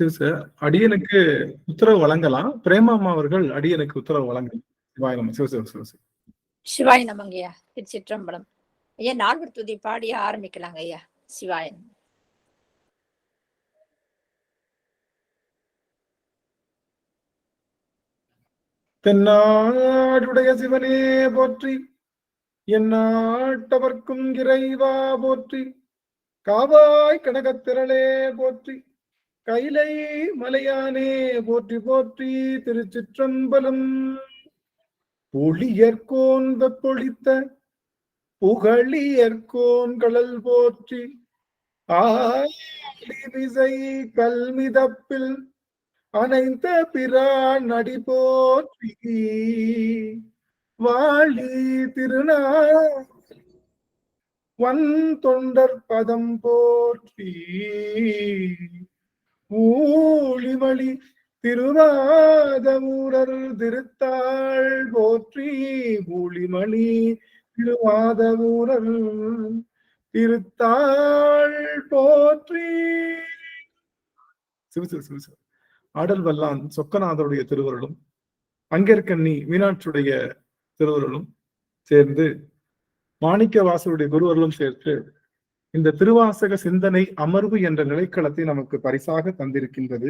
சரி சார், அடியனுக்கு உத்தரவு வழங்கலாம். பிரேமாமா அவர்கள் அடியனுக்கு உத்தரவு வழங்கலாம். சிவாய நம. சிவாய நமங்க ஐயா. திருச்சிற்றம்பலம் ஐயா. நால்வர் துதி பாடி ஆரம்பிக்கலாங்க ஐயா. சிவாயன். தென்னாடுடைய சிவனே போற்றி, எந்நாட்டவர்க்கும் இறைவா போற்றி, காவாய் கனகத்திரளே போற்றி, கைலை மலையானே போற்றி போற்றி. திருச்சிற்றம்பலம். ஒளியர்கோன் வெப்பொழித்த புகழியர்கோன் கடல் போற்றி, ஆலிவிசை கல்மிதப்பில் அனைந்த பிரான் நடி போற்றி, வாழி திருநாள் வன் தொண்டர் பதம் போற்றி, ஊழிமணி திருவாதவூரர் திருத்தாள் போற்றி, ஊழிமணி திருவாதவூரர் திருத்தாள் போற்றி. ஆடல் வல்லான் சொக்கநாதருடைய திருவருளும் அங்கேற்கண்ணி மீனாட்சியுடைய திருவருளும் சேர்ந்து மாணிக்க வாசருடைய குருவருளும் சேர்த்து இந்த திருவாசக சிந்தனை அமர்வு என்ற நிலைக்களத்தை நமக்கு பரிசாக தந்திருக்கின்றது.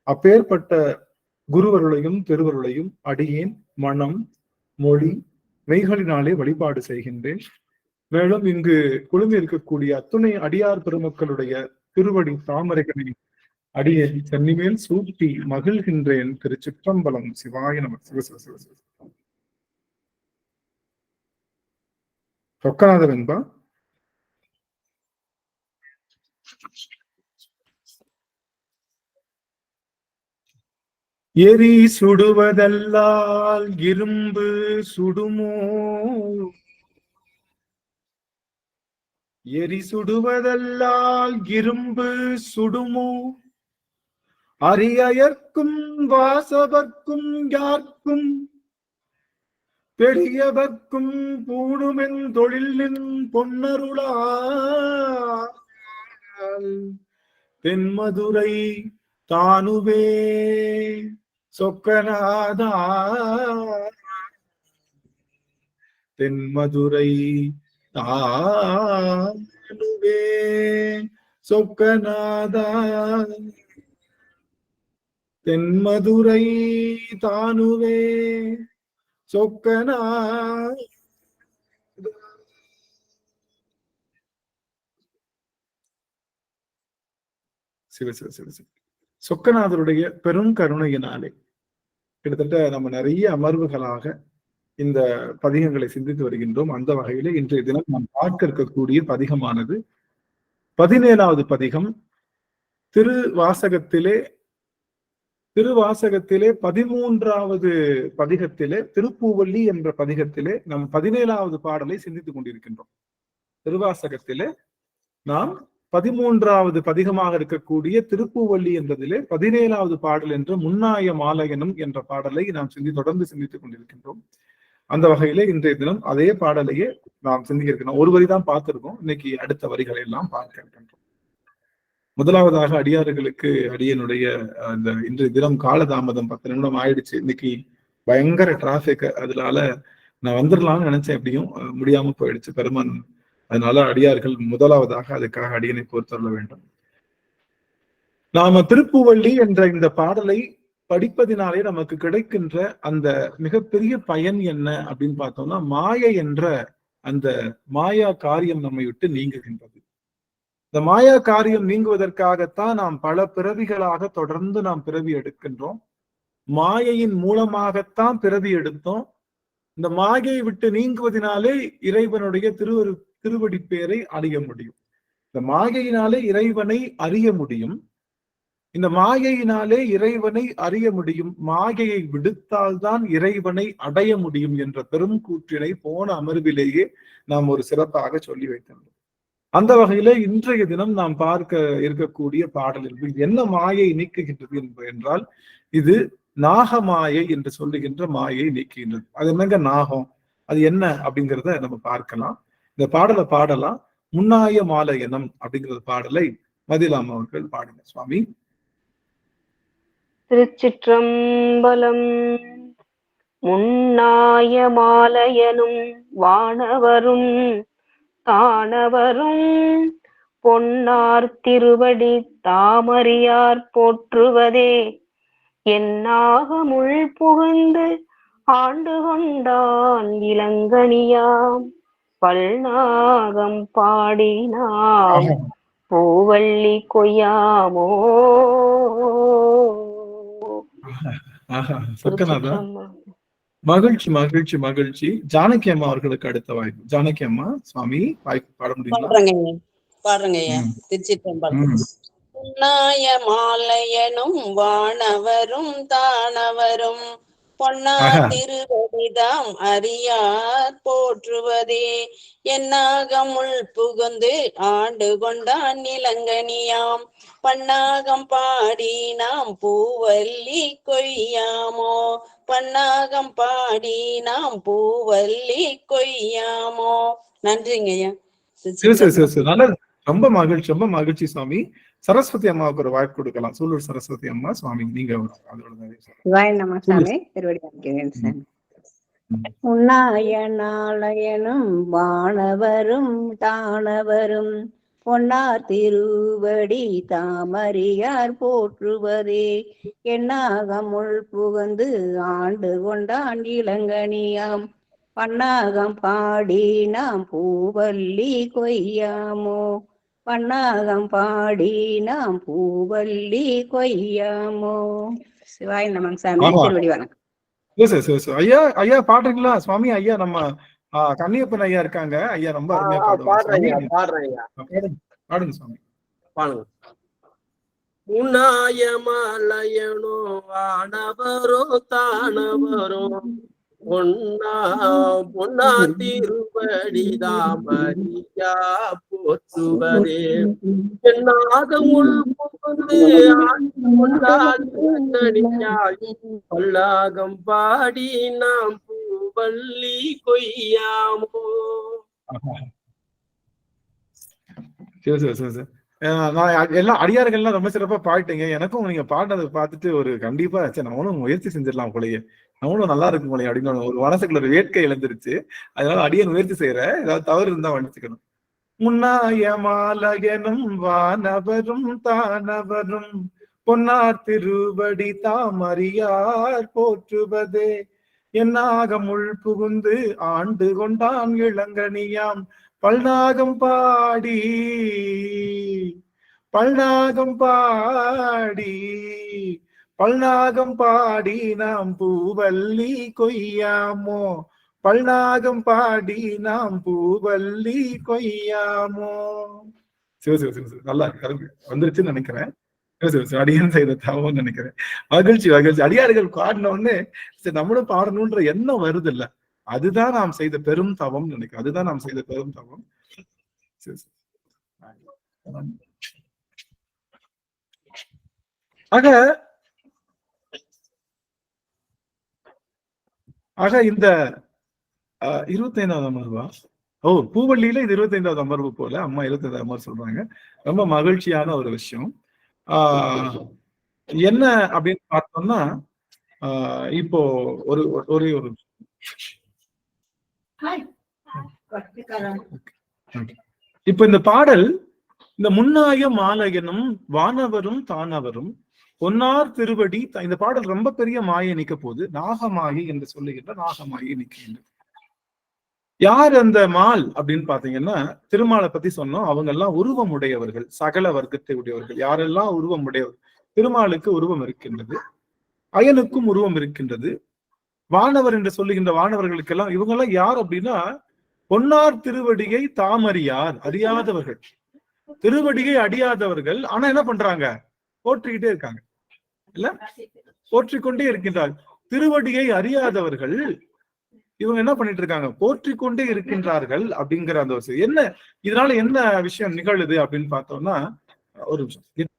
அப்பேற்பட்ட குருவருளையும் திருவருளையும் அடியேன் மனம் மொழி மெய்களினாலே வழிபாடு செய்கின்றேன். மேலும் இங்கு குழுமி இருக்கக்கூடிய அத்துணை அடியார் பெருமக்களுடைய திருவடி தாமரைகளை அடியேன் சென்னிமேல் சூட்டி மகிழ்கின்றேன். திருச்சிற்றம்பலம். சிவாய நம. சொக்கநாதர் என்பா. எரி சுடுவதல்லால் இரும்பு சுடுமோ, எரி சுடுவதல்லால் இரும்பு சுடுமோ, அரியயர்க்கும் வாசவர்க்கும் யார்க்கும் பெரியவர்க்கும் பூணுமென் தொழிலின் பொன்னருளால் தென்மதுரை தானுவே சொக்கநாதா, தென்மதுரை தானுவே சொக்கநாதா, தென்மதுரை தானுவே சொக்கநாதா. சொக்கநாதருடைய பெரும் கருணையினாலே கிட்டத்தட்ட நம்ம நிறைய அமர்வுகளாக இந்த பதிகங்களை சிந்தித்து வருகின்றோம். அந்த வகையில இன்றைய தினம் நாம் பார்க்க இருக்கக்கூடிய பதிகமானது 17வது பதிகம். திருவாசகத்திலே 13வது பதிகத்திலே திருப்பூவல்லி என்ற பதிகத்திலே நாம் 17வது பாடலை சிந்தித்துக் கொண்டிருக்கின்றோம். திருவாசகத்திலே நாம் 13வது பதிகமாக இருக்கக்கூடிய திருப்பூவல்லி என்பதிலே 17வது பாடல் என்ற முன்னாய மாலையனும் என்ற பாடலை நாம் தொடர்ந்து சிந்தித்துக் கொண்டிருக்கின்றோம். அந்த வகையிலே இன்றைய தினம் அதே பாடலையே நாம் சிந்திக்க இருக்கிறோம். ஒரு வரிதான் பார்த்திருக்கோம். இன்னைக்கு அடுத்த வரிகளை எல்லாம் பார்க்க இருக்கின்றோம். முதலாவதாக அடியார்களுக்கு அடியனுடைய இந்த இன்றைய தினம் காலதாமதம் 10 நிமிடம் ஆயிடுச்சு. இன்னைக்கு பயங்கர டிராபிக். அதனால நான் வந்துடலாம்னு நினைச்சேன், எப்படியும் முடியாம போயிடுச்சு பெருமான். அதனால அடியார்கள் முதலாவதாக அதுக்காக அடியனை பொறுத்தள்ள வேண்டும். நாம திருப்பூவல்லி என்ற இந்த பாடலை படிப்பதினாலே நமக்கு கிடைக்கின்ற அந்த மிகப்பெரிய பயன் என்ன அப்படின்னு பார்த்தோம்னா, மாயை என்ற அந்த மாயா காரியம் நம்மை விட்டு நீங்குகின்றது. இந்த மாயா காரியம் நீங்குவதற்காகத்தான் நாம் பல பிறவிகளாக தொடர்ந்து நாம் பிறவி எடுக்கின்றோம். மாயையின் மூலமாகத்தான் பிறவி எடுத்தோம். இந்த மாயையை விட்டு நீங்குவதனாலே இறைவனுடைய திருவடி பேரை அறிய முடியும். இந்த மாயையினாலே இறைவனை அறிய முடியும். இந்த மாயையினாலே இறைவனை அறிய முடியும். மாயையை விடுத்தால்தான் இறைவனை அடைய முடியும் என்ற பெரும் கூற்றினை போன அமர்விலேயே நாம் ஒரு சிறப்பாக சொல்லி வைத்திருந்தோம். அந்த வகையில இன்றைய தினம் நாம் பார்க்க இருக்கக்கூடிய பாடலில் என்ன மாயை நீக்குகின்றது என்றால், இது நாகமாயை என்று சொல்லுகின்ற மாயை நீக்குகின்றது. அது என்னங்க நாகம், அது என்ன அப்படிங்கிறத நம்ம பார்க்கலாம். இந்த பாடலை பாடலாம். முன்னாய மாலையனம் அப்படிங்கிற பாடலை மதிலாம் அவர்கள் பாடுங்க சுவாமி. திருச்சிற்றம்பலம். முன்னாய மாலையனும் வானவரும் தானவரும் பொன்னார் திருவடி தாமறியார் போற்றுவதே என்னாகமுள் புகுந்து ஆண்டு கொண்டான் இளங்கனியாம் பல்நாகம் பாடினாம் பூவள்ளி கொய்யாமோ. மகிழ்ச்சி மகிழ்ச்சி மகிழ்ச்சி. ஜானகி அம்மா அவர்களுக்கு அடுத்த வாய்ப்பு. ஜானகி அம்மா சுவாமி வாய்ப்பு பாட முடியுமா? பாடுறேங்க ஐயா. திருச்சிற்றம்பலம். உன்னாய மாலையனும் வானவரும் தானவரும் பொன்னா திருவடிதாம் அறியார் போற்றுவதே என்னாகமுள் புகுந்து ஆண்டு கொண்டான் இளங்கனியாம் பன்னாகம் பாடி நாம் பூவல்லி கொய்யாமோ. பன்னாகம் பாடி நாம் பூவல்லி கொய்யாமோ. நன்றிங்க ஐயா. நல்லது. ரொம்ப மகிழ்ச்சி, ரொம்ப மகிழ்ச்சி சுவாமி. சரஸ்வதி அம்மாவுக்கு ஒரு வாய்ப்பு கொடுக்கலாம். சூலூர் சரஸ்வதி அம்மா சுவாமி, நீங்க உன்னாயனாலயனும் வானவரும் தானவரும் பொன்னார் திருவடி தாமறியார் போற்றுவதே என்னாகமுள் புகுந்து ஆண்டு கொண்டான் இளங்கனியாம் பன்னாகம் பாடி நாம் பூவல்லி கொய்யாமோ. பன்னாகம் பாடி நாம் பூவல்லி கொய்யாமோ. சிவாய நமங்க சாமி. திருவடி வணக்கம். ஐயா. ஐயா பாடுறீங்களா சுவாமி? ஐயா நம்ம கன்னியப்பன் ஐயா இருக்காங்க. ஐயா ரொம்ப அருமையா பாடுங்க சுவாமி. பாடுங்க. உன்னாயமாலயனோ வானவரோ தானவரோ பொன்னா திருவடி தாமறியா போற்றுவரே என்னாகமுள் புகுந்து பல்லாகம் பாடி நாம் பூவல்லி கொய்யாமோ. எல்லாம் அடியார்கள்லாம் ரொம்ப சிறப்பா பாடிட்டீங்க. எனக்கும் நீங்க பாடினதை பார்த்துட்டு ஒரு கண்டிப்பா நம்மளும் முயற்சி செஞ்சிடலாம் போலயே, நம்மளும் நல்லா இருக்கும் போலயே அப்படின்னு ஒரு மனசுக்குள்ள ஒரு வேட்கை இழந்துருச்சு. அதனால அடியன் முயற்சி செய்யறேன். ஏதாவது தவறு இருந்தா மன்னிச்சுக்கணும். முன்னாய மாலயனும் வானவரும் தானவரும் பொன்னார் திருவடி தாமறியார் போற்றுவதே என்னாகமுள் புகுந்து ஆண்டு கொண்டான் இளங்கனியாம் பல்நாகம் பாடி பல்நாகம் பாடி பல்நாகம் பாடி நாம் பூவல்லி கொய்யாமோ. பல்நாகம் பாடி நாம் பூவல்லி கொய்யாமோ. நல்லா வந்துருச்சுன்னு நினைக்கிறேன். அடியான் செய்த தவம் நினைக்கிறேன். மகிழ்ச்சி மகிழ்ச்சி. அடியார்கள் பாடின உடனே நம்மளும் பாடணும்ன்ற எண்ணம் வருது இல்ல, அதுதான் நாம் செய்த பெரும் தவம் நினைக்கிறேன். அதுதான் நாம் செய்த பெரும் தவம். ஆக இந்த 25வது அமர்வா? பூவள்ளியில இது 25வது அமர்வு போல. அம்மா 25வது அமர்வு சொல்றாங்க. ரொம்ப மகிழ்ச்சியான ஒரு விஷயம். என்ன அப்படின்னு பார்த்தோம்னா, இப்போ ஒரு ஒரே ஒரு இப்ப இந்த பாடல், இந்த முன்னாய மாலையனும் வானவரும் தானவரும் பொன்னார் திருவடி, இந்த பாடல் ரொம்ப பெரிய மாயை நிக்க போது. நாகமாயி என்று சொல்லுகின்ற நாகமாயி நிற்கின்றது. யார் அந்த மால் அப்படின்னு பாத்தீங்கன்னா, திருமாலை பத்தி சொன்னோம். அவங்க எல்லாம் உருவம் உடையவர்கள், சகல வர்க்கத்தை உடையவர்கள். யாரெல்லாம் உருவம் உடையவர்கள்? திருமாலுக்கு உருவம் இருக்கின்றது, அயனுக்கும் உருவம் இருக்கின்றது. வானவர் என்று சொல்லுகின்ற வானவர்களுக்கெல்லாம் இவங்கெல்லாம் யார் அப்படின்னா, பொன்னார் திருவடியை தாமறியார், அறியாதவர்கள், திருவடியை அடியாதவர்கள். ஆனா என்ன பண்றாங்க? போற்றிக்கிட்டே இருக்காங்க இல்ல, போற்றிக்கொண்டே இருக்கின்றார். திருவடியை அறியாதவர்கள் இவங்க என்ன பண்ணிட்டு இருக்காங்க? போற்றிக்கொண்டே இருக்கின்றார்கள். அப்படிங்கிற அந்த ஒரு என்ன, இதனால என்ன விஷயம் நிகழுது அப்படின்னு பார்த்தோம்னா, ஒரு விஷயம்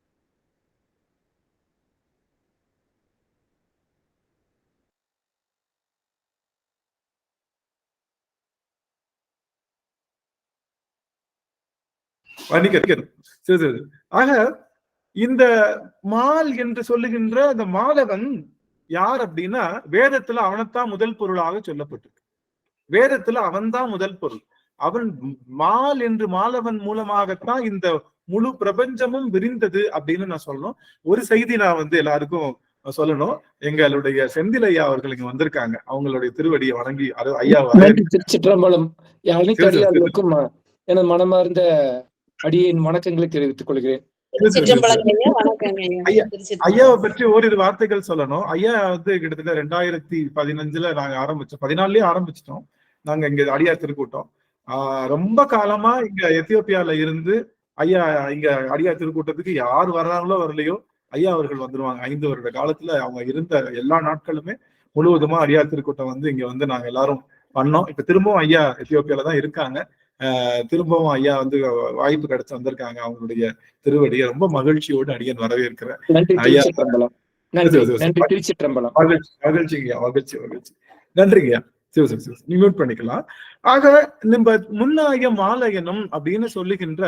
ஆக இந்த மால் என்று சொல்லுகின்ற அந்த மாலவன் யார் அப்படின்னா வேதத்துல அவனைத்தான் முதல் பொருளாக சொல்லப்பட்டிருக்கு. வேதத்துல அவன்தான் முதல் பொருள். அவன் மால் என்று மாலவன் மூலமாகத்தான் இந்த முழு பிரபஞ்சமும் விரிந்தது அப்படின்னு நான் சொல்லணும். ஒரு செய்தி நான் எல்லாருக்கும் சொல்லணும். எங்களுடைய செந்தில் ஐயா அவர்கள் இங்க வந்திருக்காங்க. அவங்களுடைய திருவடியை வணங்கி ஐயா திருச்சிற்றம்பலம் அனைத்து அடியார்களுக்கும் எனது மனமார்ந்த அடியின் வணக்கங்களை தெரிவித்துக் கொள்கிறேன். ஐயாவை பற்றி ஓரிரு வார்த்தைகள் சொல்லணும். ஐயா கிட்டத்தட்ட 2015 நாங்க ஆரம்பிச்சோம், 14லயே ஆரம்பிச்சிட்டோம். நாங்க இங்க அடியார் திருக்கூட்டம். ரொம்ப காலமா இங்க எத்தியோப்பியால இருந்து ஐயா இங்க அடியார் திருக்கூட்டத்துக்கு யார் வர்றாங்களோ வரலையோ ஐயா அவர்கள் வந்துருவாங்க. 5 வருட காலத்துல அவங்க இருந்த எல்லா நாட்களுமே முழுவதுமா அடியார் திருக்கூட்டம் இங்க நாங்க எல்லாரும் பண்ணோம். இப்ப திரும்பவும் ஐயா எத்தியோப்பியால தான் இருக்காங்க. திரும்பவும் ஐயா வாய்ப்பு கிடைச்சு வந்திருக்காங்க. அவங்களுடைய திருவடியை ரொம்ப மகிழ்ச்சியோடு அடியன் வரவேற்கிறேன். மகிழ்ச்சிங்கய்யா, மகிழ்ச்சி மகிழ்ச்சி. நன்றிங்கய்யா. நீ மியூட் பண்ணிக்கலாம். ஆக நம்ம முன்னாய மாலயனம் அப்படின்னு சொல்லுகின்ற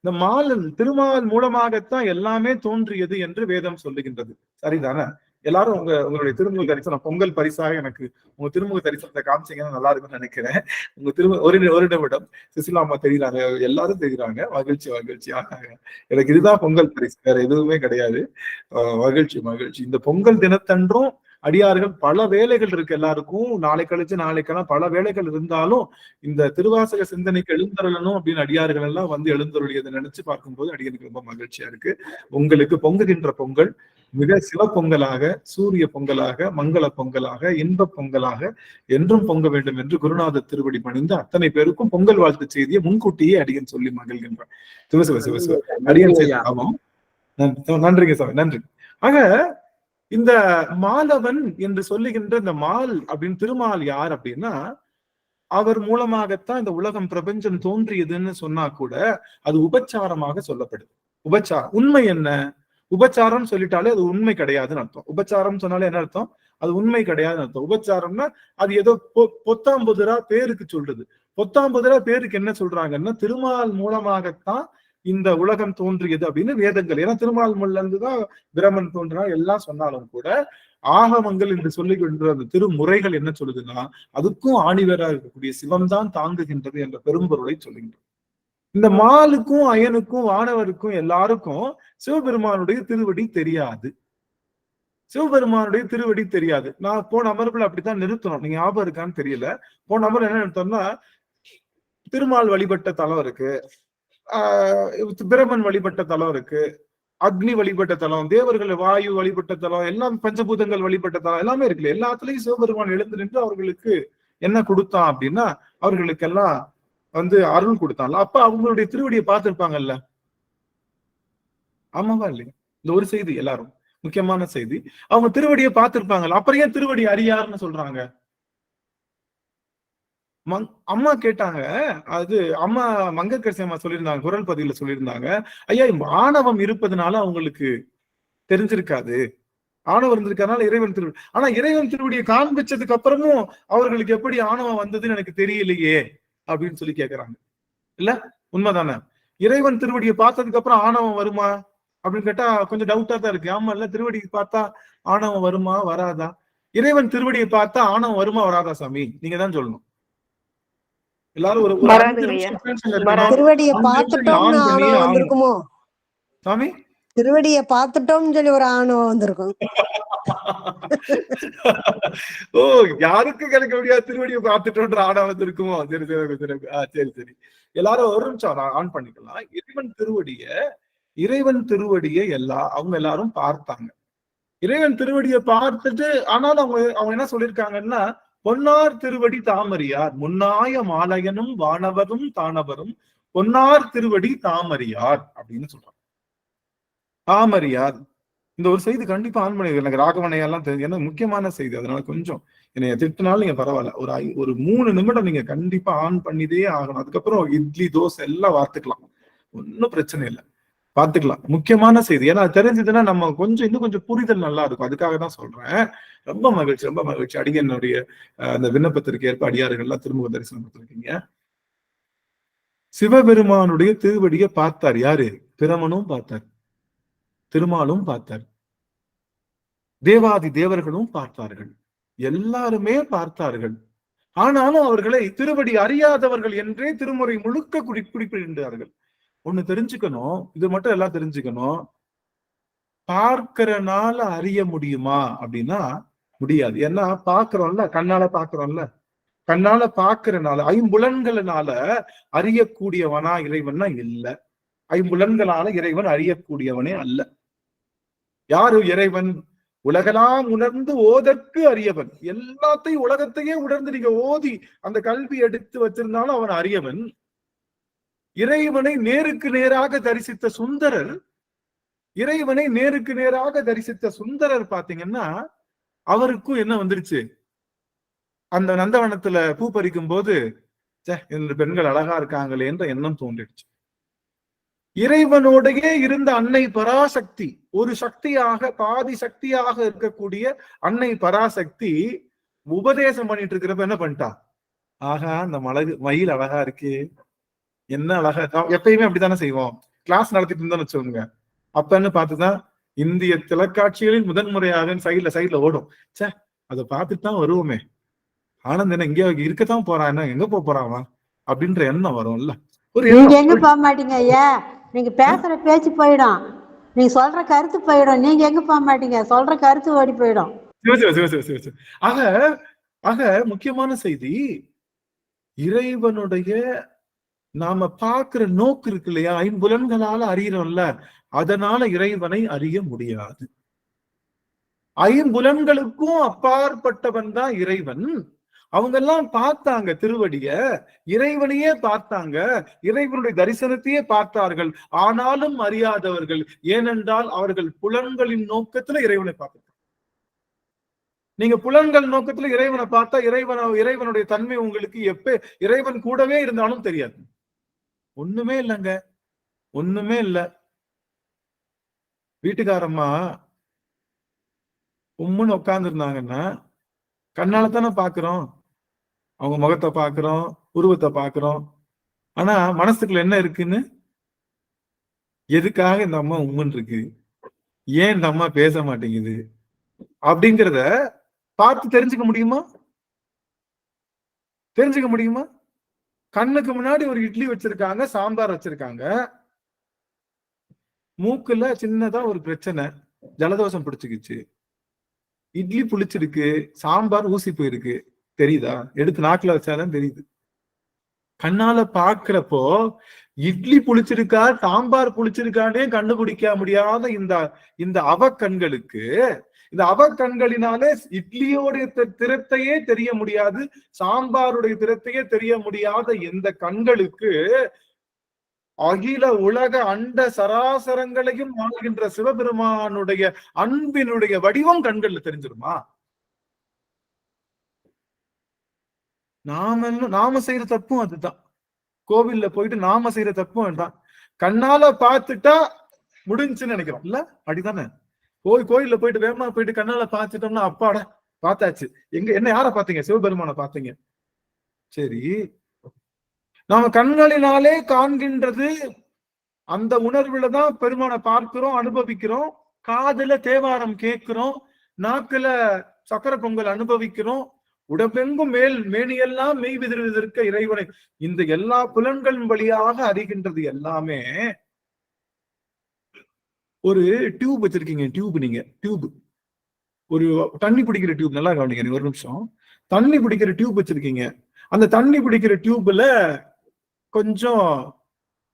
இந்த மாலன் திருமால் மூலமாகத்தான் எல்லாமே தோன்றியது என்று வேதம் சொல்லுகின்றது. சரிதானே? எல்லாரும் உங்களுடைய திருமுக தரிசனம் பொங்கல் பரிசாக எனக்கு உங்க திருமுக தரிசனத்தை காமிச்சீங்கன்னா நல்லா இருக்குன்னு நினைக்கிறேன். உங்க ஒரு நிமிடம். சுசிலாமா தெரியுறாங்க, எல்லாரும் தெரியுறாங்க. மகிழ்ச்சி மகிழ்ச்சி. எனக்கு இதுதான் பொங்கல் பரிசு, வேற எதுவுமே கிடையாது. மகிழ்ச்சி மகிழ்ச்சி. இந்த பொங்கல் தினத்தன்றும் அடியார்கள் பல வேலைகள் இருக்கு எல்லாருக்கும். நாளை கழிச்சு நாளைக்கெல்லாம் பல வேலைகள் இருந்தாலும் இந்த திருவாசக சிந்தனைக்கு எழுந்தருளணும் அப்படின்னு அடியார்கள் எல்லாம் எழுந்தருளியதை நினைச்சு பார்க்கும்போது அடியனுக்கு ரொம்ப மகிழ்ச்சியா இருக்கு. உங்களுக்கு பொங்குகின்ற பொங்கல் மிக சிவ பொங்கலாக, சூரிய பொங்கலாக, மங்கள பொங்கலாக, இன்ப பொங்கலாக என்றும் பொங்க வேண்டும் என்று குருநாத திருவடி பணிந்து அத்தனை பேருக்கும் பொங்கல் வாழ்த்து செய்தியை முன்கூட்டியே அடியன் சொல்லி மகிழ்கின்றான். சிவசிவ அடியன் ஆமாம். நன்றிங்க சாமி, நன்றி. ஆக இந்த மாலவன் என்று சொல்லுகின்ற இந்த மால் அப்படின்னு திருமால் யார் அப்படின்னா அவர் மூலமாகத்தான் இந்த உலகம் பிரபஞ்சம் தோன்றியதுன்னு சொன்னா கூட அது உபச்சாரமாக சொல்லப்படுது. உபச்சாரம் உண்மை என்ன? உபச்சாரம் சொல்லிட்டாலே அது உண்மை கிடையாதுன்னு அர்த்தம். உபச்சாரம் சொன்னாலே என்ன அர்த்தம்? அது உண்மை கிடையாதுன்னு அர்த்தம். உபச்சாரம்னா அது ஏதோ பொத்தாம்புதரா பேருக்கு சொல்றது. பொத்தாம்புதரா பேருக்கு என்ன சொல்றாங்கன்னா திருமால் மூலமாகத்தான் இந்த உலகம் தோன்றியது அப்படின்னு வேதங்கள். ஏன்னா திருமால் முள்ள இருந்துதான் பிரமன் தோன்றினா எல்லாம் சொன்னாலும் கூட ஆகமங்கள் என்று சொல்லுகின்ற அந்த திருமுறைகள் என்ன சொல்லுதுன்னா அதுக்கும் ஆணிவராக இருக்கக்கூடிய சிவம்தான் தாங்குகின்றது என்ற பெரும்பொருளை சொல்லுகின்றது. இந்த மாலுக்கும் அயனுக்கும் வானவருக்கும் எல்லாருக்கும் சிவபெருமானுடைய திருவடி தெரியாது. சிவபெருமானுடைய திருவடி தெரியாது. நான் போன அமர்வுல அப்படித்தான் நிறுத்தணும். நீங்க ஞாபகம் இருக்கான்னு தெரியல. போன அமர்வு என்ன நிறுத்தோம்னா திருமால் வழிபட்ட தலம் இருக்கு, பிரமன் வழிபட்ட தலம் இருக்கு, அக்னி வழிபட்ட தலம், தேவர்கள் வாயு வழிபட்ட தலம், எல்லாம் பஞ்சபூதங்கள் வழிபட்ட தலம் எல்லாமே இருக்குல்ல. எல்லாத்துலயும் சிவபெருமான் எழுந்து நின்று அவர்களுக்கு என்ன கொடுத்தான் அப்படின்னா அவர்களுக்கெல்லாம் அருள் கொடுத்தான்ல. அப்ப அவங்களுடைய திருவடியை பார்த்திருப்பாங்கல்ல. ஆமாவா இல்லையா? இந்த ஒரு செய்தி எல்லாரும் முக்கியமான செய்தி. அவங்க திருவடியை பார்த்திருப்பாங்கல்ல. அப்புறம் ஏன் திருவடி அறியாருன்னு சொல்றாங்க? அம்மா கேட்டாங்க. அது அம்மா மங்கக்கரசி அம்மா சொல்லியிருந்தாங்க, குரல் பதிவுல சொல்லியிருந்தாங்க, ஐயா ஆணவம் இருப்பதனால அவங்களுக்கு தெரிஞ்சிருக்காது. ஆணவம் இருந்திருக்கனால இறைவன் திருவடி. ஆனா இறைவன் திருவடியை காண்பிச்சதுக்கு அப்புறமும் அவர்களுக்கு எப்படி ஆணவம் வந்ததுன்னு எனக்கு தெரியலையே அப்படின்னு சொல்லி கேக்குறாங்க. இல்ல உண்மைதானே? இறைவன் திருவடியை பார்த்ததுக்கு அப்புறம் ஆணவம் வருமா அப்படின்னு கேட்டா கொஞ்சம் டவுட்டா தான் இருக்கு. ஆமா இல்ல, திருவடி பார்த்தா ஆணவம் வருமா வராதா? இறைவன் திருவடியை பார்த்தா ஆணவம் வருமா வராதா சாமி? நீங்க தான் சொல்லணும். எல்லாரும் ஒரு திருவடியை பார்த்துட்டோம்னு ஆணவம் வந்திருக்குமோ சாமி? திருவடியை பார்த்துட்டோம்னு சொல்லி ஒரு ஆணவம் வந்திருக்கும். ஓ, யாருக்கும் கிடைக்க முடியாது திருவடியை பார்த்துட்டோன்ற ஆணவம் வந்திருக்குமோ? சரி சரி சரி. சரி சரி, எல்லாரும் ஒரு நிமிஷம் ஆன் பண்ணிக்கலாம். இறைவன் திருவடியை அவங்க எல்லாரும் பார்த்தாங்க. இறைவன் திருவடியை பார்த்துட்டு ஆனாலும் அவங்க என்ன சொல்லியிருக்காங்கன்னா பொன்னார் திருவடி தாமரியார், முன்னாய மாலயனும் வானவரும் தானவரும் பொன்னார் திருவடி தாமரியார் அப்படின்னு சொல்றாங்க. தாமரியார் இந்த ஒரு செய்தி கண்டிப்பா ஆன் பண்ணி எனக்கு ராகவனையெல்லாம் தெரிஞ்சு ஏன்னா முக்கியமான செய்தி. அதனால கொஞ்சம் என்னைய திட்டினாலும் நீங்க பரவாயில்ல, ஒரு 3 நிமிடம் நீங்க கண்டிப்பா ஆன் பண்ணிதே ஆகணும். அதுக்கப்புறம் இட்லி தோசை எல்லாம் வார்த்துக்கலாம், ஒன்னும் பிரச்சனை இல்லை, பார்த்துக்கலாம். முக்கியமான செய்தி. ஏன்னா தெரிஞ்சதுன்னா நம்ம இன்னும் கொஞ்சம் புரிதல் நல்லா இருக்கும். அதுக்காக தான் சொல்றேன். ரொம்ப மகிழ்ச்சி, ரொம்ப மகிழ்ச்சி. அடியனுடைய அந்த விண்ணப்பத்திற்கு ஏற்ப அடியார்கள்லாம் திருமுக தரிசனம் கொடுத்துருக்கீங்க. சிவபெருமானுடைய திருவடியை பார்த்தார் யாரு? பிரமனும் பார்த்தார். திருமாலும் பார்த்தார், தேவாதி தேவர்களும் பார்த்தார்கள், எல்லாருமே பார்த்தார்கள். ஆனாலும் அவர்களை திருவடி அறியாதவர்கள் என்றே திருமுறை முழுக்க குறிப்பிடுகின்றார்கள். ஒண்ணு தெரிஞ்சுக்கணும், இது மட்டும் எல்லாம் தெரிஞ்சுக்கணும். பார்க்கிறனால அறிய முடியுமா அப்படின்னா முடியாது. ஏன்னா பாக்குறோம்ல, கண்ணால பாக்குறோம்ல, கண்ணால பாக்குறனால ஐம்புலன்களினால அறியக்கூடியவனா இறைவனா இல்ல. ஐம்புலன்களால இறைவன் அறியக்கூடியவனே அல்ல. யாரு இறைவன்? உலகெல்லாம் உணர்ந்து ஓதற்கு அறியவன். எல்லாத்தையும் உலகத்தையே உணர்ந்து நீங்க ஓதி அந்த கல்வி எடுத்து வச்சிருந்தாலும் அவன் அறியவன். இறைவனை நேருக்கு நேராக தரிசித்த சுந்தரர், இறைவனை நேருக்கு நேராக தரிசித்த சுந்தரர் பாத்தீங்கன்னா அவருக்கும் என்ன வந்துருச்சு? அந்த நந்தவனத்துல பூ பறிக்கும் போது இந்த பெண்கள் அழகா இருக்காங்களே என்ற எண்ணம் தோன்றிடுச்சு. இறைவனோடையே இருந்த அன்னை பராசக்தி, ஒரு சக்தியாக பாதி சக்தியாக இருக்கக்கூடிய அன்னை பராசக்தி உபதேசம் பண்ணிட்டு இருக்கிறப்ப என்ன பண்ணிட்டா? ஆகா, இந்த மயில் அழகா இருக்கு, என்ன அழகா. எப்பயுமே அப்படித்தானே செய்வோம், கிளாஸ் நடத்திட்டு இருந்தோம்னு வச்சுக்கோங்க. அப்பன்னு பார்த்துதான் இந்திய தொலைக்காட்சிகளில் முதன்முறையாக சைட்ல ஓடும். சே, அதை பார்த்துட்டு தான் வருவோமே, ஆனந்த் என்ன இங்க இருக்கத்தான் போறான், என்ன எங்க போறான் அப்படின்ற எண்ணம் வரும்ல. நீங்க எங்க போக மாட்டீங்க ஐயா, நீங்க பேசுற பேச்சு போயிடும், நீங்க சொல்ற கருத்து போயிடும், நீங்க எங்க போக மாட்டீங்க, சொல்ற கருத்து ஓடி போயிடும். ஆக முக்கியமான செய்தி, இறைவனுடைய நாம பாக்குற நோக்கு இருக்கு இல்லையா, ஐம்புலன்களால அறியறோம்ல, அதனால இறைவனை அறிய முடியாது. ஐம்புலன்களுக்கும் அப்பாற்பட்டவன் தான் இறைவன். அவங்க எல்லாம் பார்த்தாங்க திருவடிய, இறைவனையே பார்த்தாங்க, இறைவனுடைய தரிசனத்தையே பார்த்தார்கள். ஆனாலும் அறியாதவர்கள். ஏனென்றால் அவர்கள் புலன்களின் நோக்கத்துல இறைவனை பார்த்தாங்க. நீங்க புலன்கள் நோக்கத்துல இறைவனை பார்த்தா இறைவனுடைய தன்மை உங்களுக்கு இறைவன் கூடவே இருந்தாலும் தெரியாது. ஒண்ணுமே இல்லைங்க, ஒண்ணுமே இல்ல. வீட்டுக்காரம்மா உம்முன்னு உட்கார்ந்து இருந்தாங்கன்னா கண்ணால தானே பாக்குறோம், அவங்க முகத்தை பாக்குறோம், உருவத்தை பாக்குறோம். ஆனா மனசுக்குள்ள என்ன இருக்குன்னு, எதுக்காக இந்த அம்மா உம்முன்னு இருக்கு, ஏன் இந்த அம்மா பேச மாட்டேங்குது அப்படிங்கிறத பார்த்து தெரிஞ்சுக்க முடியுமா? தெரிஞ்சுக்க முடியுமா? கண்ணுக்கு முன்னாடி ஒரு இட்லி வச்சிருக்காங்க, சாம்பார் வச்சிருக்காங்க, மூக்குல சின்னதா ஒரு பிரச்சனை, ஜலதோஷம் பிடிச்சுக்கிச்சு, இட்லி புளிச்சிருக்கு, சாம்பார் ஊசி போயிருக்கு, தெரியுதா? எடுத்து நாக்குல வச்சாதான் தெரியுது. கண்ணால பாக்குறப்போ இட்லி புளிச்சிருக்கா சாம்பார் புளிச்சிருக்கானே கண்டுபிடிக்க முடியாத இந்த அவக்கண்களுக்கு, இந்த அவக்கண்களினாலே இட்லியோடைய திறத்தையே தெரிய முடியாது, சாம்பாருடைய திறத்தையே தெரிய முடியாத இந்த கண்களுக்கு அகில உலக அண்ட சராசரங்களையும் ஆளுகின்ற சிவபெருமானுடைய அன்பினுடைய வடிவம் கண்கள்ல தெரிஞ்சிருமா? நாம செய்யற தப்பும் அதுதான். கோவில்ல போயிட்டு நாம செய்யற தப்பும் அதுதான். கண்ணால பார்த்துட்டா முடிஞ்சுன்னு நினைக்கிறோம் இல்ல, அப்படிதானே? கோயில்ல போயிட்டு வேகமா போயிட்டு கண்ணால பார்த்துட்டோம்னா அப்பாடா பார்த்தாச்சு. என்ன யார பாத்தீங்க? சிவபெருமான பாத்தீங்க. சரி, நாம கண்களினாலே காண்கின்றது அந்த உணர்வுல தான் பெருமானை பார்க்கிறோம், அனுபவிக்கிறோம். காதுல தேவாரம் கேட்கிறோம், நாக்குல சக்கர பொங்கல் அனுபவிக்கிறோம், உடம்பெங்கும் மேனியெல்லாம் மெய் விதிர்க்க இறைவனை. இந்த எல்லா புலன்களின் வழியாக அறிகின்றது எல்லாமே. ஒரு டியூப் வச்சிருக்கீங்க, டியூப் ஒரு தண்ணி பிடிக்கிற டியூப், நல்லா கவனிங்க, ஒரு நிமிஷம். தண்ணி பிடிக்கிற டியூப் வச்சிருக்கீங்க. அந்த தண்ணி பிடிக்கிற டியூப்ல கொஞ்சம்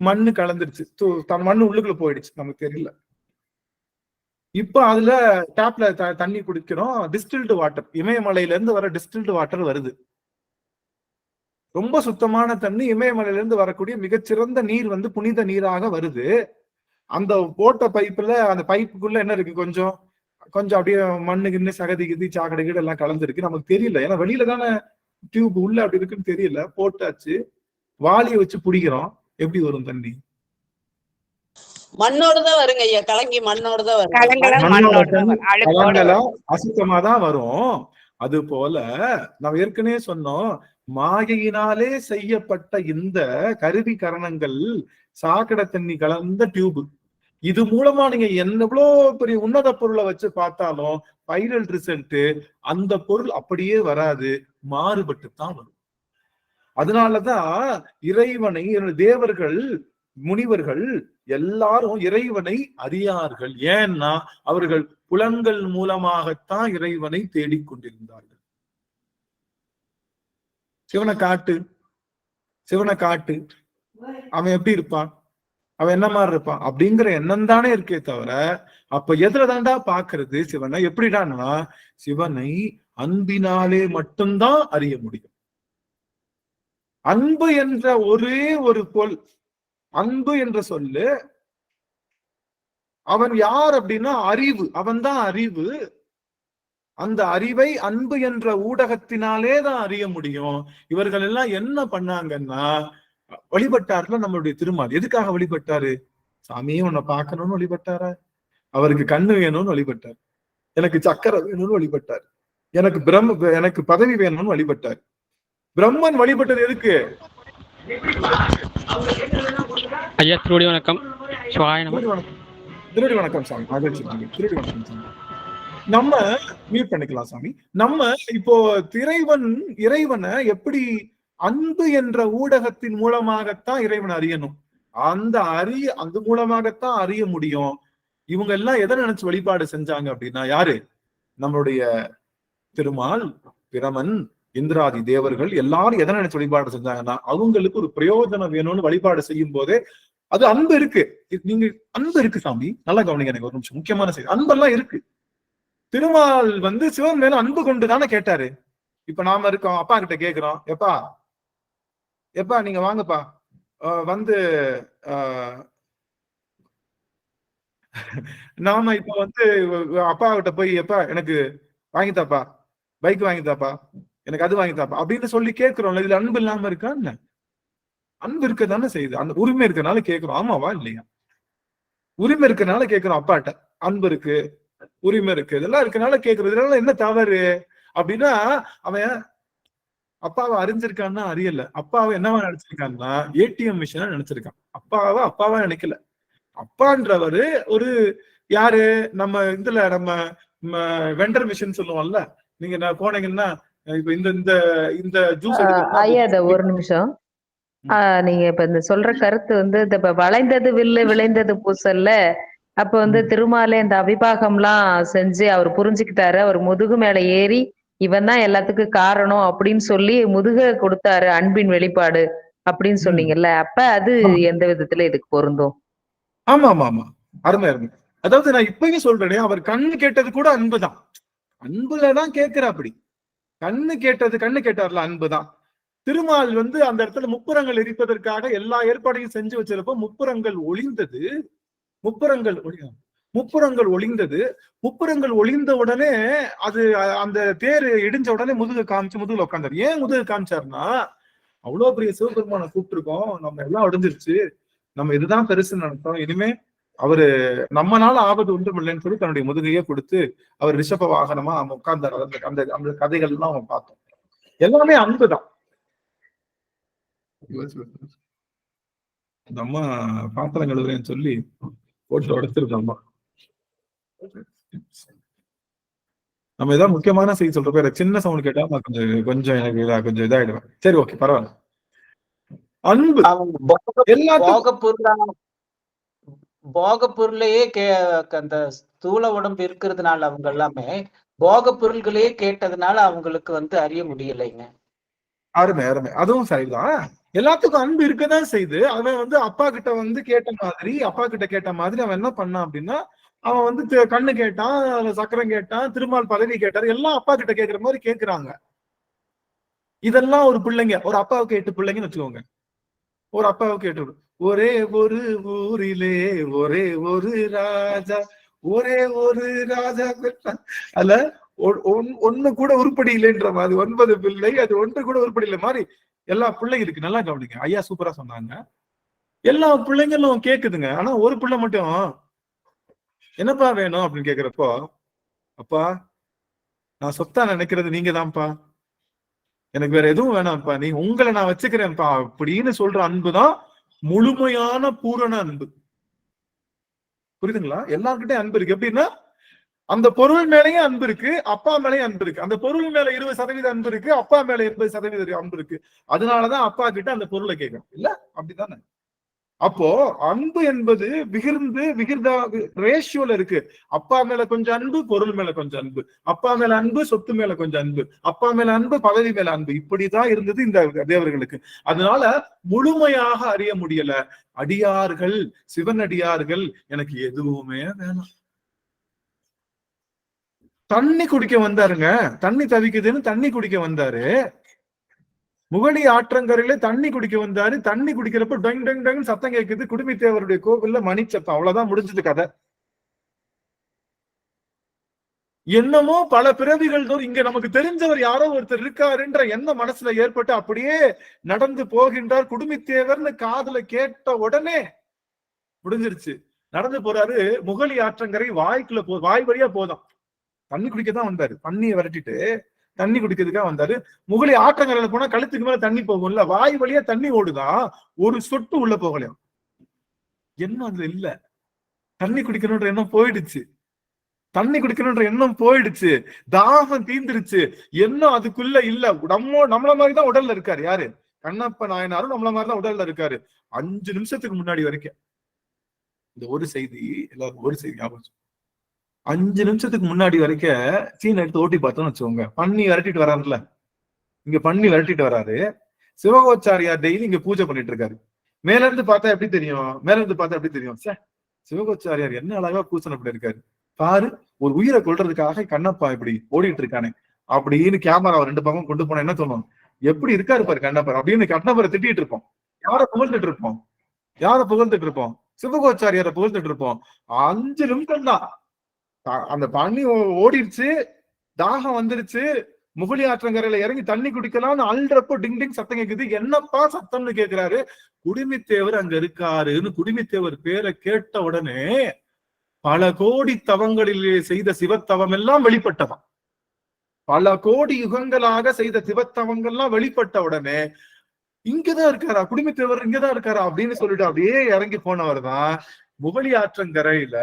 மண்ணு கலந்துருச்சு, மண்ணு உள்ளுக்குள்ள போயிடுச்சு, நமக்கு தெரியல. இப்ப அதுல டேப்ல தண்ணி குடிக்கிறோம், டிஸ்டில்டு வாட்டர், இமயமலையில இருந்து வர டிஸ்டில்டு வாட்டர் வருது, ரொம்ப சுத்தமான தண்ணி. இமயமலையில இருந்து வரக்கூடிய மிகச்சிறந்த நீர் புனித நீராக வருது. அந்த போட்ட பைப்புல, அந்த பைப்புக்குள்ள என்ன இருக்கு, கொஞ்சம் அப்படியே மண்ணு கிண்ணு சகதி கிதி சாக்கடை கீடு எல்லாம் கலந்துருக்கு, நமக்கு தெரியல. ஏன்னா வெளியில தானே டியூப், உள்ள அப்படி இருக்குன்னு தெரியல. போட்டாச்சு, வாளியை வச்சு பிடிக்கிறோம், எப்படி வரும் தண்ணி? மண்ணோடதான் வருங்க ஐயா, கலங்கி மண்ணோடதான் வரும், அசுத்தமாதான் வரும். அது போல நாம் ஏற்கனவே சொன்னோம், மாயையினாலே செய்யப்பட்ட இந்த கருவி கரணங்கள் சாக்கடை தண்ணி கலந்த டியூப். இது மூலமா நீங்க எவ்வளவு பெரிய உன்னத பொருளை வச்சு பார்த்தாலும் ஃபைனல் ரிசல்ட் அந்த பொருள் அப்படியே வராது, மாறுபட்டு தான் வரும். அதனாலதான் இறைவனை தேவர்கள் முனிவர்கள் எல்லாரும் இறைவனை அறியார்கள். ஏன்னா அவர்கள் புலன்கள் மூலமாகத்தான் இறைவனை தேடிக்கொண்டிருந்தார்கள். சிவனை காட்டு, சிவனை காட்டு, அவன் எப்படி இருப்பான், அவன் என்ன மாதிரி இருப்பான் அப்படிங்கிற எண்ணம் தானே இருக்கே தவிர, அப்ப எதுல தாண்டா பாக்குறது சிவனை? எப்படிடான்னா சிவனை அன்பினாலே மட்டும்தான் அறிய முடியும். அன்பு என்ற ஒரே ஒரு பொல், அன்பு என்ற சொல்லு, அவன் யார் அப்படின்னா அறிவு, அவன் தான் அறிவு. அந்த அறிவை அன்பு என்ற ஊடகத்தினாலே தான் அறிய முடியும். இவர்கள் எல்லாம் என்ன பண்ணாங்கன்னா வழிபட்டார்ல நம்மளுடைய திருமால். எதுக்காக வழிபட்டாரு? சாமியே உன்னை பார்க்கணும்னு வழிபட்டாரா? அவருக்கு கண்ணு வேணும்னு வழிபட்டார், எனக்கு சக்கரை வேணும்னு வழிபட்டார், எனக்கு பதவி வேணும்னு வழிபட்டார். பிரம்மன் வழிபட்டது எதுக்கு? ஐயா திருவடி வணக்கம். திருவடி வணக்கம் சாமி, மகிழ்ச்சி. திருவடி வணக்கம் சாமி. நம்ம மியூட் பண்ணிக்கலாம் சாமி. நம்ம இப்போ இறைவனை எப்படி அன்பு என்ற ஊடகத்தின் மூலமாகத்தான் இறைவன் அறியணும். அந்த மூலமாகத்தான் அறிய முடியும். இவங்க எல்லாம் எதை நினைச்சு வழிபாடு செஞ்சாங்க அப்படின்னா, யாரு? நம்மளுடைய திருமால், பிரமன், இந்திராதி தேவர்கள் எல்லாரும் எதை நினைச்சு வழிபாடு செஞ்சாங்கன்னா, அவங்களுக்கு ஒரு பிரயோஜனம் வேணும்னு வழிபாடு செய்யும் போதே அது அன்பு இருக்கு. நீங்க அன்பு இருக்கு சாமி, நல்லா கவனிங்க. எனக்கு ஒரு நிமிஷம் முக்கியமான செய்தி, அன்பெல்லாம் இருக்கு. திருமால் சிவன் மேல அன்பு கொண்டுதானே கேட்டாரு. இப்ப நாம இருக்கோம், அப்பா கிட்ட கேக்குறோம், எப்பா நீங்க வாங்கப்பா, நாம இப்ப அப்பா கிட்ட போய், எப்பா எனக்கு வாங்கித்தாப்பா, பைக் வாங்கித்தாப்பா, எனக்கு அது வாங்கித்தாப்பா அப்படின்னு சொல்லி கேட்கிறோம்ல. இதுல அன்பு இல்லாம இருக்கா என்ன? அன்பு இருக்கதானே செய்யுது. அந்த உரிமை இருக்கனால கேட்கிறோம். ஆமாவா இல்லையா? உரிமை இருக்கனால கேட்கிறோம் அப்பாட்ட. அன்பு இருக்கு, உரிமை இருக்கு, இதெல்லாம் இருக்கனால கேட்கறது. இதெல்லாம் என்ன தவறு அப்படின்னா, அவன் அப்பாவை அறிஞ்சிருக்கான்னா அறியல, அப்பாவை என்னவா நினைச்சிருக்கான்னா ஏடிஎம் மிஷினா நினைச்சிருக்கான். அப்பாவா நினைக்கல. அப்பான்றவரு ஒரு யாரு? நம்ம நம்ம வெண்டர் மிஷின் சொல்லுவோம்ல. நீங்க போனீங்கன்னா இப்ப இந்த ஜூஸ் ஐயா, ஒரு நிமிஷம். நீங்க இப்ப இந்த சொல்ற கருத்து இந்த வளைந்தது வில்லு விளைந்தது பூசல்ல, அப்ப திருமாலே இந்த அபிபாகம்லாம் செஞ்சு அவர் புரிஞ்சுக்கிட்டாரு. அவர் முதுகு மேல ஏறி இவன் தான் எல்லாத்துக்கும் காரணம் அப்படின்னு சொல்லி முதுக கொடுத்தாரு, அன்பின் வெளிப்பாடு அப்படின்னு சொன்னீங்கல்ல. அப்ப அது எந்த விதத்துல இதுக்கு பொருந்தும்? ஆமா ஆமா ஆமா, அருமை அருமை. அதாவது நான் இப்பயும் சொல்றேனே, அவர் கண்ணு கேட்டது கூட அன்புதான். அன்புலதான் கேட்கிற. அப்படி கண்ணு கேட்டார்ல, அன்புதான். திருமால் அந்த இடத்துல முப்புறங்கள் எரிப்பதற்காக எல்லா ஏற்பாடையும் செஞ்சு வச்சிருப்ப முப்புறங்கள் ஒளிந்தது. முப்புறங்கள் ஒளிந்த உடனே அது அந்த தேர் இடிஞ்ச உடனே முதுகுல உட்காந்தாரு. ஏன் முதுகு காமிச்சாருன்னா, அவ்வளவு பெரிய சிவபெருமானை கூப்பிட்டுருக்கோம், நம்ம எல்லாம் ஒடிஞ்சிருச்சு, நம்ம இதுதான் பெருசுன்னு நினைச்சோம், இனிமே அவரு நம்மனால ஆபத்து ஒன்றும் இல்லைன்னு சொல்லி தன்னுடைய முதுகையே கொடுத்து அவர் ரிஷப வாகனமா அவன் உட்கார்ந்தார். அந்த கதைகள் எல்லாம் அவன் பார்த்தோம். எல்லாமே அன்புதான். இந்த அம்மா பாத்திரம் கழுவுறேன்னு சொல்லி போட்டு உடைச்சிருக்கு அம்மா. நம்ம ஏதாவது முக்கியமான செய்தி சொல்றப்ப எனக்கு சின்ன சவுண்ட் கேட்டா கொஞ்சம் எனக்கு கொஞ்சம் இதாயிடுவேன். சரி, ஓகே, பரவாயில்ல. அன்பு போக பொருளையே அந்த ஸ்தூல உடம்பு இருக்கிறதுனால அவங்க எல்லாமே போக பொருள்களையே கேட்டதுனால அவங்களுக்கு அறிய முடியலைங்க. அருமை அருமை, அதுவும் சரிதான். எல்லாத்துக்கும் அன்பு இருக்கதான் செய்து. அவன் அப்பா கிட்ட கேட்ட மாதிரி அவன் என்ன பண்ணான் அப்படின்னா, அவன் கண்ணு கேட்டான், சக்கரம் கேட்டான், திருமால் பதவி கேட்டாரு, எல்லாம் அப்பா கிட்ட கேட்கிற மாதிரி கேட்கிறாங்க. இதெல்லாம் ஒரு பிள்ளைங்க, ஒரு அப்பாவுக்கு 8 பிள்ளைங்கன்னு வச்சுக்கோங்க. ஒரு அப்பாவுக்கு 8, ஒரே ஒரு ஊரிலே ஒரே ஒரு ராஜா அல்ல, ஒண்ணு கூட உருப்படி இல்லைன்ற மாதிரி 9 பிள்ளை, அது ஒன்று கூட உருப்படி இல்லை மாதிரி எல்லா பிள்ளைங்க இருக்கு. நல்லா கவனிங்க, ஐயா சூப்பரா சொன்னாங்க. எல்லா பிள்ளைங்களும் கேக்குதுங்க. ஆனா ஒரு பிள்ளை மட்டும் என்னப்பா வேணும் அப்படின்னு கேக்குறப்போ, அப்பா நான் சொத்தா நினைக்கிறது நீங்க தான்ப்பா, எனக்கு வேற எதுவும் வேணாம்ப்பா, உங்களை நான் வச்சுக்கிறேன்ப்பா அப்படின்னு சொல்ற அன்புதான் முழுமையான பூரண அன்பு. புரியுதுங்களா? எல்லார்கிட்டயும் அன்பு இருக்கு. எப்படின்னா அந்த பொருள் மேலேயும் அன்பு இருக்கு, அப்பா மேலேயும் அன்பு இருக்கு. அந்த பொருள் மேல 20% அன்பு இருக்கு, அப்பா மேல 80% அன்பு இருக்கு. அதனாலதான் அப்பா கிட்ட அந்த பொருளை கேட்கணும். இல்ல அப்படித்தானே? அப்போ அன்பு என்பது விகிர்த ரேஷியோல இருக்கு. அப்பா மேல கொஞ்சம் அன்பு, பொருள் மேல கொஞ்சம் அன்பு, அப்பா மேல அன்பு, சொத்து மேல கொஞ்சம் அன்பு, அப்பா மேல அன்பு, பதவி மேல அன்பு. இப்படிதான் இருந்தது இந்த தேவர்களுக்கு. அதனால முழுமையாக அறிய முடியல. அடியார்கள், சிவனடியார்கள் எனக்கு எதுவுமே வேணாம். தண்ணி குடிக்க வந்தாருங்க, தண்ணி தவிக்குதுன்னு தண்ணி குடிக்க வந்தாரு. முகலி ஆற்றங்கரையில தண்ணி குடிக்க வந்தாரு. தண்ணி குடிக்கிறப்ப டொங் டொங் டொங் சத்தம் கேட்குது. குடுமித்தேவருடைய கோவில்ல மணி சத்தம். அவ்வளவுதான் முடிஞ்சது கதை. என்னமோ பல பிறவிகள் தோறும் இங்க நமக்கு தெரிஞ்சவர் யாரோ ஒருத்தர் இருக்காருன்ற எண்ணம் மனசுல ஏற்பட்டு அப்படியே நடந்து போகின்றார். குடுமித்தேவர்னு காதுல கேட்ட உடனே முடிஞ்சிருச்சு. நடந்து போறாரு. முகலி ஆற்றங்கரை வாய்க்குள்ள வாய் வழியா போதும். தண்ணி குடிக்கதான் வந்தாரு. தண்ணியை விரட்டிட்டு தண்ணி குடிக்கிறதுக்காக வந்தாரு. முகலி ஆற்றங்கரையில போனா கழுத்துக்கு மேல தண்ணி போகும்ல, வாய் வழியா தண்ணி ஓடுதான், ஒரு சொட்டு உள்ள போகலையும். என்ன அதுல இல்ல, தண்ணி குடிக்கணும்ன்ற எண்ணம் போயிடுச்சு. தண்ணி குடிக்கணும்ன்ற எண்ணம் போயிடுச்சு. தாகம் தீந்துருச்சு. எண்ணம் அதுக்குள்ள இல்ல. நம்மள மாதிரிதான் உடல்ல இருக்காரு. யாரு? கண்ணப்ப நாயனாரும் நம்மள மாதிரிதான் உடல்ல இருக்காரு. 5 நிமிஷத்துக்கு முன்னாடி வரைக்கும் இந்த ஒரு செய்தி எல்லாருக்கும் ஒரு செய்தி ஞாபகம். 5 நிமிஷத்துக்கு முன்னாடி வரைக்கும் சீனை எடுத்து ஓட்டி பார்த்தோம்னு வச்சுக்கோங்க. பண்ணி விரட்டிட்டு வராருல, இங்க பண்ணி விரட்டிட்டு வராரு. சிவகோச்சாரியார் டெய்லி இங்க பூஜை பண்ணிட்டு இருக்காரு. மேல இருந்து பார்த்தா எப்படி தெரியும்? மேல இருந்து பார்த்தா எப்படி தெரியும்? சிவகோச்சாரியார் என்ன அழகா பூசனை பண்ணி இருக்காரு பாரு. ஒரு உயிரை கொள்றதுக்காக கண்ணப்பா இப்படி ஓடிட்டு இருக்கானே அப்படின்னு கேமரா 2 பக்கம் கொண்டு போனா என்ன தோணும்? எப்படி இருக்காரு பாரு கண்ணப்பர் அப்படின்னு கண்ணப்பரை திட்டிட்டு இருப்போம். யாரை புகழ்ந்துட்டு இருப்போம்? யாரை புகழ்ந்துட்டு இருப்போம்? சிவகோச்சாரியாரை புகழ்ந்துட்டு இருப்போம். 5 நிமிஷம் தான் அந்த பண்ணி ஓடிடுச்சு. தாகம் வந்துருச்சு. முகலி ஆற்றங்கரையில இறங்கி தண்ணி குடிக்கலாம்னு அல்றப்போ டிங் டிங் சத்தம் கேக்குது. என்னப்பா சத்தம்னு கேக்குறாரு. குடுமித்தேவர் அங்க இருக்காருன்னு குடுமித்தேவர் பேரை கேட்ட உடனே பல கோடி தவங்களிலே செய்த சிவத்தவம் எல்லாம் வெளிப்பட்டதாம். பல கோடி யுகங்களாக செய்த சிவத்தவங்கள்லாம் வெளிப்பட்ட உடனே இங்கதான் இருக்காரா குடுமித்தேவர், இங்கதான் இருக்காரா அப்படின்னு சொல்லிட்டு அப்படியே இறங்கி போனவர் தான் முகலி ஆற்றங்கரையில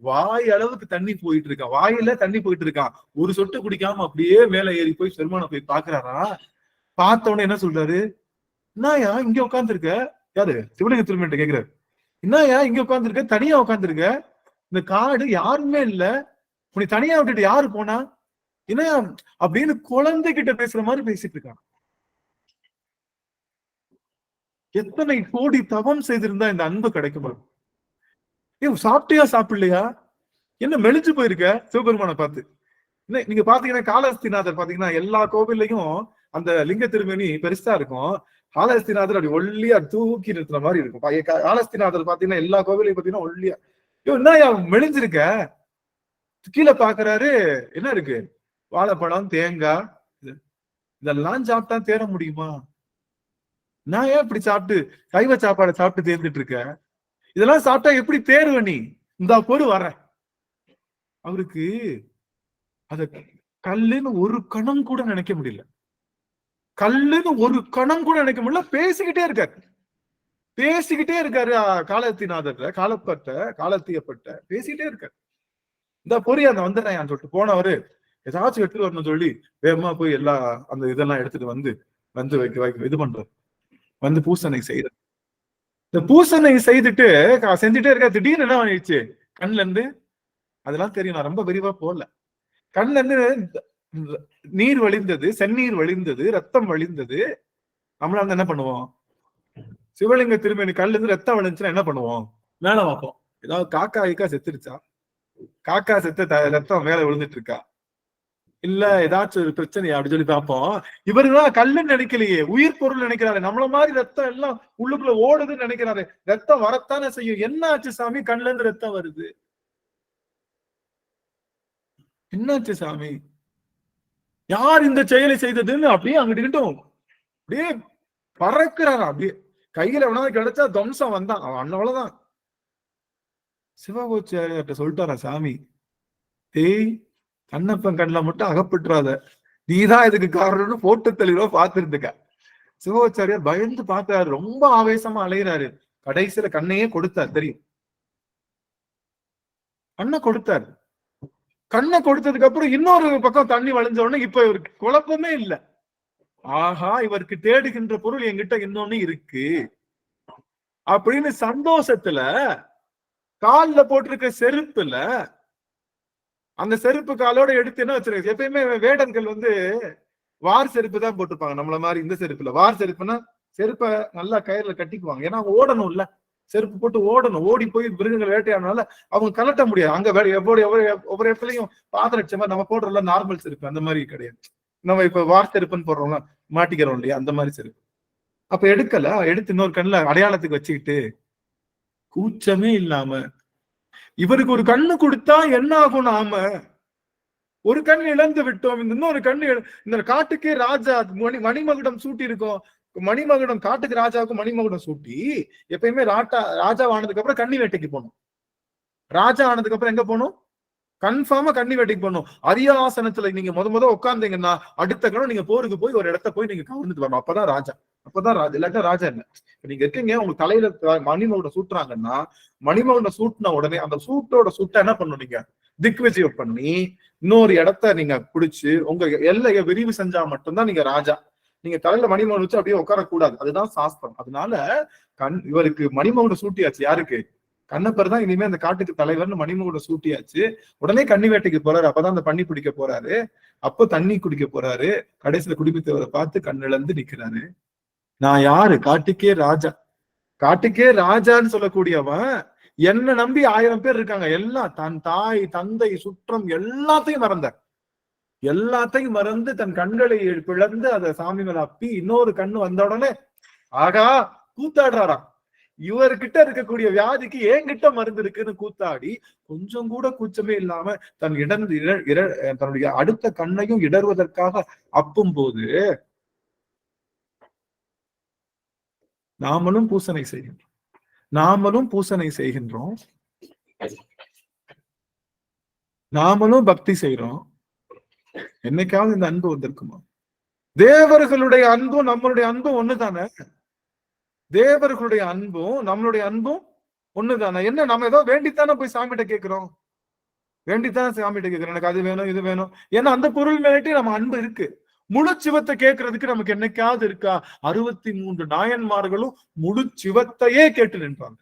வாய் அளவுக்கு தண்ணி போயிட்டு இருக்கான். வாயில தண்ணி போயிட்டு இருக்கான். ஒரு சொட்டு குடிக்காம அப்படியே மேல ஏறி போய் பெருமானை போய் பாக்குறாரா. பார்த்த உடனே என்ன சொல்றாரு? என்னயா இங்க உட்கார்ந்து இருக்க? யாரு? சிவலிங்க திருமணத்தை கேக்குறாரு. என்னயா இங்க உட்கார்ந்து இருக்க? தனியா உட்கார்ந்து இருக்க? இந்த காடு யாருமே இல்ல, உன்னை தனியா விட்டுட்டு யாரு போனா? என்ன அப்படின்னு குழந்தைகிட்ட பேசுற மாதிரி பேசிட்டு இருக்கான். எத்தனை கோடி தவம் செய்திருந்தா இந்த அன்பு கிடைக்குமா? சாப்பிட்டியா சாப்பிடலையா? என்ன மெலிஞ்சு போயிருக்க சிவபெருமானை பார்த்து? நீங்க பாத்தீங்கன்னா காளஹஸ்திநாதர் பாத்தீங்கன்னா எல்லா கோவில்லையும் அந்த லிங்க திருமேனி பெருசா இருக்கும். காளஹஸ்திநாதர் அப்படி ஒல்லியா தூக்கி நிறுத்துற மாதிரி இருக்கும். காளஹஸ்திநாதர் பாத்தீங்கன்னா எல்லா கோவிலையும் பாத்தீங்கன்னா ஒல்லியா. என்ன மெலிஞ்சிருக்க? கீழே பாக்குறாரு. என்ன இருக்கு? வாழைப்பழம், தேங்காய், இதெல்லாம் சாப்பிட்டா தேர முடியுமா? நான் ஏன் இப்படி சாப்பிட்டு சைவ சாப்பாடை சாப்பிட்டு தேர்ந்துட்டு இருக்க? இதெல்லாம் சாப்பிட்டா எப்படி தேர்வ நீ? இந்த பொறு வர அவருக்கு அத கல்லுன்னு ஒரு கணம் கூட நினைக்க முடியல. கல்லுன்னு ஒரு கணம் கூட நினைக்க முடியல. பேசிக்கிட்டே இருக்காரு காலத்திநாதர், காலத்தியப்பட்ட பேசிக்கிட்டே இருக்காரு. இந்த பொறி அந்த வந்துடுறேன் சொல்லிட்டு போனவரு ஏதாச்சும் எடுத்துட்டு வரணும்னு சொல்லி வேகமா போய் எல்லா அந்த இதெல்லாம் எடுத்துட்டு வந்து வைக்க இது பண்றாரு. வந்து பூசனை செய்யற. இந்த பூசனை செஞ்சுட்டே இருக்க. திடீர்னு என்ன ஆயிடுச்சு? கண்ணுல இருந்து அதெல்லாம் தெரியும். நான் ரொம்ப விரிவா போடல. கண்ணுல இருந்து நீர் வழிந்தது, செந்நீர் வழிந்தது, ரத்தம் வழிந்தது. நம்மளால என்ன பண்ணுவோம்? சிவலிங்க திருமேனி கண்ணுல இருந்து ரத்தம் வழிஞ்சுன்னா என்ன பண்ணுவோம்? மேல பார்ப்போம். ஏதாவது காக்கா செத்துருச்சா? காக்கா செத்த ரத்தம் மேல விழுந்துட்டு இருக்கா? இல்ல ஏதாச்சும் ஒரு பிரச்சனையா அப்படி சொல்லி பார்ப்போம். இவருதான் கல்லுன்னு நினைக்கலையே, உயிர் பொருள் நினைக்கிறாரு. நம்மள மாதிரி ரத்தம் எல்லாம் உள்ளுக்குள்ள ஓடுதுன்னு நினைக்கிறாரு. ரத்தம் வரத்தானே செய்யும். என்ன ஆச்சு சாமி? கண்ணுல இருந்து ரத்தம் வருது. என்னாச்சு சாமி? யார் இந்த செயலை செய்ததுன்னு அப்படியே அங்கிட்டும் அப்படியே பறக்கிறாரு. அப்படியே கையில எவனாவது கிடைச்சா துவம்சம் வந்தான் அவன் அவ்வளவுதான். சிவகோச்சாரியார்ட்ட சொல்லிட்டாரா சாமி, தேய் கண்ணப்பன் கண்ணுல மட்டும் அகப்பட்டுறாத, நீதான் இதுக்கு காரணம்னு போட்டு தெளிவா பார்த்துருந்துக்க. சிவகோச்சாரியார் பயந்து பார்த்தாரு. ரொம்ப ஆவேசமா அலைகிறாரு. கடைசியில கண்ணையே கொடுத்தார். தெரியும் கண்ணை கொடுத்தாரு. கண்ணை கொடுத்ததுக்கு அப்புறம் இன்னொரு பக்கம் தண்ணி வளைஞ்ச உடனே இப்ப இவருக்கு குழப்பமே இல்லை. ஆஹா, இவருக்கு தேடுகின்ற பொருள் என்கிட்ட இன்னொன்னு இருக்கு அப்படின்னு சந்தோஷத்துல கால்ல போட்டிருக்க செருப்புல அந்த செருப்பு காலோட எடுத்து என்ன வச்சிருக்க. எப்பயுமே வேடர்கள் வார் செருப்பு தான் போட்டிருப்பாங்க. நம்மள மாதிரி இந்த செருப்புல வார் செருப்புன்னா செருப்பை நல்லா கயிறுல கட்டிக்குவாங்க. ஏன்னா அவங்க ஓடணும் இல்ல, செருப்பு போட்டு ஓடணும். ஓடி போய் மிருகங்கள் வேட்டையானால அவங்க கலட்ட முடியாது. அங்க ஒவ்வொரு இடத்துலயும் பாதரட்ச மாதிரி நம்ம போடுறோம்ல நார்மல் செருப்பு, அந்த மாதிரி கிடையாது. நம்ம இப்ப வார் செருப்புன்னு போடுறோம்ல, மாட்டிக்கிறோம் இல்லையா, அந்த மாதிரி செருப்பு. அப்ப எடுத்து இன்னொரு கண்ணுல அடையாளத்துக்கு வச்சுக்கிட்டு கூச்சமே இல்லாம இவருக்கு ஒரு கண்ணு கொடுத்தா என்ன ஆகும், நாம ஒரு கண் இழந்து விட்டோம், இன்னொரு கண்ணு இந்த காட்டுக்கே ராஜா மணிமகுடம் சூட்டி இருக்கோம். மணிமகுடம் காட்டுக்கு ராஜாவுக்கும் மணிமகுடம் சூட்டி எப்பயுமே ராஜா ஆனதுக்கு அப்புறம் கன்னி வேட்டைக்கு போகணும். ராஜா ஆனதுக்கு அப்புறம் எங்க போகணும்? கன்ஃபார்மா கன்னி வேட்டைக்கு போகணும். அரியாசனத்துல நீங்க முத உட்கார்ந்தீங்கன்னா அடுத்த கணம் நீங்க போருக்கு போய் ஒரு இடத்த போய் நீங்க கவர்ந்துட்டு வரணும். அப்பதான் ராஜா. இல்லாட்டா ராஜா இல்ல. நீங்க இருக்கீங்க, உங்க தலையில மணிமகுடம் சூட்டுறாங்கன்னா மணிமகுடம் சூட்டின உடனே அந்த சூட்டோட சுட்ட என்ன பண்ணணும், நீங்க திக்விஜயம் பண்ணி இன்னொரு இடத்த நீங்க பிடிச்சு உங்க எல்லைய விரிவு செஞ்சா மட்டும்தான் நீங்க ராஜா. நீங்க தலையில மணிமகுடம் வச்சு அப்படியே உட்காரக்கூடாது. அதுதான் சாஸ்திரம். அதனால இவருக்கு மணிமகுடம் சூட்டியாச்சு. யாருக்கு? கண்ணப்பர் தான் இனிமே அந்த காட்டுக்கு தலைவர்னு மணிமகுடம் சூட்டியாச்சு. உடனே கன்னி வேட்டைக்கு போறாரு. அப்பதான் அந்த பண்ணி பிடிக்க போறாரு. அப்போ தண்ணி குடிக்க போறாரு. கடைசியில குடிப்பித்தவரை பார்த்து கண்ணிழந்து நிக்கிறாரு. நான் யாரு? காட்டுக்கே ராஜா. காட்டுக்கே ராஜான்னு சொல்லக்கூடியவன் என்ன நம்பி 1000 பேர் இருக்காங்க. எல்லாம் தன் தாய் தந்தை சுற்றம் எல்லாத்தையும் மறந்து தன் கண்களை பிளந்து அதை சாமி மேல அப்பி இன்னொரு கண்ணு வந்த உடனே ஆகா கூத்தாடுறாராம். இவர்கிட்ட இருக்கக்கூடிய வியாதிக்கு என்கிட்ட மருந்து இருக்குன்னு கூத்தாடி கொஞ்சம் கூட கூச்சமே இல்லாம தன்னுடைய அடுத்த கண்ணையும் இடர்வதற்காக அப்பும் போது நாமளும் பூசனை செய்கின்றோம். நாமளும் பக்தி செய்யறோம். என்னைக்காவது இந்த அன்பு வந்திருக்குமா? தேவர்களுடைய அன்பும் நம்மளுடைய அன்பும் ஒண்ணுதானே? தேவர்களுடைய அன்பும் நம்மளுடைய அன்பும் ஒண்ணுதானே? என்ன நம்ம ஏதோ வேண்டித்தானே போய் சாமிகிட்ட கேட்கிறோம். எனக்கு அது வேணும் இது வேணும். ஏன்னா அந்த பொருள் மேலிட்டு நம்ம அன்பு இருக்கு. முழு சிவத்தை கேட்கறதுக்கு நமக்கு என்னைக்காவது இருக்கா? 63 நாயன்மார்களும் முழு சிவத்தையே கேட்டு நின்றாங்க.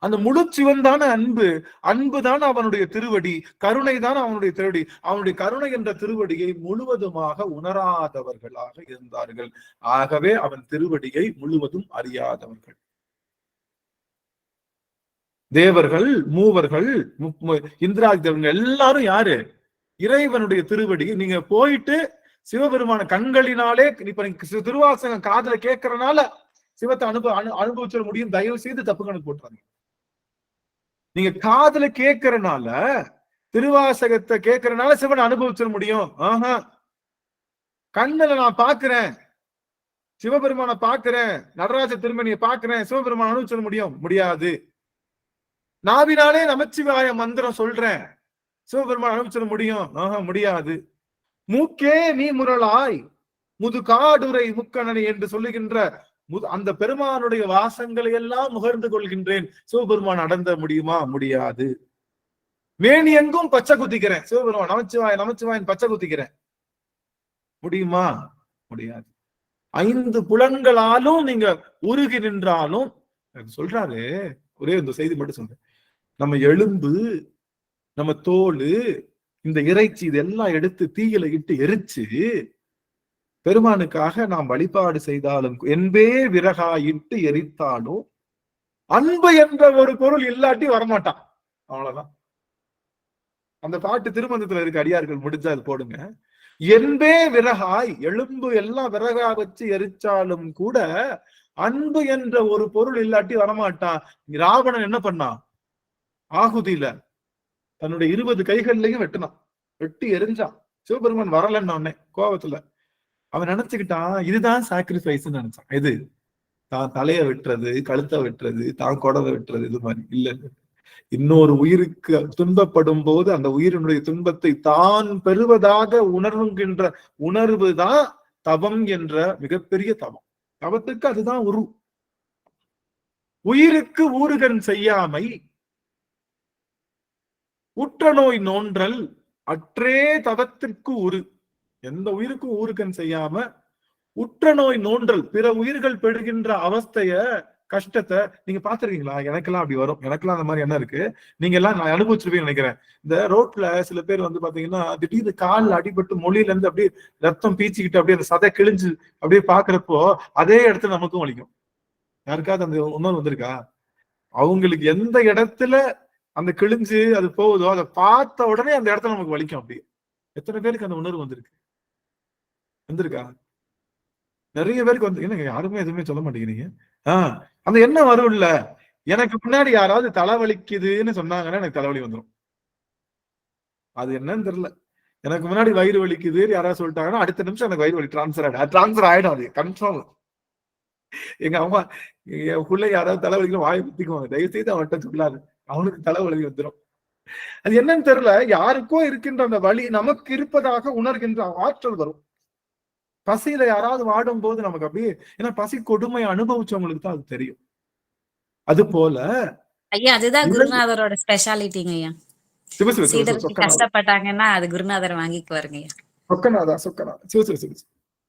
அந்த முழு சிவன் தான அன்பு தானே அவனுடைய திருவடி, கருணை தானே அவனுடைய திருவடி. அவனுடைய கருணை என்ற திருவடியை முழுவதுமாக உணராதவர்களாக இருந்தார்கள். ஆகவே அவன் திருவடியை முழுவதும் அறியாதவர்கள். தேவர்கள், மூவர்கள், இந்திராதி தேவர்கள் எல்லாரும் யாரு? இறைவனுடைய திருவடி. நீங்க போயிட்டு சிவபெருமான கண்களினாலே இப்ப திருவாசகம் காதுல கேட்கறதுனால சிவத்தை அனுபவிச்சிட முடியும். தயவு செய்து தப்பு கணக்கு போட்டுறாங்க. நீங்க காதுல கேட்கறனால திருவாசகத்தை கேட்கறனால சிவனை அனுபவிச்சிட முடியும். ஆஹா, கண்ணுல நான் பாக்குறேன், சிவபெருமான பாக்குறேன், நடராஜ திருமணியை பாக்குறேன், சிவபெருமான அனுபவிச்சிட முடியாது. நாவினாலே நமச்சிவாய மந்திரம் சொல்றேன், சிவபெருமான் அனுபவிச்சிட முடியும்? ஆஹா, முடியாது. மூக்கே நீ முரளாய் முதுகாடுரை முக்கணனை என்று சொல்லுகின்ற அந்த பெருமானுடைய வாசங்களை எல்லாம் முகர்ந்து கொள்கின்றேன், சிவபெருமான் அடந்த முடியுமா? முடியாது. மேனி எங்கும் பச்சை குத்திக்கிறேன், சிவபெருமான் நமச்சிவாயன் பச்சை குத்திக்கிறேன், முடியுமா? முடியாது. 5 புலன்களாலும் நீங்க உருகி நின்றாலும் சொல்றாரு. ஒரே இந்த செய்தி மட்டும் சொல்றேன். நம்ம எலும்பு, நம்ம தோல், இந்த இறைச்சி இதெல்லாம் எடுத்து தீயில இட்டு எரிச்சு பெருமானுக்காக நாம் வழிபாடு செய்தாலும், என்பே விறகாயிட்டு எரித்தாலும் அன்பு என்ற ஒரு பொருள் இல்லாட்டி வரமாட்டான். அவ்வளவுதான். அந்த பாட்டு திருமந்தத்துல இருக்கு, அடியார்கள் முடிஞ்சா அது போடுங்க. என்பே விறகாய், எலும்பு எல்லாம் விறகா வச்சு எரிச்சாலும் கூட அன்பு என்ற ஒரு பொருள் இல்லாட்டி வரமாட்டான். ராவணன் என்ன பண்ணான்? ஆகுதியில தன்னுடைய 20 கைகள்லையும் வெட்டி எரிஞ்சான். சிவபெருமான் வரலன்னு கோபத்துல அவன் நினைச்சுக்கிட்டான் இதுதான் சாக்ரிஃபைஸ் நினைச்சான். எது? தான் தலைய வெட்டுறது, கழுத்தை வெட்டுறது, தான் குடலை வெட்டுறது, இது மாதிரி இல்ல. இன்னொரு உயிருக்கு துன்பப்படும் போது அந்த உயிரினுடைய துன்பத்தை தான் பெறுவதாக உணர்கின்ற உணர்வு தான் தவம் என்ற மிகப்பெரிய தவம். தவத்துக்கு அதுதான் உயிருக்கு ஊறுகன் செய்யாமை, உற்ற நோய் நோன்றல் அற்றே தவத்திற்கு உரு. எந்த உயிருக்கும் ஊருக்கன் செய்யாம உற்ற நோய் நோன்றல், பிற உயிர்கள் பெறுகின்ற அவஸ்தைய கஷ்டத்தை நீங்க பாத்துருக்கீங்களா? எனக்கெல்லாம் அப்படி வரும். எனக்கெல்லாம் அந்த மாதிரி என்ன இருக்கு, நீங்க எல்லாம் நான் அனுபவிச்சிருப்பீங்கன்னு நினைக்கிறேன். இந்த ரோட்ல சில பேர் வந்து பாத்தீங்கன்னா திடீர்னு காலில் அடிபட்டு மொழியில இருந்து அப்படியே ரத்தம் பீச்சிக்கிட்டு அப்படியே அந்த சதை கிழிஞ்சு அப்படியே பாக்குறப்போ அதே இடத்துல நமக்கும் வலிக்கும். யாருக்காவது அந்த உணர்வு வந்திருக்கா? அவங்களுக்கு எந்த இடத்துல அந்த கிழிஞ்சு அது போகுதோ அதை பார்த்த உடனே அந்த இடத்துல நமக்கு வலிக்கும். அப்படியே எத்தனை பேருக்கு அந்த உணர்வு வந்திருக்கா? நிறைய பேருக்கு வந்து என்னங்க யாருமே எதுவுமே சொல்ல மாட்டேங்கிறீங்க. அந்த எண்ணம் வரும் இல்ல, எனக்கு முன்னாடி யாராவது தலைவலிக்குதுன்னு சொன்னாங்கன்னா எனக்கு தலைவலி வந்துடும். அது என்னன்னு தெரியல. எனக்கு முன்னாடி வயிறு வலிக்குது யாராவது சொல்லிட்டாங்கன்னா அடுத்த நிமிஷம் எனக்கு வயிறு வலி டிரான்ஸ்பர் ஆயிடும். அது கன்ஃபார்ம். எங்க அம்மா என் பிள்ளை யாராவது தலைவலிக்கணும் வாயை குத்திக்குவாங்க, தயவு செய்து அவன்கிட்ட சொல்லாது, அவனுக்கு தலைவலி வந்துடும். அது என்னன்னு தெரியல, யாருக்கோ இருக்கின்ற அந்த வலி நமக்கு இருப்பதாக உணர்கின்ற ஆற்றல் வரும். பசியில யாராவது வாடும் போது நமக்கு அப்படியே, ஏன்னா பசி கொடுமையை அனுபவிச்சவங்களுக்கு தான் அது தெரியும். அது போல ஐயா அதுதான் குருநாதரோட ஸ்பெஷாலிட்டிங்க ஐயா. கஷ்டப்பட்டாங்கன்னா அது குருநாதர் வாங்கிக்குவாருங்க ஐயா. சொக்கநாதா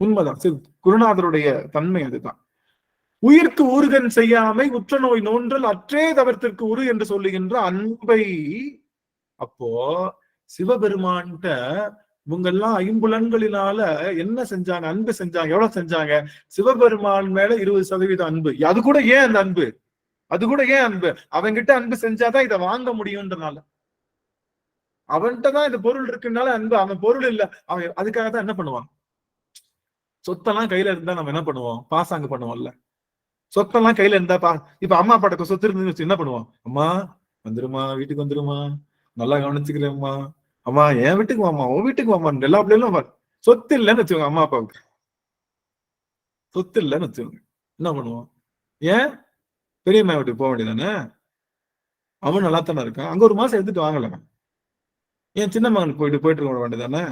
உண்மைதான். குருநாதருடைய தன்மை அதுதான். உயிர்க்கு ஊறுகன் செய்யாமை உற்ற நோய் நோன்றல் அற்றே தவிர்த்திற்கு உரு என்று சொல்லுகின்ற அன்பை அப்போ சிவபெருமான்கிட்ட இவங்க எல்லாம் ஐம்புலன்களினால என்ன செஞ்சாங்க? அன்பு செஞ்சாங்க. எவ்வளவு செஞ்சாங்க? சிவபெருமான் மேல 20% அன்பு. அது கூட ஏன் அந்த அன்பு? அவன்கிட்ட அன்பு செஞ்சாதான் இதை வாங்க முடியும்ன்றனால, அவன்கிட்ட தான் இந்த பொருள் இருக்குனால அன்பு. அவன் பொருள் இல்ல, அவன் அதுக்காக தான் என்ன பண்ணுவான்? சொத்தெல்லாம் கையில இருந்தா நம்ம என்ன பண்ணுவோம்? பாசாங்க பண்ணுவோம்ல. சொத்தெல்லாம் கையில இருந்தா இப்ப அம்மா அப்பாட்ட சொத்து இருந்து என்ன பண்ணுவோம்? அம்மா வந்துருமா, வீட்டுக்கு வந்துருமா, நல்லா கவனிச்சுக்கிறேம்மா, அம்மா என் வீட்டுக்கு வாமா, உன் வீட்டுக்கு வாமா, எல்லா பிள்ளைகளும் சொத்து இல்லைன்னு வச்சுக்கோங்க. அம்மா அப்பாவுக்கு சொத்து இல்லைன்னு வச்சுக்கோங்க, என்ன பண்ணுவோம்? ஏன் பெரியம்மா வீட்டுக்கு போக வேண்டியதானே? அவன் நல்லா தானே இருக்கான், அங்க ஒரு மாசம் எடுத்துட்டு வாங்கல. ஏன் சின்ன மகனுக்கு போயிட்டு இருக்க வேண்டியதானே?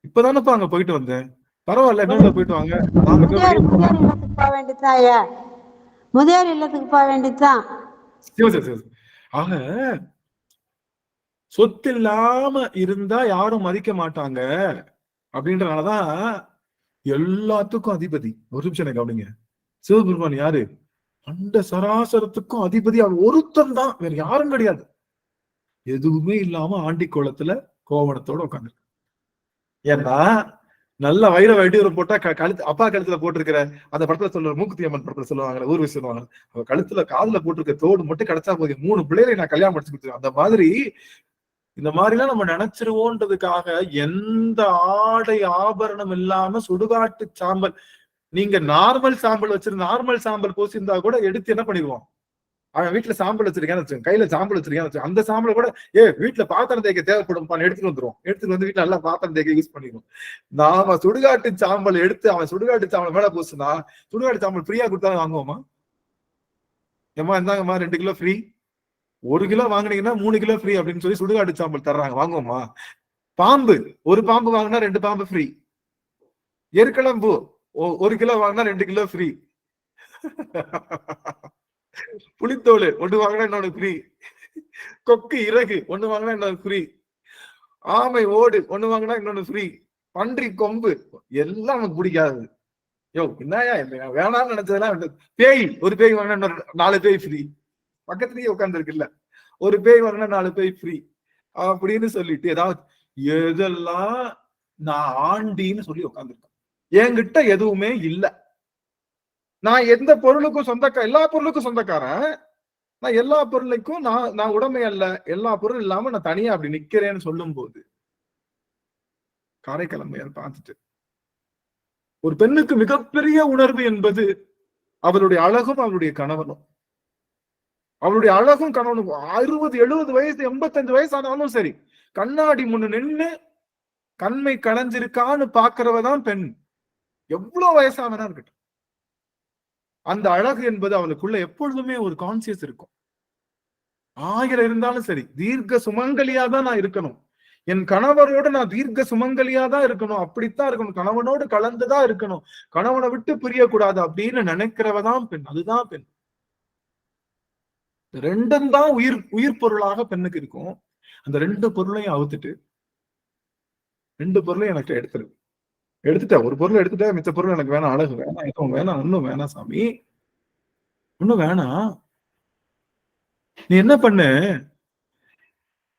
இப்பதானப்பா அங்க போயிட்டு வந்தேன், பரவாயில்ல என்ன போயிட்டு வாங்க. முதியோர் இல்லத்துக்கு போக வேண்டியதுதான். ஆக சொத்து இல்லாம இருந்தா யாரும் மதிக்க மாட்டாங்க அப்படின்றனாலதான் எல்லாத்துக்கும் அதிபதி. ஒரு நிமிஷம் எனக்கு கவனிங்க. சிவபெருமான் யாரு? அந்த சராசரத்துக்கும் அதிபதி அவர் ஒருத்தன் தான், வேற யாரும் கிடையாது. எதுவுமே இல்லாம ஆண்டி கோலத்துல கோவணத்தோட உட்காந்து. ஏன்னா நல்ல வைர வடிவம் போட்டா கழுத்து அப்பா கழுத்துல போட்டிருக்கிற அந்த படத்துல சொல்ற மூக்குத்தி அம்மன் படத்துல சொல்லுவாங்க, ஊர்வசி சொல்லுவாங்க, அவ கழுத்துல காதுல போட்டிருக்க தோடு மட்டும் கிடைச்சா போதும் 3 பிள்ளைகளை நான் கல்யாணம் முடிச்சு கொடுத்துருவேன். அந்த மாதிரி இந்த மாதிரி எல்லாம் நம்ம நினைச்சிருவோன்றதுக்காக எந்த ஆடை ஆபரணம் இல்லாம சுடுகாட்டு சாம்பல், நீங்க நார்மல் சாம்பல் வச்சிருந்த நார்மல் சாம்பல் பூசிருந்தா கூட எடுத்து என்ன பண்ணிடுவோம்? அவன் வீட்டுல சாம்பல் வச்சிருக்கேன்னு வச்சுக்கோங்க, கையில சாம்பல் வச்சிருக்கேன்னு அந்த சாம்பலை கூட வீட்டுல பாத்திரம் தேய்க்க தேவைப்படும் எடுத்துட்டு வந்துடும். எடுத்துட்டு வந்து வீட்டுல நல்லா பாத்திரம் தேய்க்க யூஸ் பண்ணிடுவோம். நாம சுடுகாட்டு சாம்பல் எடுத்து அவன் சுடுகாட்டு சாம்பல் மேல பூசுனா சுடுகாட்டு சாம்பல் ஃப்ரீயா கொடுத்தாலும் வாங்குவோமா? ஏமா இருந்தாங்கம்மா 2 கிலோ ஃப்ரீ, 1 கிலோ வாங்கினீங்கன்னா 3 கிலோ ஃப்ரீ அப்படின்னு சொல்லி சுடுகாட்டு சாம்பல் தர்றாங்க, வாங்குவோமா? பாம்பு, ஒரு பாம்பு வாங்கினா 2 பாம்பு ஃப்ரீ. எருக்களம்பூ 1 கிலோ வாங்கினா 2 கிலோ ஃப்ரீ. புளித்தோல் 1 வாங்கினா இன்னொன்னு ஃப்ரீ. கொக்கு இறகு 1 வாங்கினா இன்னொன்னு ஃப்ரீ. ஆமை ஓடு 1 வாங்கினா இன்னொன்னு ஃப்ரீ. பன்றி கொம்பு எல்லாம் நமக்கு பிடிக்காது. என்னயா வேணாம்னு நினைச்சதெல்லாம். பேய், ஒரு பேய் வாங்கினா இன்னொரு 4 பேய் ஃப்ரீ. பக்கத்துலயே உட்கார்ந்து இருக்குல்ல, ஒரு பேய் வாங்கினா 4 பேய் ஃப்ரீ அப்படின்னு சொல்லிட்டு ஏதாவது எதெல்லாம் நான் ஆண்டின்னு சொல்லி உட்கார்ந்துருக்கேன். என்கிட்ட எதுவுமே இல்ல, நான் எந்த பொருளுக்கும் எல்லா பொருளுக்கும் சொந்தக்காரன், நான் எல்லா பொருளுக்கும் நான் உடைமை அல்ல, எல்லா பொருளும் இல்லாம நான் தனியா அப்படி நிக்கிறேன்னு சொல்லும் போது காரைக்கிழமையார் பார்த்துட்டு, ஒரு பெண்ணுக்கு மிகப்பெரிய உணர்வு என்பது அவளுடைய அழகும் அவளுடைய கணவனும். அவளுடைய அழகும் கணவனும் 60, 70 வயசு 85 வயசு ஆனாலும் சரி, கண்ணாடி முன்னு நின்று கண்மை களைஞ்சிருக்கான்னு பாக்குறவதான் பெண். எவ்வளவு வயசானதா இருக்கட்டும், அந்த அழகு என்பது அவளுக்குள்ள எப்பொழுதுமே ஒரு கான்சியஸ் இருக்கும். 1000 இருந்தாலும் சரி, தீர்க்க சுமங்கலியா தான் நான் இருக்கணும், என் கணவரோட நான் தீர்க்க சுமங்கலியா தான் இருக்கணும், அப்படித்தான் இருக்கணும், கணவனோடு கலந்துதான் இருக்கணும், கணவனை விட்டு பிரியக்கூடாது அப்படின்னு நினைக்கிறவதான் பெண். அதுதான் பெண். 2ம் தான் உயிர் பொருளாக பெண்ணுக்கு இருக்கும். அந்த 2 பொருளையும் அவுத்துட்டு 2 பொருளையும் எனக்கு எடுத்துட்டேன். ஒரு பொருளை எடுத்துட்டேன், மிச்ச பொருள் எனக்கு வேணாம், அழகு வேணாம், எதுவும் வேணாம், ஒன்னும் வேணாம் சாமி, ஒன்னும் வேணாம். நீ என்ன பண்ணு,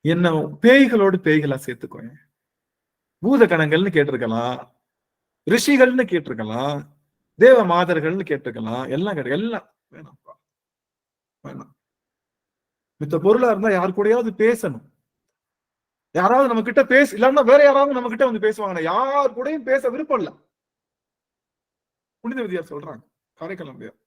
என்ன பேய்களோடு பேய்களா சேர்த்துக்கோ. பூத கணங்கள்னு கேட்டிருக்கலாம், ரிஷிகள்னு கேட்டிருக்கலாம், தேவ மாதர்கள்னு கேட்டிருக்கலாம், எல்லாம் எல்லாம் வேணாம்ப்பா, வேணாம். மித்த பொருளா இருந்தா யாரு கூடயாவது பேசணும், யாராவது நம்ம கிட்ட இல்லன்னா வேற யாராவது நம்ம கிட்ட வந்து பேசுவாங்க. யார் கூடயும் பேச விருப்பம் இல்ல. புனித விதியார் சொல்றாங்க, காரைக்கால் நம்பியார்.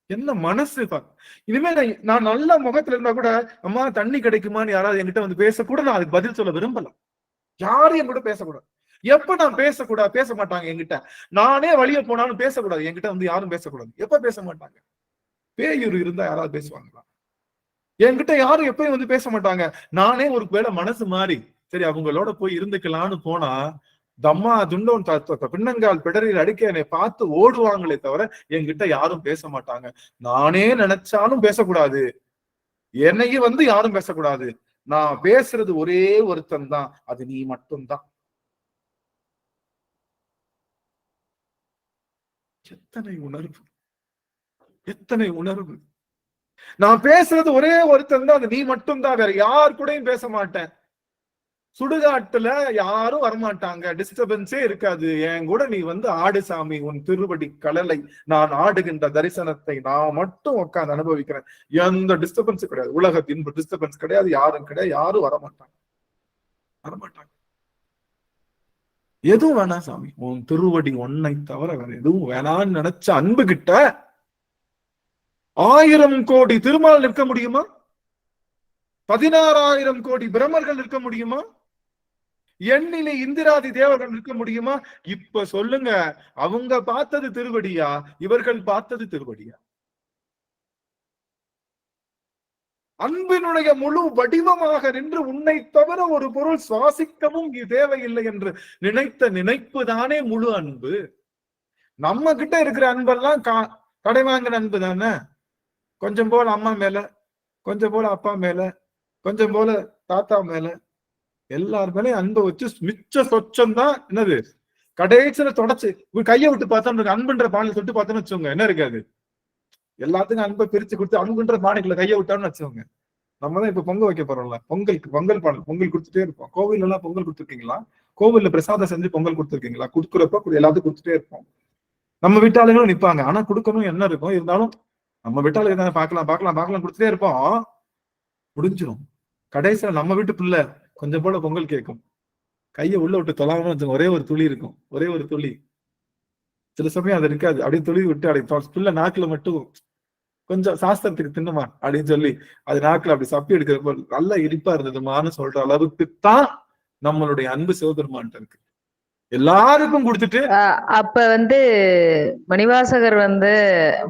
என்ன மனசு பாரு. இனிமே நான் நல்ல முகத்துல இருந்தா கூட, அம்மா தண்ணி கிடைக்குமான்னு யாராவது என்கிட்ட வந்து பேசக்கூட நான் அதுக்கு பதில் சொல்ல விரும்பல. யாரும் என்கிட்ட பேசக்கூடாது. எப்ப நான் பேச மாட்டாங்க என்கிட்ட. நானே வழிய போனாலும் பேசக்கூடாது, என்கிட்ட வந்து யாரும் பேசக்கூடாது. எப்ப பேச மாட்டாங்க? பேயூர் இருந்தா யாராவது பேசுவாங்களா? என்கிட்ட யாரும் எப்பயும் வந்து பேச மாட்டாங்க. நானே ஒரு வேளை மனசு மாறி சரி அவங்களோட போய் இருந்துக்கலான்னு போனா, தம்மா துண்டோன் பின்னங்கால் பிடரில் அடிக்க என்னை பார்த்து ஓடுவாங்களே தவிர என்கிட்ட யாரும் பேச மாட்டாங்க. நானே நினைச்சாலும் பேசக்கூடாது, என்னையும் வந்து யாரும் பேசக்கூடாது. நான் பேசுறது ஒரே ஒருத்தன் தான், அது நீ மட்டும்தான். எத்தனை உணர்வு, எத்தனை உணர்வு. நான் பேசுறது ஒரே ஒருத்தன் தான், அது நீ மட்டும்தான், வேற யார் கூடயும் பேச மாட்டேன். சுடுகாட்டுல யாரும் வரமாட்டாங்க, டிஸ்டர்பன்ஸே இருக்காது. என் கூட நீ வந்து ஆடு சாமி, உன் திருவடி கடலை நான் ஆடுகின்ற தரிசனத்தை நான் மட்டும் உட்கார்ந்து அனுபவிக்கிறேன். எந்த டிஸ்டர்பன்ஸும் கிடையாது, உலகத்தின் டிஸ்டர்பன்ஸ் கிடையாது, யாரும் கிடையாது, யாரும் வரமாட்டாங்க. எதுவும் வேணாம் சாமி, உன் திருவடி ஒன்னை தவிர வேற எதுவும் வேணான்னு நினைச்ச அன்பு கிட்ட 1000 கோடி திருமால் நிற்க முடியுமா? 16,000 கோடி பிரம்மர்கள் நிற்க முடியுமா? எண்ணிலே இந்திராதி தேவர்கள் நிற்க முடியுமா? இப்ப சொல்லுங்க, அவங்க பார்த்தது திருவடியா, இவர்கள் பார்த்தது திருவடியா? அன்பினுடைய முழு வடிவமாக நின்று உன்னை தவிர ஒரு பொருள் சுவாசிக்கவும் தேவையில்லை என்று நினைத்த நினைப்பு தானே முழு அன்பு. நம்ம கிட்ட இருக்கிற அன்பெல்லாம் கடை வாங்கின அன்பு தானே. கொஞ்சம் போல அம்மா மேல, கொஞ்சம் போல அப்பா மேல, கொஞ்சம் போல தாத்தா மேல, எல்லார் மேலயும் அன்பை வச்சு மிச்ச சொச்சம்தான் என்னது கடைசியில தொடச்சு கையை விட்டு பார்த்தா அன்புன்ற பானையில தொட்டு பார்த்தோன்னு வச்சுக்கோங்க, என்ன இருக்காது? எல்லாத்துக்கும் அன்பை பிரிச்சு கொடுத்து அன்புன்ற பானைக்குள்ள கையை விட்டான்னு வச்சுக்கோங்க. நம்ம தான் இப்ப பொங்கல் வைக்க போறோம்ல, பொங்கல் பாடல் பொங்கல் கொடுத்துட்டே இருப்போம். கோவில் எல்லாம் பொங்கல் கொடுத்துருக்கீங்களா? கோவில்ல பிரசாதம் செஞ்சு பொங்கல் கொடுத்துருக்கீங்களா? கொடுக்குறப்ப எல்லாத்துக்கும் கொடுத்துட்டே இருப்போம். நம்ம வீட்டாளுங்களும் நிப்பாங்க, ஆனா கொடுக்கணும் என்ன இருக்கும், இருந்தாலும் நம்ம வீட்டாளுக்கு தானே பார்க்கலாம் கொடுத்துட்டே இருப்போம். முடிஞ்சிடும். கடைசியில நம்ம வீட்டு பிள்ளை கொஞ்சம் போல பொங்கல் கேட்கும், கையை உள்ள விட்டு தொலாம வச்சுக்கோங்க, ஒரே ஒரு துளி இருக்கும், ஒரே ஒரு துளி. சில சமயம் அது இருக்காது, அப்படியே துளி விட்டு அப்படி பிள்ளை நாக்குல மட்டும் கொஞ்சம் சாஸ்திரத்துக்கு தின்னுமா அப்படின்னு சொல்லி அது நாக்குல அப்படி சப்பி எடுக்கிறப்ப நல்லா இனிப்பா இருந்ததுமான்னு சொல்ற அளவுக்கு தான் நம்மளுடைய அன்பு சிவபெருமான்ட்ட இருக்கு. எல்லாருக்கும் கொடுத்துட்டு அப்ப வந்து மணிவாசகர் வந்து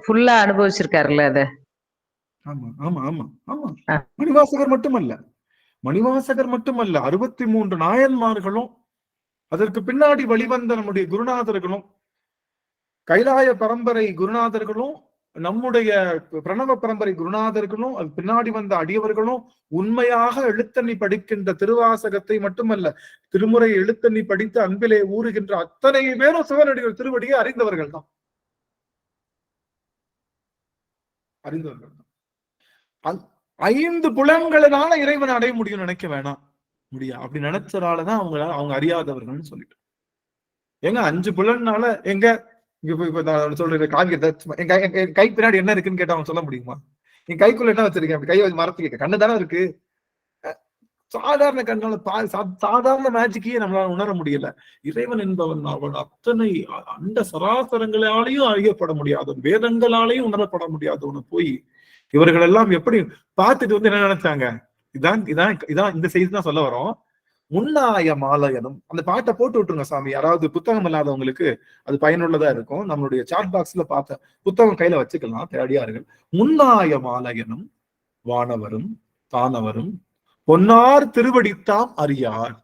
ஃபுல்லா அனுபவிச்சிருக்காருல்ல அத. ஆமா ஆமா ஆமா ஆமா மணிவாசகர் மட்டுமல்ல 63 நாயன்மார்களும் அதற்கு பின்னாடி வழிவந்த நம்முடைய குருநாதர்களும் கைலாய பரம்பரை குருநாதர்களும் நம்முடைய பிரணவ பரம்பரை குருநாதர்களும் அது பின்னாடி வந்த அடியவர்களும் உண்மையாக எழுத்தண்ணி படிக்கின்ற திருவாசகத்தை மட்டுமல்ல திருமுறை எழுத்தண்ணி படித்து அன்பிலே ஊறுகின்ற அத்தனை பேரும் சிவனடிகள் திருவடியை அறிந்தவர்கள் தான். 5 புலன்களினால இறைவனை அடைய முடியும் நினைக்க வேணாம். அப்படி நினைச்சதாலதான் அவங்க அறியாதவர்கள்னு சொல்லிட்டு. எங்க 5 புலன்னால எங்க சொல்றேன் காவியத்தை என் கை பின்னாடி என்ன இருக்குன்னு கேட்டா அவன் சொல்ல முடியுமா? என் கைக்குள்ள என்ன வச்சிருக்கேன், கையை மரத்துக்கு கண்ணு தானே இருக்கு. சாதாரண கண்ணால சாதாரண மேஜிக்கையே நம்மளால உணர முடியல. இறைவன் என்பவன் அவன் அத்தனை அந்த சராசரங்களாலையும் அறியப்பட முடியாதவன், வேதங்களாலையும் உணரப்பட முடியாதவனு போய் இவர்கள் எல்லாம் எப்படி பார்த்துட்டு வந்து என்ன நினைச்சாங்க? இதான் இந்த செய்தி தான் சொல்ல வரோம். முன்னாய மாலயனும் அந்த பாட்டை போட்டு விட்டுருங்க சாமி. யாராவது புத்தகம் இல்லாதவங்களுக்கு அது பயனுள்ளதா இருக்கும். நம்மளுடைய சாட் பாக்ஸ்ல பார்த்த புத்தகம் கையில வச்சுக்கலாம் தேடியார்கள். முன்னாய மாலயனும் வானவரும் தானவரும் பொன்னார் திருவடித்தாம் அறியார்.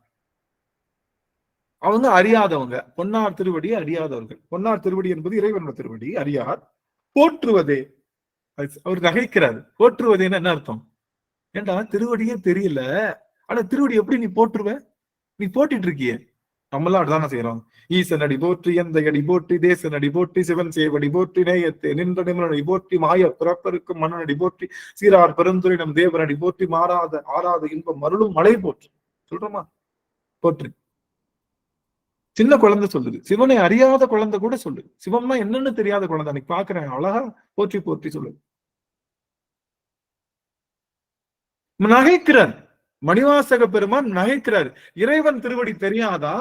அவங்க அறியாதவங்க, பொன்னார் திருவடி அறியாதவர்கள். பொன்னார் திருவடி என்பது இறைவனோட திருவடி, அறியார் போற்றுவதே. அவர் நகைக்கிறார். போற்றுவதேன்னு என்ன அர்த்தம்? ஏண்டா திருவடியே தெரியல, ஆனா திருவடி எப்படி நீ போட்டுருவ? நீ போட்டுட்டு இருக்கியே. நம்மளாம் அப்படிதானே செய்யறோம். ஈசன் அடி போற்றி, எந்த அடி போற்றி, தேசன் அடி போற்றி, சிவன் சேவடி போற்றி, நேயத்தை நின்ற நிமலடி போற்றி, மாய பிறப்பருக்கும் மன்னனடி போற்றி, சீரார் பெருந்துரை நம் தேவனடி போற்றி, மாறாத ஆறாத இன்பம் மருளும் மழை போற்றி. சொல்றோமா? போற்றி. சின்ன குழந்தை சொல்லுது, சிவனை அறியாத குழந்தை கூட சொல்லுது. சிவம்னா என்னன்னு தெரியாத குழந்தை அன்னைக்கு பாக்குறேன், அழகா போற்றி போற்றி சொல்லுது. நகைக்கிறார் மணிவாசக பெருமான், நகைக்கிறார். இறைவன் திருவடி தெரியாதா,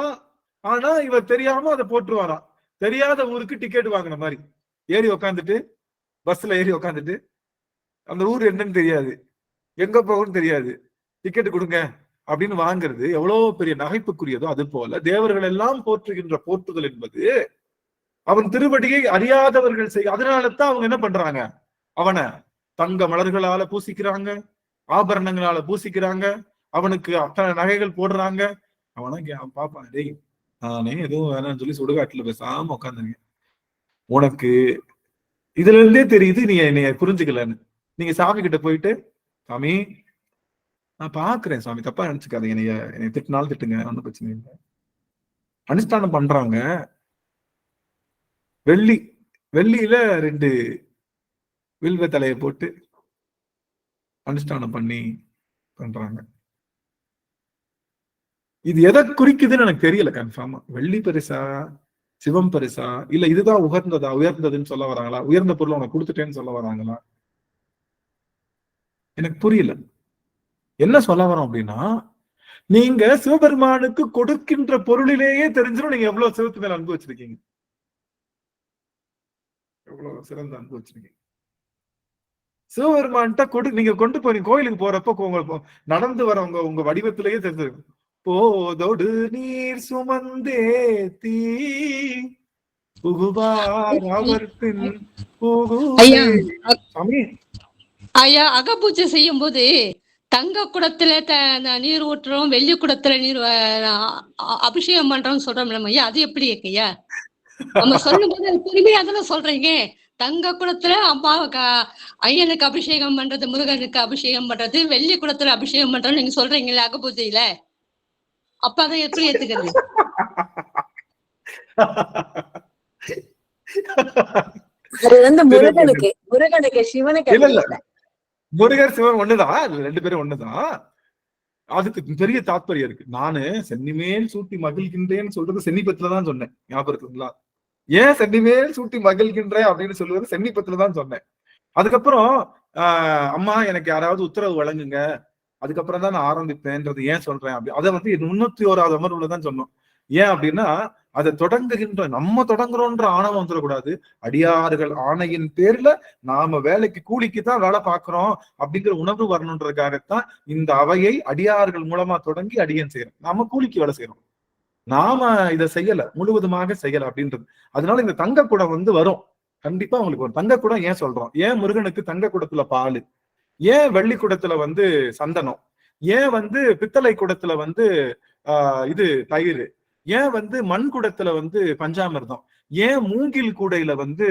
ஆனா இவர் தெரியாம அதை போட்டுருவாராம். தெரியாத ஊருக்கு டிக்கெட் வாங்கின மாதிரி ஏறி உக்காந்துட்டு, பஸ்ல ஏறி உக்காந்துட்டு, அந்த ஊர் என்னன்னு தெரியாது, எங்க போகணும்னு தெரியாது, டிக்கெட் கொடுங்க அப்படின்னு வாங்குறது எவ்வளவு பெரிய நகைப்புக்குரியதோ, அது போல தேவர்கள் எல்லாம் போற்றுகின்ற போற்றுதல் என்பது அவன் திருவடியை அறியாதவர்கள் செய்ய. அதனாலதான் அவங்க என்ன பண்றாங்க, அவனை தங்க மலர்களால பூசிக்கிறாங்க, ஆபரணங்களால பூசிக்கிறாங்க, அவனுக்கு அத்தனை நகைகள் போடுறாங்க. அவனா பாப்பான், டேய் நானே எதுவும் வேணாம்னு சொல்லி சுடுகாட்டுல பேசாம உட்காந்துருங்க, உனக்கு இதுல இருந்தே தெரியுது நீ என்னைய புரிஞ்சுக்கலன்னு. நீங்க சாமி கிட்ட போயிட்டு, சாமி நான் பாக்குறேன் சாமி, தப்பா நினைச்சுக்காதீங்க, என்னைய திட்டினாலும் திட்டுங்க, ஒன்னும் பிரச்சனை இல்லை. அனுஷ்டானம் பண்றாங்க, வெள்ளியில 2 வில்வ தலையை போட்டு அனுஷ்டானம் பண்ணி பண்றாங்க. இது எதை குறிக்குதுன்னு எனக்கு தெரியல கன்ஃபார்மா. வெள்ளி பெருசா, சிவம் பெருசா, இல்ல இதுதான் உயர்ந்ததுன்னு சொல்ல வராங்களா, உயர்ந்த பொருள் உனக்கு கொடுத்துட்டேன்னு சொல்ல வராங்களா, எனக்கு புரியல. என்ன சொல்ல வரோம் அப்படின்னா, நீங்க சிவபெருமானுக்கு கொடுக்கின்ற பொருளிலேயே தெரிஞ்சிடும் நீங்க எவ்வளவு சிவத்து மேல அன்பு வச்சிருக்கீங்க, எவ்வளவு சிறந்த அன்பு வச்சிருக்கீங்க. சிவபெருமான்கிட்ட நீங்க கொண்டு போய் கோயிலுக்கு போறப்ப நடந்து வரவங்க உங்க வடிவத்திலேயே தெரிஞ்சிருக்கும். போதோடு நீர் சுமந்தே தீ புகுவார் அவர் பின் ஐயா, அகப்பூஜை செய்யும் போது தங்க குடத்துல நீர் ஊற்றுறோம், வெள்ளி குடத்துல நீர் அபிஷேகம் பண்றோம்னு சொல்றோம் ஐயா, அது எப்படி ஐயா? நம்ம சொல்லும் போது பெருமையா தானே சொல்றீங்க. தங்க குடத்துல அம்மாவுக்கு ஐயனுக்கு அபிஷேகம் பண்றது, முருகனுக்கு அபிஷேகம் பண்றது, வெள்ளி குடத்துல அபிஷேகம் பண்றோம்னு நீங்க சொல்றீங்களா அகப்பூஜையில? அப்ப அதை எப்படி ஏத்துக்கிறது? அது வந்து முருகனுக்கு சிவனுக்கு இல்ல, முருகர் சிவன் ஒண்ணுதான், 2 பேரும் ஒண்ணுதான். அதுக்கு பெரிய தாத்பரியம் இருக்கு. நானு சென்னிமேல் சூட்டி மகிழ்கின்றேன்னு சொல்றது சென்னிப்பத்துலதான் சொன்னேன், ஞாபகம் இருக்குங்களா? ஏன் சென்னிமேல் சூட்டி மகிழ்கின்றேன் அப்படின்னு சொல்லுவது சென்னிப்பத்துலதான் சொன்னேன். அதுக்கப்புறம் அம்மா எனக்கு யாராவது உத்தரவு வழங்குங்க, அதுக்கப்புறம் தான் நான் ஆரம்பிப்பேன்றது ஏன் சொல்றேன் அப்படி, அதை வந்து 301வது அமர்வுலதான் சொன்னோம். ஏன் அப்படின்னா, அதை தொடங்குகின்ற நம்ம தொடங்குறோன்ற ஆணவம் வந்துடக்கூடாது. அடியார்கள் ஆணையின் பேர்ல நாம வேலைக்கு கூலிக்கு தான் வேலை பார்க்கிறோம் அப்படிங்கிற உணர்வு வரணுன்றதுக்காகத்தான் இந்த அவையை அடியார்கள் மூலமா தொடங்கி அடியன் செய்யறோம். நாம கூலிக்கு வேலை செய்யறோம், நாம இதை செய்யல, முழுவதுமாக செய்யல அப்படின்றது. அதனால இந்த தங்க குடம் வந்து வரும், கண்டிப்பா உங்களுக்கு ஒரு தங்க குடம். ஏன் சொல்றோம்? ஏன் முருகனுக்கு தங்க குடத்துல பால், ஏன் வெள்ளி குடத்துல வந்து சந்தனம், ஏன் வந்து பித்தளை குடத்துல வந்து இது தயிர், ஏன் வந்து மண் குடத்துல வந்து பஞ்சாமிர்தம், ஏன் மூங்கில் கூடையில வந்து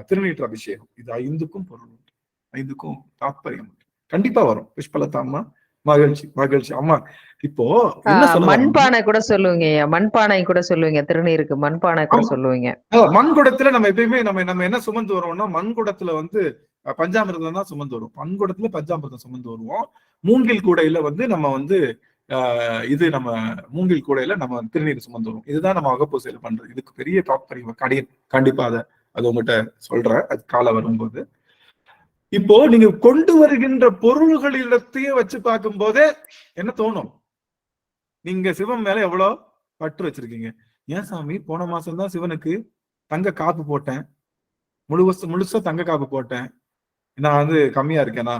திருநீற்று அபிஷேகம்? இது 5க்கும் பொருள் உண்டு, 5க்கும் தாத்பரியம் உண்டு. கண்டிப்பா வரும். புஷ்பலதாம்மா மகிழ்ச்சி அம்மா. இப்போ மண்பானை கூட சொல்லுவீங்க, மண்பானை கூட சொல்லுவீங்க, திருநீருக்கு மண்பானை கூட சொல்லுவீங்க. மண் குடத்துல நம்ம எப்பயுமே நம்ம என்ன சுமந்து வருவோம்னா, மண் குடத்துல வந்து பஞ்சாமிர்தம் தான் சுமந்து வரும், மண் குடத்துல பஞ்சாமிர்தம் சுமந்து வருவோம். மூங்கில் கூடையில வந்து நம்ம வந்து இது நம்ம மூங்கில் கூடையில நம்ம திருநீர் சுமந்து வரும். இதுதான் நம்ம அகப்பூசையில பண்றது. இதுக்கு பெரிய தாத்பரியம் கண்டிப்பா அது உங்ககிட்ட சொல்றேன், அது கால வரும்போது. இப்போ நீங்க கொண்டு வருகின்ற பொருள்களிடத்தையே வச்சு பார்க்கும் போதே என்ன தோணும்? நீங்க சிவன் மேல எவ்வளவு பற்று வச்சிருக்கீங்க. ஏன் சாமி, போன மாசம் தான் சிவனுக்கு தங்க காப்பு போட்டேன், முழுசா தங்க காப்பு போட்டேன், நான் வந்து கம்மியா இருக்கேனா,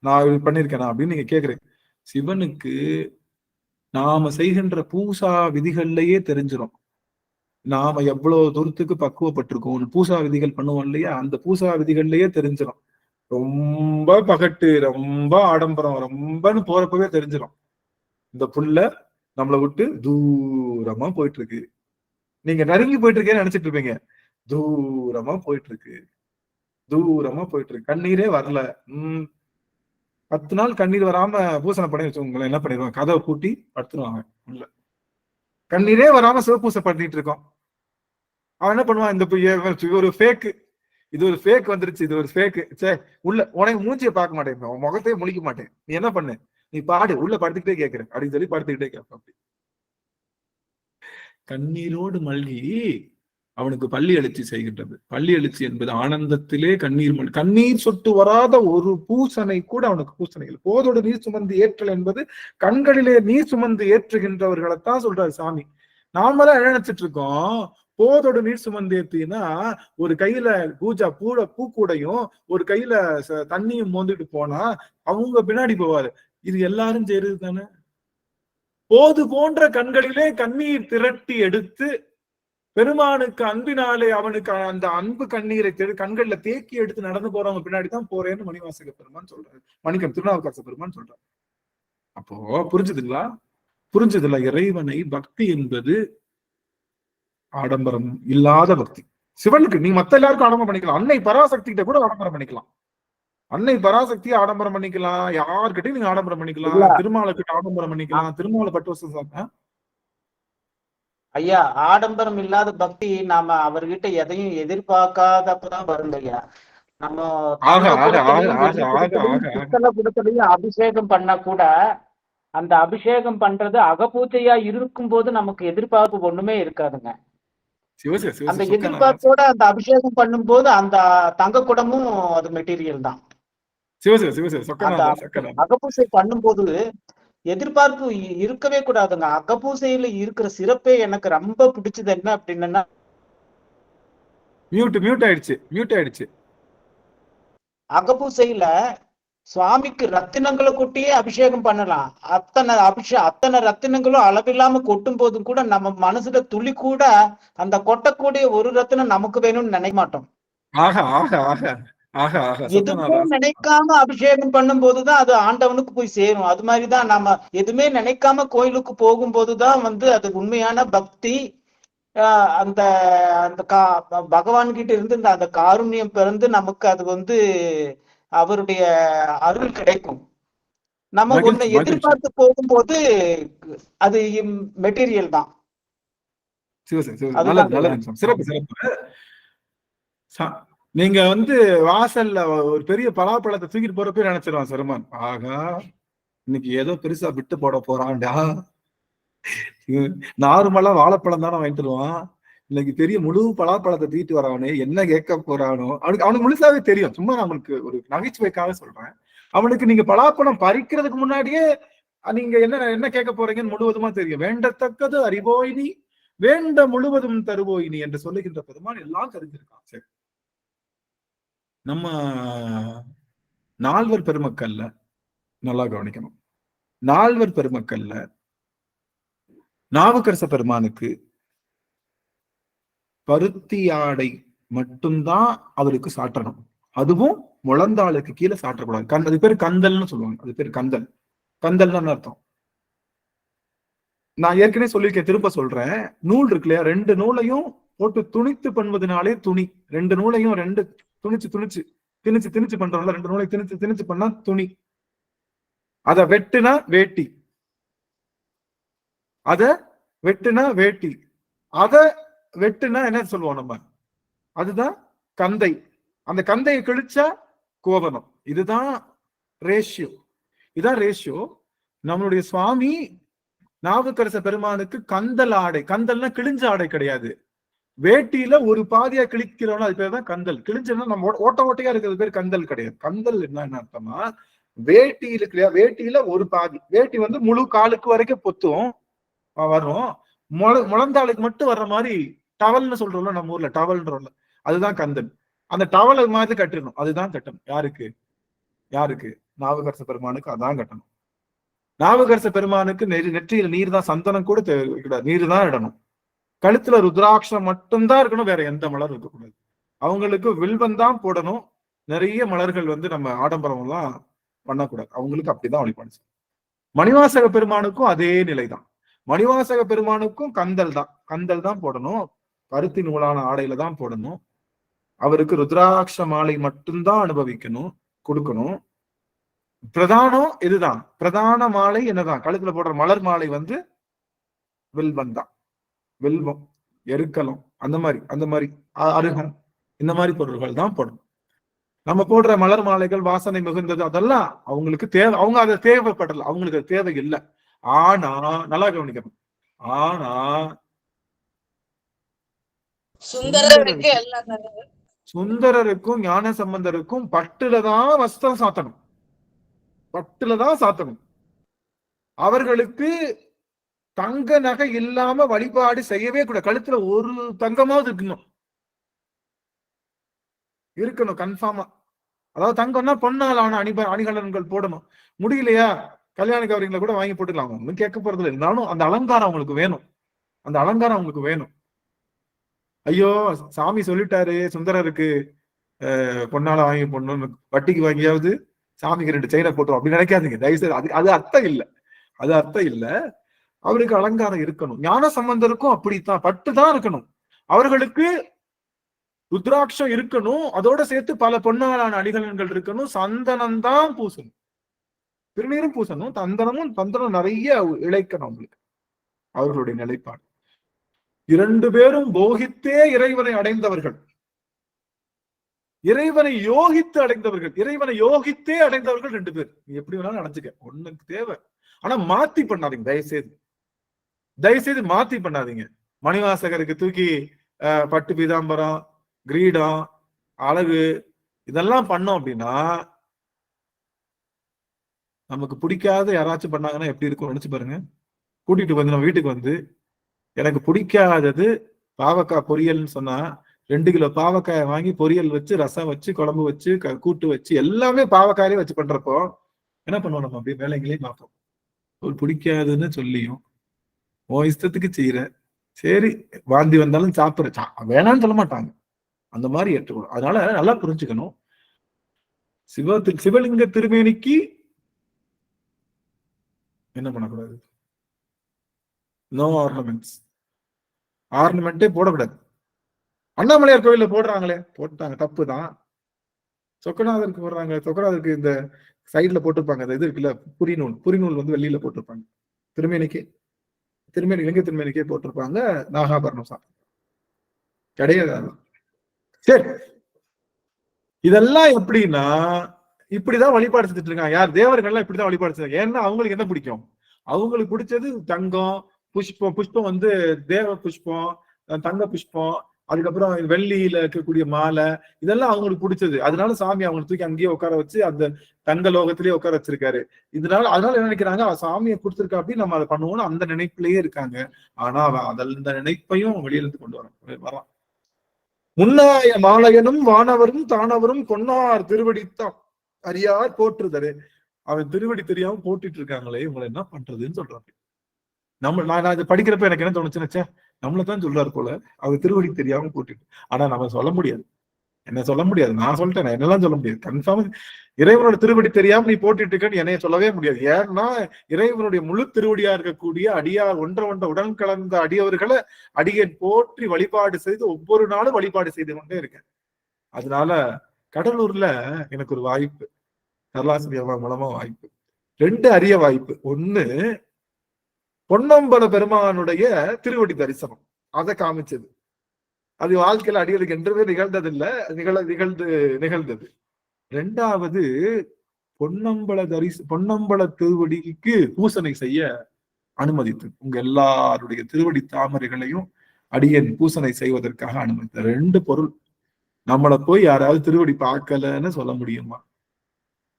நான் பண்ணிருக்கேனா அப்படின்னு நீங்க கேக்குறீங்க. சிவனுக்கு நாம செய்கின்ற பூசா விதிகள்லயே தெரிஞ்சிடும் நாம எவ்வளவு தூரத்துக்கு பக்குவப்பட்டிருக்கோம். பூசா விதிகள் பண்ணுவோம் இல்லையா, அந்த பூசா விதிகள்லயே தெரிஞ்சிடும். ரொம்ப பகட்டு, ரொம்ப ஆடம்பரம், ரொம்பன்னு போறப்பவே தெரிஞ்சிடும் இந்த புள்ள நம்மளை விட்டு தூரமா போயிட்டு இருக்கு. நீங்க நெருங்கி போயிட்டு இருக்கேன்னு நினைச்சிட்டு இருப்பீங்க, தூரமா போயிட்டு இருக்கு. கண்ணீரே வரல. 10 நாள் கண்ணீர் வராம பூசணை பண்ணி வச்சுக்கோங்களேன், என்ன பண்ணிடுவாங்க, கதவை பூட்டி படுத்துருவாங்க உள்ள. கண்ணீரே வராம சிவப்பூசை பண்ணிட்டு இருக்கோம். அவன் என்ன பண்ணுவான், இந்த ஒரு ஃபேக்கு, இது ஒரு ஃபேக் வந்துருச்சு, இது ஒரு ஃபேக்கு, சே உள்ள உனக்கு மூஞ்சியை பார்க்க மாட்டேன், முகத்தையே முழிக்க மாட்டேன், நீ என்ன பண்ணு, நீ பாடு, உள்ள படுத்துக்கிட்டே கேட்கிறேன் அப்படின்னு சொல்லி படுத்துக்கிட்டே கேட்பான். அப்படி கண்ணீரோடு மல்கி அவனுக்கு பள்ளி எழுச்சி செய்கின்றது. பள்ளி எழுச்சி என்பது ஆனந்தத்திலே கண்ணீர் சொட்டு வராத ஒரு பூசனை கூட அவனுக்கு பூசனை இல்லை. போதோடு நீர் சுமந்து ஏற்றல் என்பது கண்களிலே நீர் சுமந்து ஏற்றுகின்றவர்களைத்தான் சொல்றாரு சாமி. நாமெல்லாம் நினைச்சிட்டு இருக்கோம், போதோடு நீர் சுமந்து ஏத்தினா ஒரு கையில பூக்கூடையும் ஒரு கையில தண்ணியும் மோந்துட்டு போனா அவங்க பின்னாடி போவாரு. இது எல்லாரும் செய்யறது தானே. போது போன்ற கண்களிலே கண்ணீர் திரட்டி எடுத்து பெருமானுக்கு அன்பினாலே அவனுக்கு அந்த அன்பு கண்ணீரை கண்கள்ல தேக்கி எடுத்து நடந்து போறவங்க பின்னாடிதான் போறேன்னு மணிவாசக பெருமான் சொல்றாரு, திருநாவுக்கரச பெருமான் சொல்றாரு. அப்போ புரிஞ்சுதுங்களா? இறைவனை பக்தி என்பது ஆடம்பரம் இல்லாத பக்தி. சிவனுக்கு நீ மத்த எல்லாருக்கும் ஆடம்பரம் பண்ணிக்கலாம், அன்னை பராசக்தி கிட்ட கூட ஆடம்பரம் பண்ணிக்கலாம், அன்னை பராசக்தியை ஆடம்பரம் பண்ணிக்கலாம், யார்கிட்டையும் நீங்க ஆடம்பரம் பண்ணிக்கலாம், திருமாலுக்கிட்ட ஆடம்பரம் பண்ணிக்கலாம், திருமால பட்டு ஐயா. ஆடம்பரம் இல்லாத பக்தி நாம அவர்கிட்ட எதையும் எதிர்பார்க்காதப்பதான் வருங்க ஐயா. நம்ம குடத்திலையும் அபிஷேகம் பண்ண கூட அந்த அபிஷேகம் பண்றது அகப்பூஜையா இருக்கும் போது நமக்கு எதிர்பார்ப்பு ஒண்ணுமே இருக்காதுங்க. அந்த எதிர்பார்ப்போட அந்த அபிஷேகம் பண்ணும் போது அந்த தங்க குடமும் அது மெட்டீரியல் தான். அகப்பூசை பண்ணும் போது எதிர்பார்ப்பு இருக்கவே கூடாதுங்க. அகப்பூசையில இருக்கிற சிறப்பே எனக்கு ரொம்ப பிடிச்சது என்ன அப்படின்னா, மியூட் ஆயிடுச்சு. அகப்பூசையில சுவாமிக்கு ரத்தினங்களை கொட்டியே அபிஷேகம் பண்ணலாம். அத்தனை ரத்தினங்களும் அளவில்லாம கொட்டும் போதும் கூட நம்ம மனசுல துளி கூட அந்த கொட்டக்கூடிய ஒரு ரத்தினம் நமக்கு வேணும்னு நினைக்க மாட்டோம். எதுவும் நினைக்காம அபிஷேகம் பண்ணும் போதுதான் அது ஆண்டவனுக்கு போய் சேரும். அது மாதிரிதான் நம்ம எதுவுமே நினைக்காம கோயிலுக்கு போகும்போதுதான் அது உண்மையான பக்தி. அந்த அந்த பகவான் கிட்ட இருந்து அந்த காருண்யம் பிறந்து நமக்கு அது அவருடைய அருள் கிடைக்கும். நம்ம ஒண்ணு எதிர்பார்த்து போகும்போது அது மெட்டீரியல் தான். நீங்க வாசல்ல ஒரு பெரிய பலாப்பழத்தை தூக்கிட்டு போறப்ப நினைச்சிருவான் சிரமன், ஆகா இன்னைக்கு ஏதோ பெருசா விட்டு போட போறான்டா, நார்மலா வாழைப்பழம் தானே வாங்கிட்டு வருவான், இன்னைக்கு பெரிய முழு பலாப்பழத்தை தூக்கிட்டு வரானே என்ன கேட்க போறானோ. அவனுக்கு முழுசாவே தெரியும். சும்மா நம்மளுக்கு ஒரு நகைச்சுவைக்காக சொல்றேன். அவனுக்கு நீங்க பலாப்பழம் பறிக்கிறதுக்கு முன்னாடியே நீங்க என்ன கேட்க போறீங்கன்னு முழுவதுமா தெரியும். வேண்டத்தக்கது அறிவோயினி வேண்ட முழுவதும் தருவோயினி என்று சொல்லுகின்ற பெருமான் எல்லாம் தெரிஞ்சிருக்கான். சரி, நம்ம நால்வர் பெருமக்கள்ல நல்லா கவனிக்கணும். நால்வர் பெருமக்கள்ல நாவுக்கரச பெருமானுக்கு பருத்தி ஆடை மட்டும்தான் அவருக்கு சாற்றணும். அதுவும் முழந்தாளுக்கு கீழே சாற்றக்கூடாது. அது பேர் கந்தல்னு சொல்லுவாங்க. அது பேர் கந்தல்னு அர்த்தம். நான் ஏற்கனவே சொல்லியிருக்கேன், திரும்ப சொல்றேன். நூல் இருக்கு இல்லையா, 2 நூலையும் போட்டு துணித்து பண்ணுவதனாலே துணி. 2 நூலையும் திணிச்சு பண்றோம்ல, 2 நூலை திணிச்சு பண்ணா துணி. அத வெட்டுனா வேட்டி, அத வெட்டுனா என்ன சொல்லுவோம் நம்ம, அதுதான் கந்தை. அந்த கந்தையை கிழிச்சா கோவணம். இதுதான் ரேஷியோ. நம்மளுடைய சுவாமி நாவுக்கரச பெருமானுக்கு கந்தல் ஆடை, கந்தல்னா கிழிஞ்ச ஆடை கிடையாது. வேட்டியில ஒரு பாதியா கிழிக்கிறோம்னா அது பேர் தான் கந்தல். கிழிஞ்சோம்னா நம்ம ஓட்டையா இருக்கிறது பேர் கந்தல் கிடையாது. கந்தல் என்ன அர்த்தமா, வேட்டியில ஒரு பாதி, வேட்டி முழு காலுக்கு வரைக்கும் பொத்தும் வரும், முழந்தாளுக்கு மட்டும் வர்ற மாதிரி டவல்னு சொல்றோம்ல நம்ம ஊர்ல, டவல்ன்றோம்ல, அதுதான் கந்தல். அந்த டவல் மாதிரி கட்டணும், அதுதான் கட்டணும். யாருக்கு நாவுக்கரச பெருமானுக்கு அதான் கட்டணும். நாவுக்கரச பெருமானுக்கு நெற்றியில நீர் தான், சந்தனம் கூட தேவைக்கூடாது, நீர் தான் இடணும். கழுத்துல ருத்ராட்சம் மட்டும்தான் இருக்கணும், வேற எந்த மலர் இருக்கக்கூடாது. அவங்களுக்கு வில்வம் தான் போடணும். நிறைய மலர்கள் நம்ம ஆடம்பரம் எல்லாம் பண்ணக்கூடாது. அவங்களுக்கு அப்படிதான் வழிபாடு. மணிவாசக பெருமானுக்கும் அதே நிலைதான். மணிவாசக பெருமானுக்கும் கந்தல் தான் போடணும், பருத்தி நூலான ஆடையில தான் போடணும். அவருக்கு ருத்ராட்ச மாலை மட்டும்தான் அனுபவிக்கணும், கொடுக்கணும். பிரதானம் இதுதான். பிரதான மாலை என்னதான், கழுத்துல போடுற மலர் மாலை வந்து வில்வம் தான். வில்வம், எருக்கலம், அந்த மாதிரி அருகம், இந்த மாதிரி பொருள்கள் தான் போடணும். நம்ம போடுற மலர் மாலைகள் வாசனை மிகுந்தது அதெல்லாம் அவங்களுக்கு தேவை, அவங்க அதை தேவைப்படல, அவங்களுக்கு அது தேவை இல்லை. ஆனா நல்லா கவனிக்கணும், ஆனா சுந்தரருக்கும் ஞான சம்பந்தருக்கும் பட்டுலதான் வஸ்திரம் சாத்தணும், பட்டுலதான் சாத்தணும். அவர்களுக்கு தங்க நகை இல்லாம வழிபாடு செய்யவே கூட, கழுத்துல ஒரு தங்கமாவது இருக்கணும் கன்ஃபார்மா. அதாவது தங்கம்னா பொண்ணால் ஆன அணிகலன்கள் போடணும். முடியலையா, கல்யாண கவரிங்களை கூட வாங்கி போட்டுக்கலாம், ஒன்னும் கேட்க போறது இருந்தாலும் அந்த அலங்காரம் அவங்களுக்கு வேணும், அந்த அலங்காரம் அவங்களுக்கு வேணும். ஐயோ சாமி சொல்லிட்டாரு சுந்தரருக்கு பொண்ணால வாங்கி போடணும்னு, வட்டிக்கு வாங்கியாவது சாமிக்கு 2 செயினை போட்டோம் அப்படின்னு நினைக்காதீங்க தயவுசெய்து. அது அர்த்தம் இல்லை, அது அர்த்தம் இல்லை. அவருக்கு அலங்காரம் இருக்கணும். ஞான சம்பந்தருக்கும் அப்படித்தான், பட்டுதான் இருக்கணும். அவர்களுக்கு ருத்ராட்சம் இருக்கணும், அதோட சேர்த்து பல பொன்னாலான அணிகலன்கள் இருக்கணும், சந்தனம் தான் பூசணும், திருநீரும் பூசணும், தந்தனம் நிறைய இழைக்கணும் அவங்களுக்கு. அவர்களுடைய நிலைப்பாடு. 2 பேரும் போகித்தே இறைவனை அடைந்தவர்கள், இறைவனை யோகித்து அடைந்தவர்கள், இறைவனை யோகித்தே அடைந்தவர்கள் 2 பேர். நீ எப்படி வேணாலும் அடைஞ்சுக்க, ஒண்ணுக்கு தேவை. ஆனா மாத்தி பண்ணாதீங்க தயவுசெய்து மாத்தி பண்ணாதீங்க. மணிவாசகருக்கு தூக்கி பட்டு பீதாம்பரம், கிரீடம், அழகு இதெல்லாம் பண்ணோம் அப்படின்னா நமக்கு பிடிக்காத யாராச்சும் பண்ணாங்கன்னா எப்படி இருக்கும் நினைச்சு பாருங்க. கூட்டிட்டு வந்து நம்ம வீட்டுக்கு வந்து எனக்கு பிடிக்காதது பாவக்காய் பொரியல்னு சொன்னா 2 கிலோ பாவக்காயை வாங்கி பொரியல் வச்சு, ரசம் வச்சு, குழம்பு வச்சு, கூட்டு வச்சு, எல்லாமே பாவக்காயே வச்சு பண்றப்போ என்ன பண்ணுவோம், நம்ம அப்படியே வேலைங்களையும் பார்ப்போம். ஒரு பிடிக்காதுன்னு சொல்லியும் உன் இஷ்டத்துக்கு செய்யற, சரி வாந்தி வந்தாலும் சாப்பிடுற, வேணான்னு சொல்ல மாட்டாங்க, அந்த மாதிரி ஏற்றுக்கணும். அதனால நல்லா புரிஞ்சுக்கணும். சிவலிங்க திருமேனிக்கு என்ன பண்ணக்கூடாது, நோ ஆர்னமெண்ட்ஸ், ஆர்னமெண்டே போடக்கூடாது. அண்ணாமலையார் கோயில்ல போடுறாங்களே, போட்டாங்க, தப்பு தான். சொக்கநாதருக்கு போடுறாங்க, சொக்கநாதருக்கு இந்த சைட்ல போட்டிருப்பாங்க, அந்த இது இருக்குல்ல புரிநூல் வந்து வெளியில போட்டிருப்பாங்க. லிங்க திருமேனிக்கே போட்டிருப்பாங்க, நாகாபரணம் சாப்பிட்டு கிடையாது. சரி, இதெல்லாம் எப்படின்னா இப்படிதான் வழிபாடு செஞ்சுட்டு இருக்காங்க. யார் தேவர்கள்லாம் இப்படிதான் வழிபாடு செஞ்சாங்க. ஏன்னா அவங்களுக்கு என்ன பிடிக்கும், அவங்களுக்கு பிடிச்சது தங்கம், புஷ்பம் வந்து தேவ புஷ்பம், தங்க புஷ்பம், அதுக்கப்புறம் வெள்ளியில இருக்கக்கூடிய மாலை, இதெல்லாம் அவங்களுக்கு பிடிச்சது. அதனால சாமி அவங்களை தூக்கி அங்கேயே உட்கார வச்சு அந்த தங்க லோகத்திலேயே உட்கார வச்சிருக்காரு. அதனால என்ன நினைக்கிறாங்க, சாமியை கொடுத்துருக்கா அப்படின்னு நம்ம அதை பண்ணுவோம்னு அந்த நினைப்பிலேயே இருக்காங்க. ஆனா அந்த நினைப்பையும் வெளியிலிருந்து கொண்டு வரலாம். முன்னாய மாலையனும் வானவரும் தானவரும் கொன்னார் திருவடித்தான் அறியார் போற்றுதரு. அவன் திருவடி தெரியாம போட்டுட்டு இருக்காங்களே, இவங்களை என்ன பண்றதுன்னு சொல்றாங்க. நான் இது படிக்கிறப்ப எனக்கு என்ன தோணுச்சுன்னு, நம்மளதான் சொல்றாரு போல, அவர் திருவடி தெரியாம போட்டுட்டு. ஆனா நம்ம சொல்ல முடியாது, என்ன சொல்ல முடியாது, நான் சொல்லிட்டேன், என்னெல்லாம் சொல்ல முடியாது. கன்ஃபார்ம் இறைவனோட திருவடி தெரியாம நீ போட்டுட்டு இருக்கன்னு என்னைய சொல்லவே முடியாது. ஏன்னா இறைவனுடைய முழு திருவடியா இருக்கக்கூடிய அடியார் ஒன்ற உடன் கலந்த அடியவர்களை அடியன் போற்றி வழிபாடு செய்து ஒவ்வொரு நாளும் வழிபாடு செய்து கொண்டே இருக்கேன். அதனால கடலூர்ல எனக்கு ஒரு வாய்ப்பு, கருளாசிரி அம்மா மூலமா வாய்ப்பு, 2 அரிய வாய்ப்பு. ஒண்ணு, பொன்னம்பல பெருமானுடைய திருவடி தரிசனம், அதை காமிச்சது. அது வாழ்க்கையில அடியலுக்கு என்றுமே நிகழ்ந்ததில்லை, நிகழ்ந்தது. 2வது, பொன்னம்பல திருவடிக்கு பூசனை செய்ய அனுமதித்து, உங்க எல்லாருடைய திருவடி தாமரைகளையும் அடியன் பூசனை செய்வதற்காக அனுமதித்த. 2 பொருள். நம்மளை போய் யாராவது திருவடி பார்க்கலன்னு சொல்ல முடியுமா?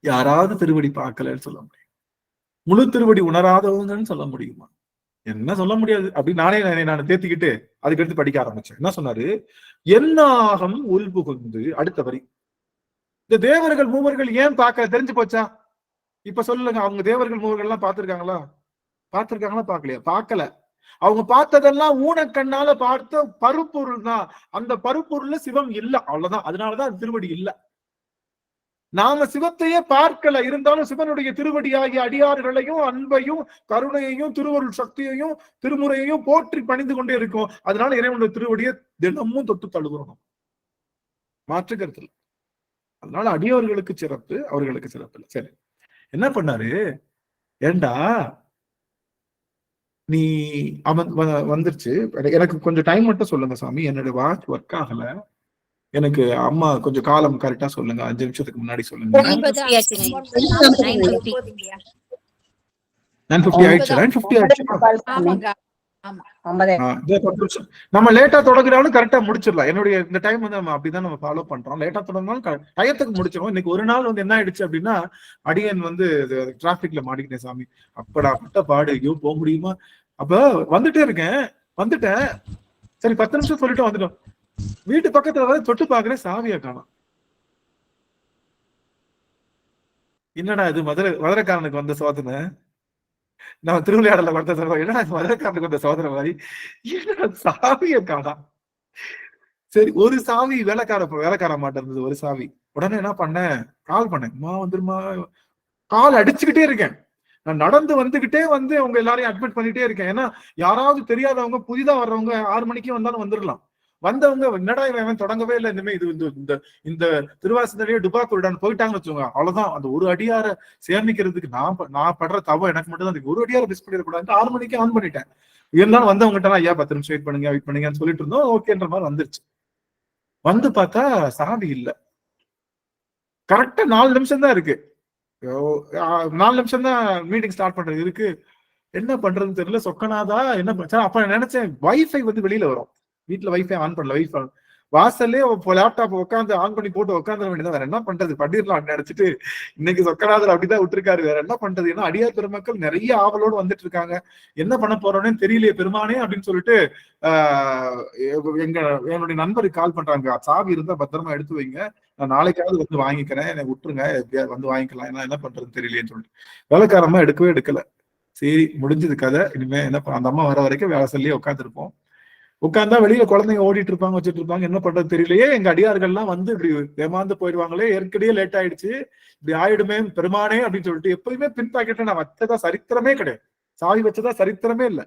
யாராவது திருவடி பார்க்கலன்னு சொல்ல முடியும்? முழு திருவடி உணராதவங்கன்னு சொல்ல முடியுமா? என்ன சொல்ல முடியாது. அப்படி நான் தேத்திக்கிட்டு அதுக்கடுத்து படிக்க ஆரம்பிச்சேன். என்ன சொன்னாரு, என்னாகம் உள்புகுந்து. அடுத்த வரி, இந்த தேவர்கள் மூவர்கள் ஏன் பார்க்க தெரிஞ்சு போச்சா? இப்ப சொல்லுங்க, அவங்க தேவர்கள் மூவர்கள் எல்லாம் பார்த்திருக்காங்களா? பார்க்கலையா? பார்க்கல. அவங்க பார்த்ததெல்லாம் ஊனக்கண்ணால பார்த்த பருப்பொருள் தான். அந்த பருப்பொருள்ல சிவம் இல்லை, அவ்வளவுதான். அதனாலதான் திருவடி இல்லை. நாம சிவத்தையே பார்க்கல, இருந்தாலும் சிவனுடைய திருவடியாகிய அடியார்களையும் அன்பையும் கருணையையும் திருவருள் சக்தியையும் திருமுறையையும் போற்றி பணிந்து கொண்டே இருக்கும். அதனால இறைவனுடைய திருவடியை தினமும் தொட்டு தழுவுறோம், மாற்று கருத்துல. அதனால அடியவர்களுக்கு சிறப்பு, அவர்களுக்கு சிறப்பு இல்லை. சரி, என்ன பண்ணாரு, ஏண்டா நீ அவன் வந்துருச்சு, எனக்கு கொஞ்சம் டைம் மட்டும் சொல்லுங்க சாமி, என்னோட வாட்ச் ஒர்க் ஆகல, எனக்கு அம்மா கொஞ்சம் காலம் கரெக்டா சொல்லுங்க, 5 நிமிஷத்துக்கு முன்னாடி சொல்லுங்க. 9:50 ஆயிடுச்சு. 9:50 ஆயிடுச்சு. ஆமாங்க. ஆமா. நம்ம லேட்டா தொடங்குறாலும் கரெக்டா முடிச்சிடலாம். என்னுடைய இந்த டைம் வந்து நம்ம அப்படிதான் நம்ம ஃபாலோ பண்றோம். லேட்டா தொடங்கினாலும் டயத்துக்கு முடிச்சிடும். இன்னைக்கு ஒரு நாள் வந்து என்ன ஆயிடுச்சு அப்படின்னா, அடியன் வந்து டிராபிக்ல மாட்டிக்கிட்டேன் சாமி. அப்படா பட்ட பாடு, ஐயோ போக முடியுமா? அப்ப வந்துட்டே இருக்கேன், வந்துட்டேன், சரி 10 நிமிஷம் சொல்லிட்டு வந்துட்டோம். வீட்டு பக்கத்துல வந்து தொட்டு பாக்குறேன், சாவியை காணோம். என்னடா இது மதுரைக்காரனுக்கு வந்த சோதனை, நம்ம திருவிளையாடல வந்த சோதனை, என்னடா மதுரைக்காரனுக்கு வந்த சோதனை மாதிரி, என்னடா சாவியை காணோம். சரி, ஒரு சாவி வேலைக்கார மாட்ட இருந்தது, ஒரு சாவி. உடனே என்ன பண்ணேன், கால் பண்ணேன், அம்மா வந்துருமா, கால் அடிச்சுக்கிட்டே இருக்கேன். நான் நடந்து வந்துகிட்டே வந்து அவங்க எல்லாரையும் அட்மிட் பண்ணிட்டே இருக்கேன். ஏன்னா யாராவது தெரியாதவங்க புதிதா வர்றவங்க 6 மணிக்கு வந்தாலும் வந்துடலாம். வந்தவங்க என்னடா இவன் தொடங்கவே இல்லை, இனிமே இது இந்த திருவாசனையே டுபாக்கூடான்னு போயிட்டாங்கன்னு வச்சுக்கோங்க, அவ்வளவுதான். அந்த ஒரு அடியார சேமிக்கிறதுக்கு நான் படுற தவம் எனக்கு மட்டும் தான், ஒரு அடியார மிஸ் பண்ணிடக்கூடாது. 6 மணிக்கு ஆன் பண்ணிட்டேன். இருந்தாலும் வந்தவங்ககிட்ட ஐயா 10 நிமிஷம் வெயிட் பண்ணுங்கன்னு சொல்லிட்டு இருந்தோம். ஓகேன்ற மாதிரி வந்துருச்சு. வந்து பார்த்தா சாவி இல்ல. கரெக்டா 4 நிமிஷம் தான் இருக்கு. 4 நிமிஷம் தான் மீட்டிங் ஸ்டார்ட் பண்றது இருக்கு. என்ன பண்றதுன்னு தெரியல. சொக்கனாதா என்ன அப்ப நினைச்சேன், வைஃபை வந்து வெளியில வரும். வீட்டுல வைஃபை ஆன் பண்ணல, வைஃபை வாசல்லே லேப்டாப் உட்காந்து ஆன் பண்ணி போட்டு உட்காந்துட வேண்டியதான். வேற என்ன பண்றது, பண்ணிடலாம் நினைச்சிட்டு இன்னைக்கு சொக்கநாதர் அப்படிதான் விட்டுருக்காரு. வேற என்ன பண்றது, ஏன்னா அடியார் பெருமக்கள் நிறைய ஆவலோடு வந்துட்டு இருக்காங்க. என்ன பண்ண போறோன்னே தெரியலையே பெருமானே அப்படின்னு சொல்லிட்டு என்னுடைய நண்பருக்கு கால் பண்றாங்க, சாவி இருந்தா பத்திரமா எடுத்து வைங்க, நான் நாளைக்காவது வந்து வாங்கிக்கிறேன், எனக்கு விட்டுருங்க, எப்படியாவது வந்து வாங்கிக்கலாம், ஏன்னா என்ன பண்றதுன்னு தெரியலையேன்னு சொல்லிட்டு. வேலைக்காரமா எடுக்கல. சரி, முடிஞ்சது கதை. இனிமே என்ன அந்த அம்மா வர வரைக்கும் வேலை சொல்லியே உட்காந்துருப்போம். உட்கார்ந்தா வெளியில குழந்தைங்க ஓடிட்டு இருப்பாங்க, வச்சுட்டு இருப்பாங்க, என்ன பண்றது தெரியலையே. எங்க அடியார்கள்லாம் வந்து இப்படி ஏமாந்து போயிடுவாங்களே, ஏற்கனவே லேட் ஆயிடுச்சு, இப்படி ஆயிடுமே பெருமானே அப்படின்னு சொல்லிட்டு எப்பயுமே பின் பாக்கெட்ல நான் வச்சதா சரித்திரமே கிடையாது, சாவி வச்சதா சரித்திரமே இல்லை.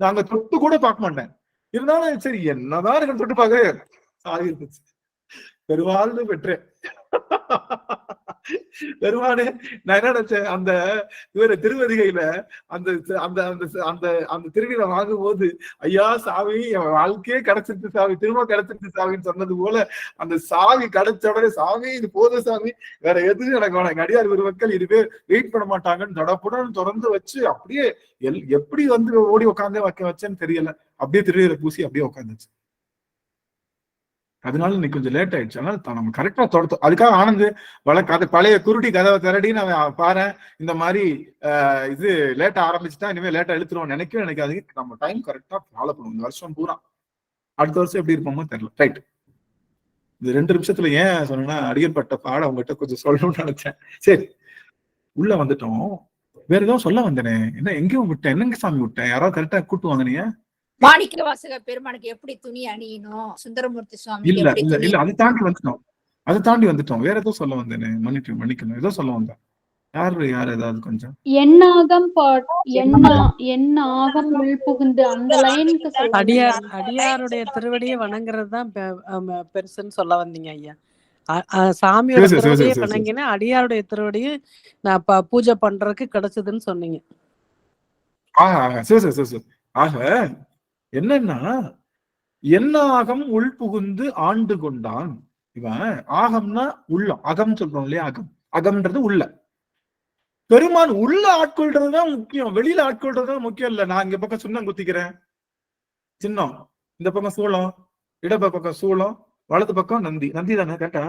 நாங்க தொட்டு கூட பார்க்க மாட்டேன். இருந்தாலும் சரி என்னதான் இருக்கு தொட்டு பார்க்க, சாவி இருந்துச்சு. பெருவாள்னு பெற்றேன். பெருமானே, நான் என்ன நினைச்சேன், அந்த இவர திருவதிகையில அந்த அந்த அந்த அந்த திருநீரை வாங்கும் போது, ஐயா சாவி என் வாழ்க்கையே கிடைச்சிருச்சு சாமி, திரும்ப கிடைச்சிருச்சு சாமின்னு சொன்னது போல அந்த சாவி கிடைச்ச உடனே, சாமி இது போதும் சாமி, வேற எதுவும் எனக்கு வேணாம், அடியார் பெருமக்கள் இதுவே வெயிட் பண்ண மாட்டாங்கன்னு தடப்புடன் திறந்து வச்சு அப்படியே எப்படி வந்து ஓடி உட்காந்தே வச்சேன்னு தெரியல. அப்படியே திருநீரை பூசி அப்படியே உட்காந்துச்சு. அதனால இன்னைக்கு கொஞ்சம் லேட் ஆயிடுச்சு. அதனால நம்ம கரெக்டா தொடர்த்தோம். அதுக்காக ஆனந்து அது பழைய குருட்டி கதவை திரடி நான் பாரு, இந்த மாதிரி இது லேட்டா ஆரம்பிச்சுட்டா இனிமே லேட்டா இழுத்துருவோம் நினைக்கவே நினைக்காது. நம்ம டைம் கரெக்டா ஃபாலோ பண்ணுவோம் இந்த வருஷம் பூரா. அடுத்த வருஷம் எப்படி இருப்போமோ தெரியல. ரைட், இது 2 நிமிஷத்துல ஏன் சொன்னா அடியற்பட்ட பாட அவங்ககிட்ட கொஞ்சம் சொல்லணும்னு நினைச்சேன். சரி, உள்ள வந்துட்டோம். வேற ஏதாவது சொல்ல வந்தேனே, என்ன எங்கேயும் விட்டேன், என்னங்க சாமி விட்டேன், யாராவது கரெக்டா கூட்டு வாங்கினீங்க. மாணிக்க வாசக பெருமானுக்கு எப்படி துணி அணியணும், சுந்தரமூர்த்தி சுவாமி இல்ல அதை தாண்டி வந்துட்டோம். வேற ஏதோ சொல்ல வந்தேனே, மன்னிக்கணும், ஏதோ சொல்ல வந்தேன். யாரு ஏதாவது கொஞ்சம் என்னாகம் உள்புகுந்து அந்த லைனுக்கு அடியாருடைய திருவடியை வணங்குறதுதான் பெருசுன்னு சொல்ல வந்தீங்க ஐயா. சாமியோட திருவடியை வணங்கினா அடியாருடைய திருவடியை நான் பூஜை பண்றதுக்கு கிடைச்சதுன்னு சொன்னீங்க. ஆக என்னன்னா, என்ன ஆகம் உள்புகுந்து ஆண்டு கொண்டான். இவன் ஆகம்னா உள்ளம், அகம் சொல்றோம் இல்லையா, அகம்ன்றது உள்ள. பெருமான் உள்ள ஆட்கொள்றதுதான் முக்கியம், வெளியில ஆட்கொள்றதுதான் முக்கியம் இல்ல. நான் இங்க பக்கம் சுண்ணம் குத்திக்கிறேன், சின்னம், இந்த பக்கம் சூளம், இடப்ப பக்கம் சூளம், வலது பக்கம் நந்தி தானே கேட்டா,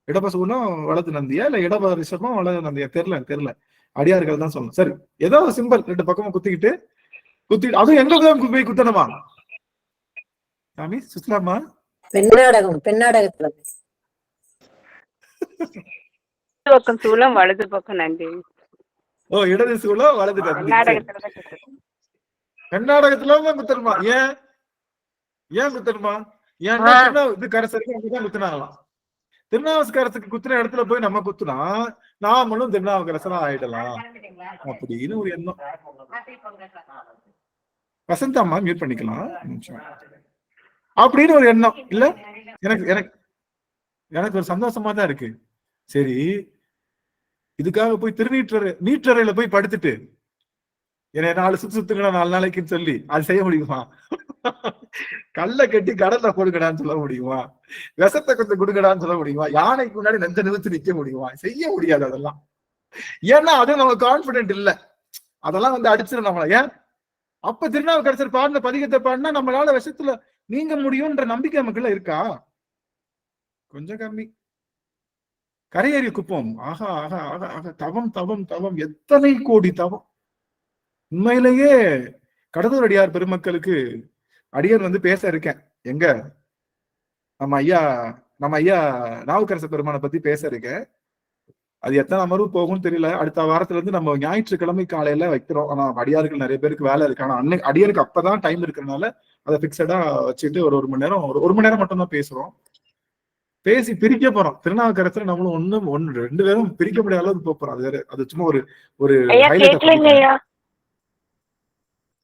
இடப்ப சூளம் வலது நந்தியா இல்ல இடப்ப ரிஷபம் வலது நந்தியா தெரியல, அடியார்கள் தான் சொல்லணும். சரி, ஏதோ சிம்பிள் 2 பக்கமும் குத்திக்கிட்டு அதுவும் எங்க போய் குத்தணுமா சாமி? சுத்தலாமா? பெண்ணாடகத்துல பக்கம் சூளம் வலது பக்கம் நந்தி. ஓ, இடது சூளம் வலது நந்தி. கர்நாடகத்துல குத்தணுமா? ஏன் குத்தணுமா? ஏன்னா இது கரசருக்கு குத்துனாங்களாம். திருநாவுக்கரசுக்கு குத்துன இடத்துல போய் நம்ம குத்துனா நாமளும் திருநாவுக்கரசனா ஆயிடலாம் அப்படின்னு ஒரு எண்ணம். வசந்தாம்மா மியூட் பண்ணிக்கலாம் அப்படின்னு ஒரு எண்ணம் இல்ல. எனக்கு ஒரு சந்தோஷமா தான் இருக்கு. சரி, இதுக்காக போய் நீற்றறையில போய் படுத்துட்டு என்னை 4 சுத்துங்களா 4 நாளைக்குன்னு சொல்லி அது செய்ய முடியுமா? கல்ல கட்டி கடல்ல போடுங்கடான்னு சொல்ல முடியுமா? விஷத்தை கொஞ்சம் கொடுங்கடான்னு சொல்ல முடியுமா? யானைக்கு முன்னாடி நெஞ்ச நிறுத்தி நிக்க முடியுமா? செய்ய முடியாது அதெல்லாம். ஏன்னா அது நமக்கு கான்பிடென்ட் இல்ல. அதெல்லாம் வந்து அடிச்சிடும் நம்மள. ஏன் அப்ப திருநாவுக்கரசர் பாடின பதிகத்தை பாடினா நம்மளால விஷத்துல நீங்க முடியும்ன்ற நம்பிக்கை நமக்குள்ள இருக்கா? கொஞ்சம் கம்மி. கரையேறி குப்போம். ஆகா ஆகா ஆகா ஆகா, தவம் தவம் தவம், எத்தனை கோடி தவம். உண்மையிலேயே கடலூர் அடியார் பெருமக்களுக்கு அடியார் வந்து பேச இருக்கேன். எங்க நம்ம ஐயா நாவுக்கரசர் பெருமானை பத்தி பேச இருக்கேன். அது எத்தனை அமர்வு போகும்னு தெரியல. அடுத்த வாரத்துல இருந்து நம்ம ஞாயிற்றுக்கிழமை காலையில வைக்கிறோம். ஆனா அடியார்கள் நிறைய பேருக்கு வேலை இருக்கு. ஆனா அடியாருக்கு அப்பதான் டைம் இருக்கிறதுனால அதை பிக்சடா வச்சுட்டு ஒரு மணி நேரம் ஒரு மணி நேரம் மட்டும் தான் பேசுறோம். பேசி பிரிக்க போறோம். திருநாவுக்கரசர் நம்மளும் ஒன்னு 2 பேரும் பிரிக்க முடியாத அளவுக்கு போறோம். அது வேற. அது சும்மா ஒரு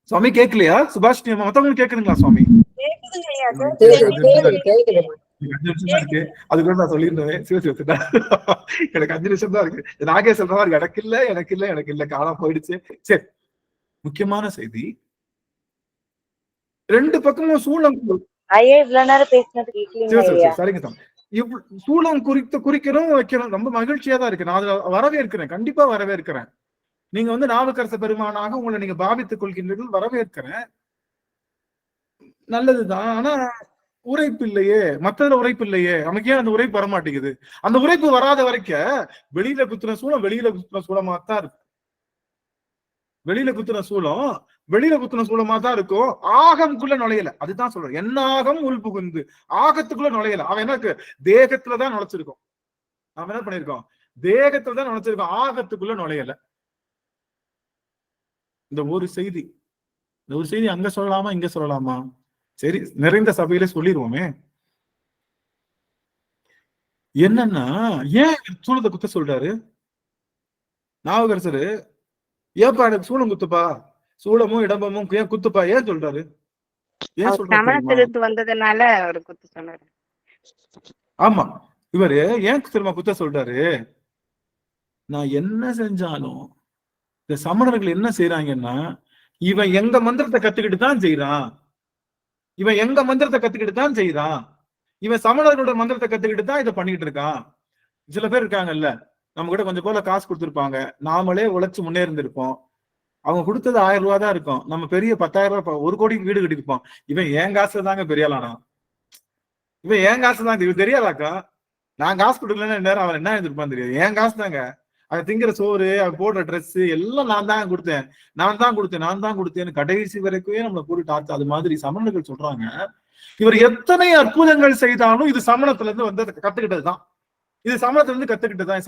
சுவாமி கேட்கலையா? சுபாஷ் மத்தவங்களுக்கு கேக்குதுங்களா சுவாமி? அதுக்கு நான் சொல்லியிருந்தேன். எனக்கு 5 நிமிஷம் தான் இருக்கு. நாகே சொல்ற மாதிரி எனக்கு இல்ல காலம் போயிடுச்சு. சரி, முக்கியமான செய்தி. 2 பக்கமும் சூளம். சரிங்க தான். சூளம் குறிக்கணும் வைக்கணும். ரொம்ப மகிழ்ச்சியா தான் இருக்கு. நான் அதை வரவேற்கிறேன். கண்டிப்பா வரவேற்கிறேன். நீங்க வந்து நாவுக்கரச பெருமானாக உங்களை நீங்க பாவித்துக் கொள்கின்றீர்கள். வரவேற்கிறேன். நல்லதுதான். ஆனா உரைப்பு இல்லையே, மற்றதுல உரைப்பு இல்லையே. நமக்கு ஏன் அந்த உரைப்பு வரமாட்டேங்குது? அந்த உரைப்பு வராத வரைக்கும் வெளியில குத்துன சூளமா தான் இருக்கு. வெளியில குத்துன சூளமா தான் இருக்கும். ஆகம்குள்ள நுழையல. அதுதான் சொல்றேன். என்னாகம் உள் புகுந்து ஆகத்துக்குள்ள நுழையல. அவன் எனக்கு தேகத்துலதான் நுழைச்சிருக்கோம். நாம என்ன பண்ணிருக்கோம்? தேகத்துலதான் நுழைச்சிருக்கோம். ஆகத்துக்குள்ள நுழையல. இந்த ஒரு செய்தி அங்க சொல்லலாமா இங்க சொல்லலாமா? சரி, நிறைந்த சபையில சொல்லிடுவோமே. என்னன்னா, ஏன் சூளத்தை குத்த சொல்றாரு நாவுக்கரசரு? ஏப்பா எனக்கு சூளம் குத்துப்பா, சூளமும் இடம்பமும் ஏன் குத்துப்பா ஏன் சொல்றாரு? ஏன் சொல்றாரு வந்ததுனால ஒரு குத்து சொன்னாரு. ஆமா, இவரு ஏன் திரும்ப குத்த சொல்றாரு? நான் என்ன செஞ்சாலும் இந்த சமணர்கள் என்ன செய்யறாங்கன்னா, இவன் எங்க மந்திரத்தை கத்துக்கிட்டு தான் செய்யறான். இவன் சமணர்களோட மந்திரத்தை கத்துக்கிட்டு தான் இதை பண்ணிட்டு இருக்கான். சில பேர் இருக்காங்கல்ல, நம்ம கிட்ட கொஞ்சம் போல காசு கொடுத்துருப்பாங்க. நாமளே உழைச்சு முன்னேறிந்திருப்போம். அவங்க கொடுத்தது 1000 ரூபா தான் இருக்கும். நம்ம பெரிய 10,000 ரூபாய் 1 கோடிக்கு வீடு கட்டிருப்போம். இவன் என் காசுல தாங்க பெரியாளானா. இவன் என் காசு தான். இது தெரியாதாக்கா? நான் காசு கொடுக்கலன்னா நேரம் அவன் என்ன எழுந்திருப்பான்னு தெரியாது. என் காசு தாங்க. அவன் திங்கிற சோறு, அவன் போடுற ட்ரெஸ் எல்லாம் நான் தான் கொடுத்தேன். கடைசி வரைக்குமே நம்மளை போட்டு டார்ச்சு. அது மாதிரி சமணர்கள் சொல்றாங்க, இவர் எத்தனை அற்புதங்கள் செய்தாலும் இது சமணத்துல இருந்து வந்து கத்துக்கிட்டதுதான். இது சமணத்துல இருந்து கத்துக்கிட்டதான்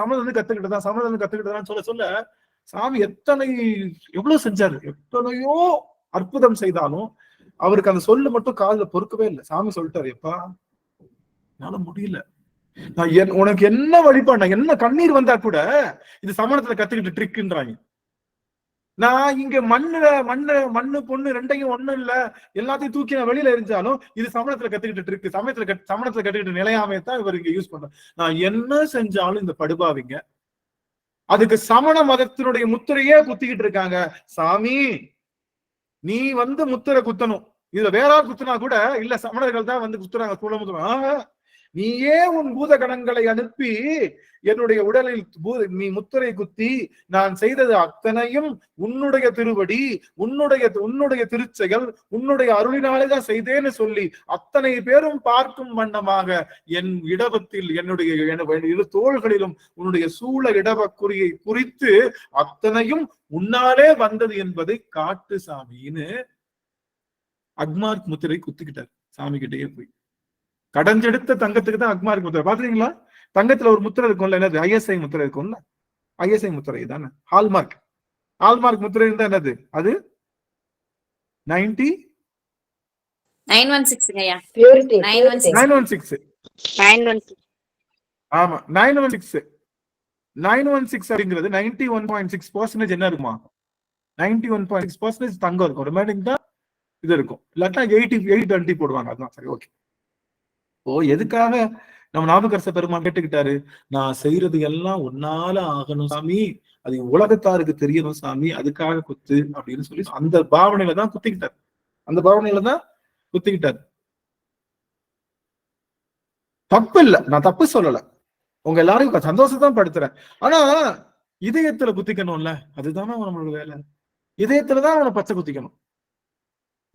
சொல்ல சாமி எவ்வளவு செஞ்சாரு. எத்தனையோ அற்புதம் செய்தாலும் அவருக்கு அந்த சொல்லு மட்டும் காதுல பொறுக்கவே இல்லை. சாமி சொல்லிட்டாரு, எப்பா என்னால முடியல. நான் உனக்கு என்ன வழிபாடு, நான் என்ன கண்ணீர் வந்தா கூட இது சமணத்துல கத்துக்கிட்டு ட்ரிக்ன்றாங்க. நான் இங்க மண்ணு பொண்ணு 2யும் ஒண்ணும் இல்ல, எல்லாத்தையும் தூக்கி நான் வெளியில எரிஞ்சாலும் இது சமணத்துல கத்துக்கிட்டு ட்ரிக். சமணத்துல கத்துக்கிட்டு நிலையாமையத்தான் இவர் இங்க யூஸ் பண்ற. நான் என்ன செஞ்சாலும் இந்த படுபாவிங்க அதுக்கு சமண மதத்தினுடைய முத்திரையே குத்திக்கிட்டு இருக்காங்க. சாமி, நீ வந்து முத்திரை குத்தணும். இதுல வேற குத்துனா கூட இல்ல, சமணர்கள் தான் வந்து குத்துறாங்க. சூழமுத்துறாங்க. நீயே உன் பூத கணங்களை அனுப்பி என்னுடைய உடலில் நீ முத்திரை குத்தி நான் செய்தது அத்தனையும் உன்னுடைய திருவடி, உன்னுடைய திருச்செயல், உன்னுடைய அருளினாலேதான் செய்தேன்னு சொல்லி அத்தனை பேரும் பார்க்கும் வண்ணமாக என் இடவத்தில் என்னுடைய இரு தோள்களிலும் உன்னுடைய சூழ இடவக்குறியை குறித்து அத்தனையும் உன்னாலே வந்தது என்பதை காட்டு சாமின்னு அக்மார்க் முத்திரை குத்திக்கிட்டார். சாமி கிட்டேயே போய் கடைஞ்செடுத்த தங்கத்துக்கு தான் அக்மார்க் முத்திரை. பாத்தீங்களா? தங்கத்துல ஒரு முத்திரை இருக்கும்ல, என்னது? ISI முத்திரை இருக்கும்ல. ISI முத்திரை தானே. ஹால்மார்க் முத்திரை இருந்தா என்னது? அது 916. ஆமா, 916 அப்படிங்கிறது 91.6% என்ன இருக்குமா? 91.6% தங்கம் இருக்கும். ரிமைனிங் தான் இது இருக்கும். இல்லாட்டா 80 20 போடுவாங்க. அதுதான் சரி. ஓகே. எதுக்காக நம்ம நாவுக்கரச பெருமான் கேட்டுக்கிட்டாரு, நான் செய்யறது எல்லாம் உன்னால ஆகணும் சாமி, அது உலகத்தாருக்கு தெரியணும் சாமி, அதுக்காக குத்து அப்படின்னு சொல்லி அந்த பாவனையில தான் குத்திக்கிட்டார். அந்த பாவனையில தான் குத்திக்கிட்டார். தப்பு இல்ல, நான் தப்பு சொல்லல, உங்க எல்லாரும் சந்தோஷத்தான் படுத்துறேன். ஆனா இதயத்துல குத்திக்கணும்ல, அதுதானே நம்மளோட வேலை. இதயத்துலதான் அவனை பச்சை குத்திக்கணும்.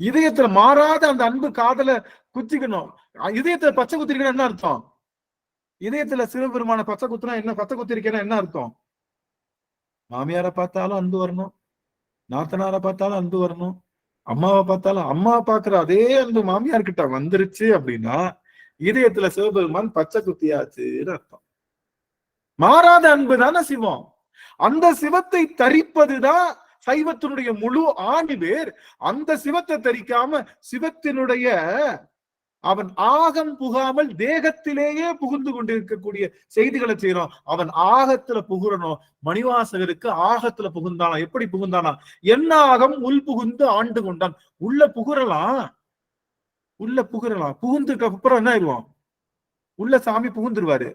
இதயத்துல மாறாத அந்த அன்பு காதல குத்திக்கணும். இதயத்துல பச்சை குத்திருக்கணும் என்ன அர்த்தம்? இதயத்துல சிவபெருமான பச்சை குத்துனா என்ன, பச்சை குத்திருக்கேன்னா என்ன அர்த்தம்? மாமியாரை பார்த்தாலும் அன்பு வரணும், நாத்தனாரை பார்த்தாலும் அன்பு வரணும், அம்மாவை பார்த்தாலும், அம்மா பாக்குற அதே அன்பு மாமியார் கிட்ட வந்துருச்சு அப்படின்னா இதயத்துல சிவபெருமான் பச்சை குத்தியாச்சுன்னு அர்த்தம். மாறாத அன்பு தானே சிவம். அந்த சிவத்தை தரிப்பதுதான் சைவத்தினுடைய முழு ஆணிவேர். அந்த சிவத்தை தரிக்காம சிவத்தினுடைய அவன் ஆகம் புகாமல் தேகத்திலேயே புகுந்து கொண்டிருக்கக்கூடிய செய்திகளை செய்யறோம். அவன் ஆகத்துல புகுறணும். மணிவாசகருக்கு ஆகத்துல புகுந்தானா. எப்படி புகுந்தானா? என்ன ஆகம் உள் புகுந்து ஆண்டு கொண்டான். உள்ள புகுறலாம், உள்ள புகுறலாம். புகுந்துக்கு அப்புறம் என்ன ஆயிடுவோம்? உள்ள சாமி புகுந்துருவாரு.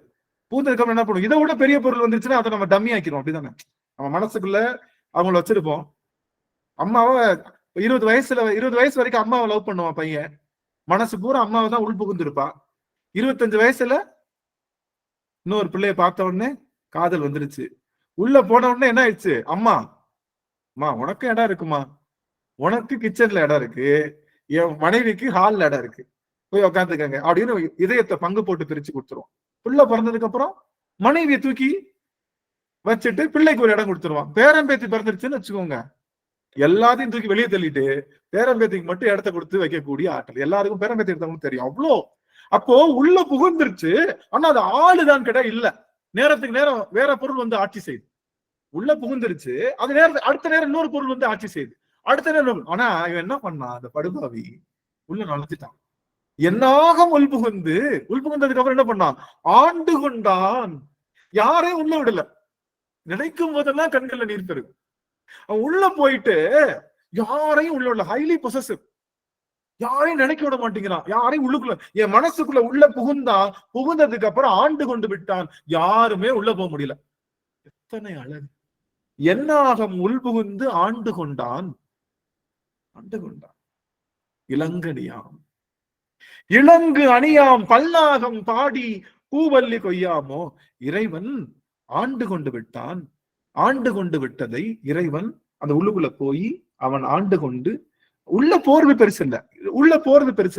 புகுந்ததுக்கு அப்புறம் என்ன பண்ணுவோம்? இதை விட பெரிய பொருள் வந்துருச்சுன்னா அதை நம்ம டம்மி ஆக்கிறோம். அப்படிதானே? நம்ம மனசுக்குள்ள அவங்கள வச்சிருப்போம். அம்மாவை 20 வயசு வரைக்கும் அம்மாவை லவ் பண்ணுவான் பையன். மனசு பூரா அம்மாவை தான் உள் புகுந்திருப்பா. 25 வயசுல இன்னொரு பிள்ளைய பார்த்த உடனே காதல் வந்துருச்சு. உள்ள போன உடனே என்ன ஆயிடுச்சு? அம்மா உனக்கு இடம் இருக்குமா, உனக்கு கிச்சன்ல இடம் இருக்கு, என் மனைவிக்கு ஹால்ல இடம் இருக்கு, போய் உக்காந்துக்கங்க அப்படின்னு இதயத்தை பங்கு போட்டு பிரிச்சு கொடுத்துருவோம். பிள்ளை பிறந்ததுக்கு அப்புறம் மனைவியை தூக்கி வச்சுட்டு பிள்ளைக்கு ஒரு இடம் கொடுத்துருவான். பேரம்பேத்தி பிறந்துருச்சுன்னு வச்சுக்கோங்க, எல்லாத்தையும் தூக்கி வெளியே தள்ளிட்டு பேரம்பேத்திக்கு மட்டும் இடத்த கொடுத்து வைக்கக்கூடிய ஆற்றல். எல்லாருக்கும் பேரம்பேத்தி எடுத்தவங்களுக்கு தெரியும். அவ்வளோ அப்போ உள்ள புகுந்துருச்சு. ஆனா அது ஆளுதான் கேட்டா இல்ல, நேரத்துக்கு நேரம் வேற பொருள் வந்து ஆட்சி செய்யுது. உள்ள புகுந்துருச்சு, அது நேரத்துக்கு அடுத்த நேரம் இன்னொரு பொருள் வந்து ஆட்சி செய்யுது. அடுத்த நேரம் ஆனா இவன் என்ன பண்ணான்? அந்த படுபாவி உள்ள நுழைஞ்சிட்டான். என்னாக உள்புகுந்ததுக்கு அப்புறம் என்ன பண்ணான்? ஆண்டு கொண்டான். யாரையும் உள்ள விடல. நினைக்கும் போதெல்லாம் கண்கள்ல நீர் பெருகும். அவன் உள்ள போயிட்டு யாரையும் உள்ள ஹைலி பொசசிவ், யாரையும் நினைக்க விட மாட்டேங்கிறான். யாரையும் உள்ளுக்குள்ள என் மனசுக்குள்ள உள்ள புகுந்ததுக்கு அப்புறம் ஆண்டு கொண்டு விட்டான். யாருமே உள்ள போக முடியல. எத்தனை அழகு! என்னாகம் உள்புகுந்து ஆண்டு கொண்டான். இளங்கடியாம் இளங்கு அணியாம் பல்லாகம் பாடி பூவல்லி கொய்யாமோ. இறைவன் ஆண்டு கொண்டு விட்டான். ஆண்டு கொண்டு விட்டதை இறைவன் அந்த உள்ளுக்குள்ள போய் அவன் ஆண்டு கொண்டு உள்ள போறது பெருசு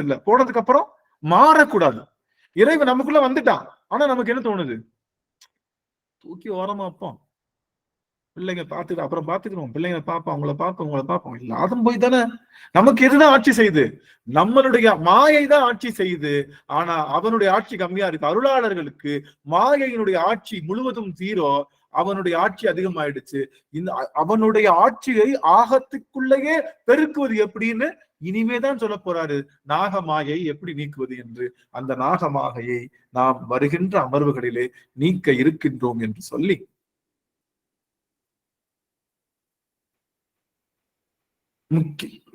இல்ல, போனதுக்கு அப்புறம் மாறக்கூடாது. இறைவன் நமக்குள்ள வந்துட்டான். ஆனா நமக்கு என்ன தோணுது? தூக்கி ஓரமா வைப்போம், பிள்ளைங்க பாத்துக்கிட்டு அப்புறம் பாத்துக்கிறோம், பிள்ளைங்க பார்ப்போம், அவங்கள பார்ப்போம். இல்லாத போய் தானே நமக்கு எதுதான் ஆட்சி செய்யுது? நம்மளுடைய மாயை தான் ஆட்சி செய்யுது. ஆனா அவனுடைய ஆட்சி கம்மியா இருக்கு. அருளாளர்களுக்கு மாயையினுடைய ஆட்சி முழுவதும் 0, அவனுடைய ஆட்சி அதிகமாயிடுச்சு. இந்த அவனுடைய ஆட்சியை ஆகத்துக்குள்ளேயே பெருக்குவது எப்படின்னு இனிமேதான் சொல்ல போறாரு. நாகமாயை எப்படி நீக்குவது என்று. அந்த நாகமாகையை நாம் வருகின்ற அமர்வுகளிலே நீக்க இருக்கின்றோம் என்று சொல்லி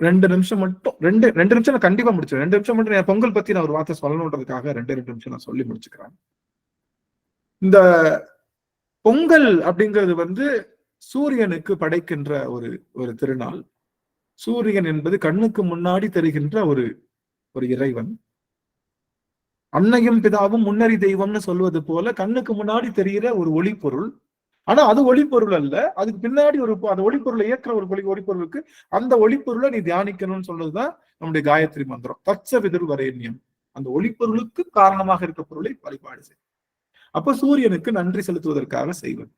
ரெண்டு நிமிஷம் மட்டும் ரெண்டு நிமிஷம் நான் கண்டிப்பா முடிச்சிடுறேன். 2 நிமிஷம் மட்டும் பொங்கல் பத்தி நான் ஒரு வார்த்தை சொல்லணுன்றதுக்காக 2 நிமிஷம் நான் சொல்லி முடிச்சுக்கிறேன். இந்த பொங்கல் அப்படிங்கிறது சூரியனுக்கு படைக்கின்ற ஒரு திருநாள். சூரியன் என்பது கண்ணுக்கு முன்னாடி தெரிகின்ற ஒரு இறைவன். அன்னையும் பிதாவும் முன்னறி தெய்வம்னு சொல்வது போல கண்ணுக்கு முன்னாடி தெரிகிற ஒரு ஒளிப்பொருள். ஆனா அது ஒளிப்பொருள் அல்ல, அதுக்கு பின்னாடி அந்த ஒளிப்பொருளை இயக்குற ஒரு ஒளிப்பொருளுக்கு அந்த ஒளிப்பொருளை நீ தியானிக்கணும்னு சொல்றதுதான் நம்முடைய காயத்ரி மந்திரம். தச்ச விதிர் வரேன்யம். அந்த ஒளிப்பொருளுக்கு காரணமாக இருக்க பொருளை வழிபாடு செய். அப்ப சூரியனுக்கு நன்றி செலுத்துவதற்காக செய்வது.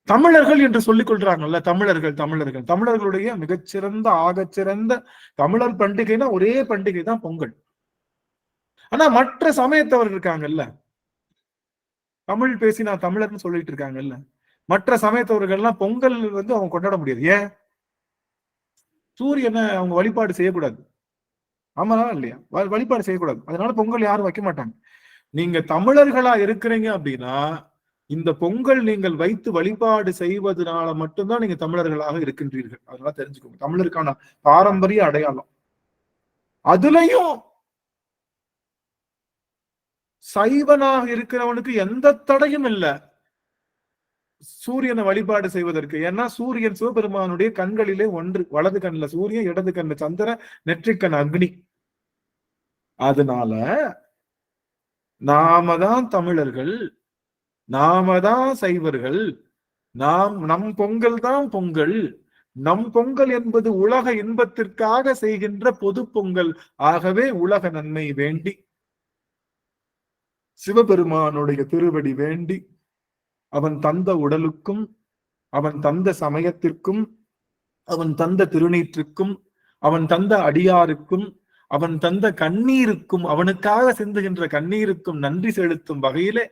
தமிழர்கள் என்று சொல்லிக் கொள்றாங்கல்ல, தமிழர்களுடைய மிகச்சிறந்த ஆகச்சிறந்த தமிழர் பண்டிகைனா ஒரே பண்டிகை தான் பொங்கல். ஆனா மற்ற சமயத்தவர் இருக்காங்கல்ல, தமிழ் பேசி நான் தமிழர்னு சொல்லிட்டு இருக்காங்கல்ல, மற்ற சமயத்தவர்கள்லாம் பொங்கல் அவங்க கொண்டாட முடியாது. ஏன்? சூரியனை அவங்க வழிபாடு செய்யக்கூடாது. ஆமாவா இல்லையா? வழிபாடு செய்யக்கூடாது. அதனால பொங்கல் யாரும் வைக்க மாட்டாங்க. நீங்க தமிழர்களா இருக்கிறீங்க அப்படின்னா இந்த பொங்கல் நீங்கள் வைத்து வழிபாடு செய்வதனால மட்டும்தான் நீங்க தமிழர்களாக இருக்கின்றீர்கள். அதனால தெரிஞ்சுக்கோங்க, தமிழருக்கான பாரம்பரிய அடையாளம். அதுலயும் சைவனாக இருக்கிறவனுக்கு எந்த தடையும் இல்லை சூரியனை வழிபாடு செய்வதற்கு. ஏன்னா சூரியன் சிவபெருமானுடைய கண்களிலே ஒன்று, வலது கண்ணுல சூரியன், இடது கண்ணு சந்திரன், நெற்றிக்கண் அக்னி. அதனால நாம தான் தமிழர்கள், நாம தான் சைவர்கள், நம் பொங்கல் தான் பொங்கல். நம் பொங்கல் என்பது உலக இன்பத்திற்காக செய்கின்ற பொது பொங்கல். ஆகவே உலக நன்மை வேண்டி சிவபெருமானுடைய திருவடி வேண்டி அவன் தந்த உடலுக்கும் அவன் தந்த சமயத்திற்கும் அவன் தந்த திருநீற்றுக்கும் அவன் தந்த அடியாருக்கும் அவன் தந்த கண்ணீருக்கும் அவனுக்காக சிந்துகின்ற கண்ணீருக்கும் நன்றி செலுத்தும் வகையிலே